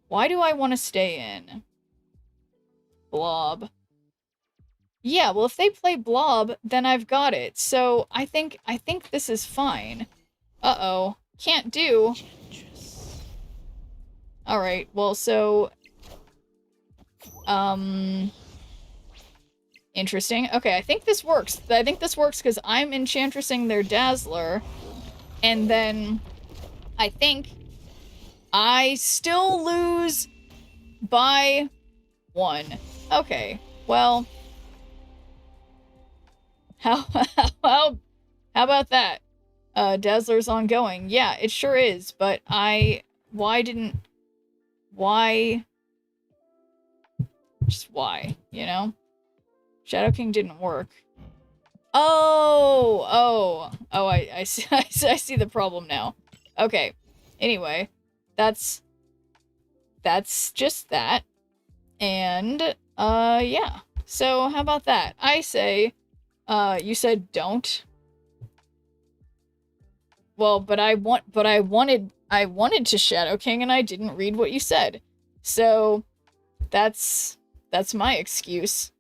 Why do I want to stay in? Blob. Yeah, well, if they play Blob, then I've got it. So I think this is fine. Uh-oh. Can't do. Alright, well, so... Interesting. Okay, I think this works. I think this works because I'm Enchantressing their Dazzler. And then I think I still lose by 1. Okay, well, how about that? Dazzler's ongoing. Yeah, it sure is, but why? Just why, you know? Shadow King didn't work. Oh, I see, I see the problem now. Okay, anyway, that's just that. And, yeah. So, how about that? I say, you said don't. Well, but I wanted I wanted to Shadow King and I didn't read what you said. So that's my excuse.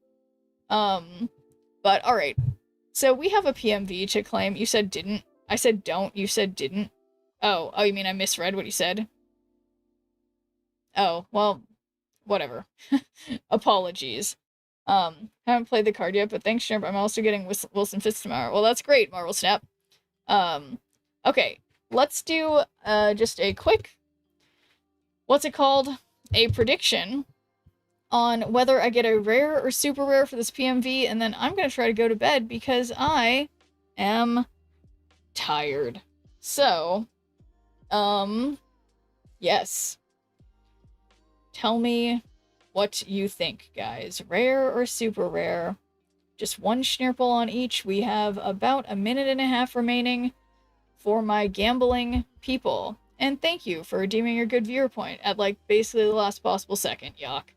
But alright. So we have a PMV to claim. You said didn't. I said don't. You said didn't. Oh, you mean I misread what you said? Oh, well, whatever. Apologies. Haven't played the card yet, but thanks, Sherp. I'm also getting Wilson Fist tomorrow. Well, that's great, Marvel Snap. Okay. Let's do, just a quick, what's it called? A prediction on whether I get a rare or super rare for this PMV, and then I'm gonna try to go to bed because I am tired. So, yes. Tell me what you think, guys. Rare or super rare? Just one Schnirple on each. We have about a minute and a half remaining for my gambling people. And thank you for redeeming your good viewer point at, like, basically the last possible second, Yak.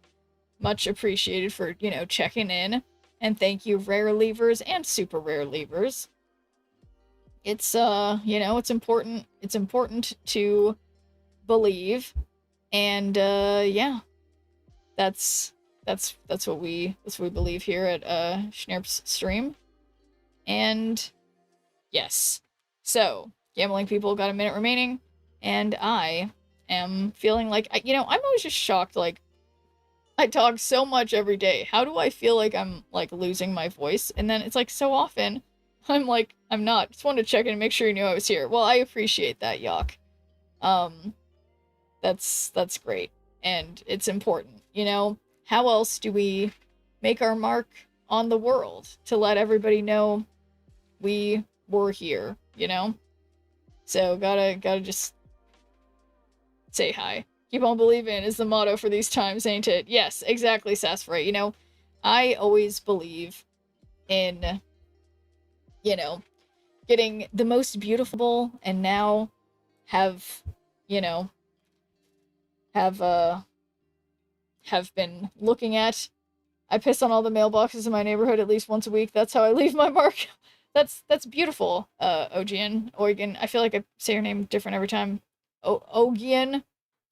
Much appreciated for, you know, checking in. And thank you, rare levers and super rare levers. It's, you know, it's important to believe. And, yeah. That's what we believe here at, Schnirp's stream. And, yes. So, gambling people got a minute remaining. And I am feeling like, you know, I'm always just shocked, like, I talk so much every day. How do I feel like I'm, like, losing my voice? And then it's like, so often, I'm like, I'm not. Just wanted to check in and make sure you knew I was here. Well, I appreciate that, Yak. That's great. And it's important, you know? How else do we make our mark on the world to let everybody know we were here, you know? So, gotta just say hi. Keep on believing is the motto for these times, ain't it? Yes, exactly, Sassafray. You know, I always believe in, you know, getting the most beautiful and now have, you know, have been looking at. I piss on all the mailboxes in my neighborhood at least once a week. That's how I leave my mark. That's beautiful, Ogian. I feel like I say your name different every time. Ogian.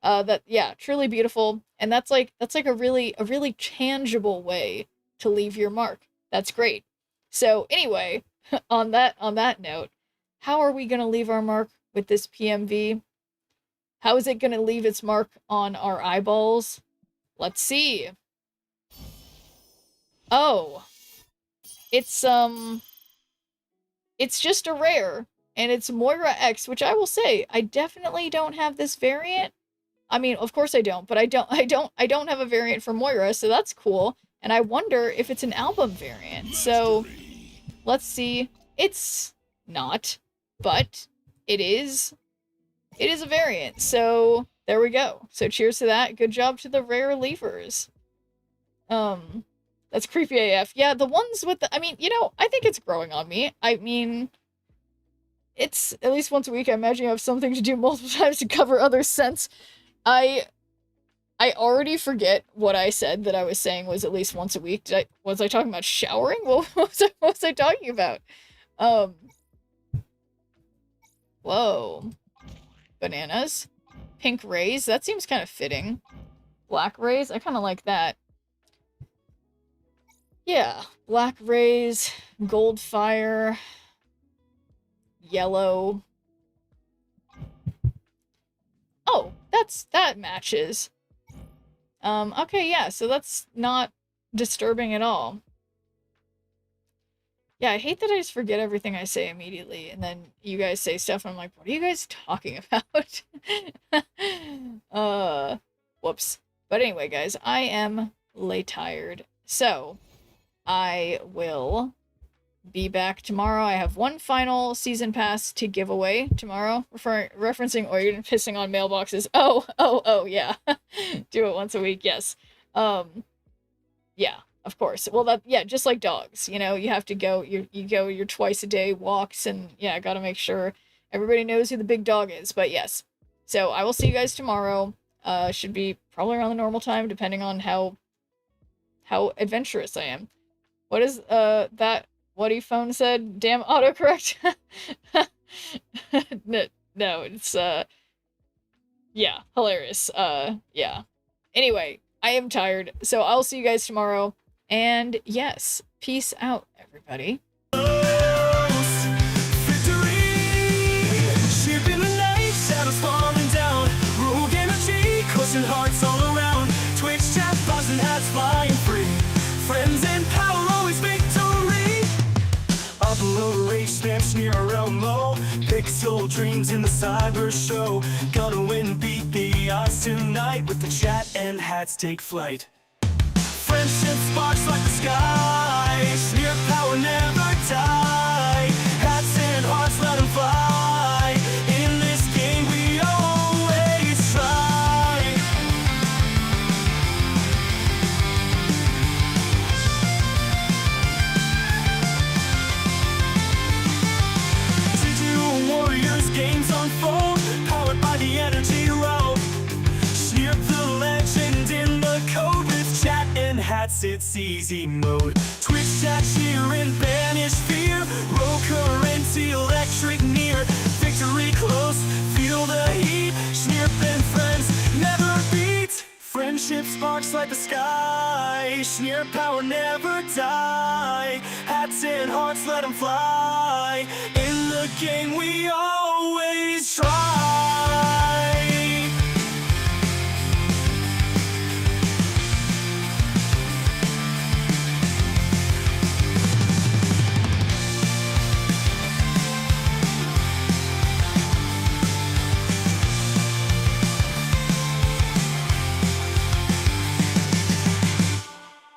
Yeah, truly beautiful. And that's like a really tangible way to leave your mark. That's great. So anyway, on that note, how are we gonna leave our mark with this PMV? How is it gonna leave its mark on our eyeballs? Let's see. Oh. It's just a rare, and it's Moira X, which I will say, I definitely don't have this variant. I mean, of course I don't, but I don't have a variant for Moira, so that's cool. And I wonder if it's an album variant. So, let's see. It's not, but it is a variant. So, there we go. So, cheers to that. Good job to the rare levers. That's creepy AF. Yeah, the ones with the, I mean, you know, I think it's growing on me. I mean, it's at least once a week. I imagine you have something to do multiple times to cover other scents. I already forget what I said that I was saying was at least once a week. Was I talking about showering? What was I talking about? Whoa. Bananas. Pink rays. That seems kind of fitting. Black rays. I kind of like that. Yeah, black rays, gold fire, yellow. Oh, that matches. Okay, yeah, so that's not disturbing at all. Yeah, I hate that I just forget everything I say immediately, and then you guys say stuff, and I'm like, what are you guys talking about? Whoops. But anyway, guys, I am late tired, so I will be back tomorrow. I have one final season pass to give away tomorrow, referencing Oregon pissing on mailboxes. Oh, yeah. Do it once a week, yes. Yeah, of course. Well, yeah, just like dogs, you know, you have to go, you go your twice a day walks, and yeah, gotta make sure everybody knows who the big dog is, but yes. So, I will see you guys tomorrow. Should be probably around the normal time, depending on how adventurous I am. What is, that Whatty phone said? Damn autocorrect? No, it's, Yeah, hilarious. Yeah. Anyway, I am tired, so I'll see you guys tomorrow. And yes, peace out, everybody. Hearts all around. Twitch chat buzzing, hats flying free. Friends and power, always victory. Upload rage snap, sneer around low. Pixel dreams in the cyber show. Gonna win, beat the odds tonight. With the chat and hats take flight. Friendship sparks like the sky. Sneer power never die. Hats and hearts, let them fly. In this game we always try. Warriors games unfold, powered by the energy road. Sneer the legend in the code with chat and hats, it's easy mode. Twitch chat, cheer and banish fear. Roll current, electric near. Victory close, feel the heat. Sneer and friends never beat. Friendship sparks like the sky. Sneer power never die. Hats and hearts, let them fly. In the game we always try.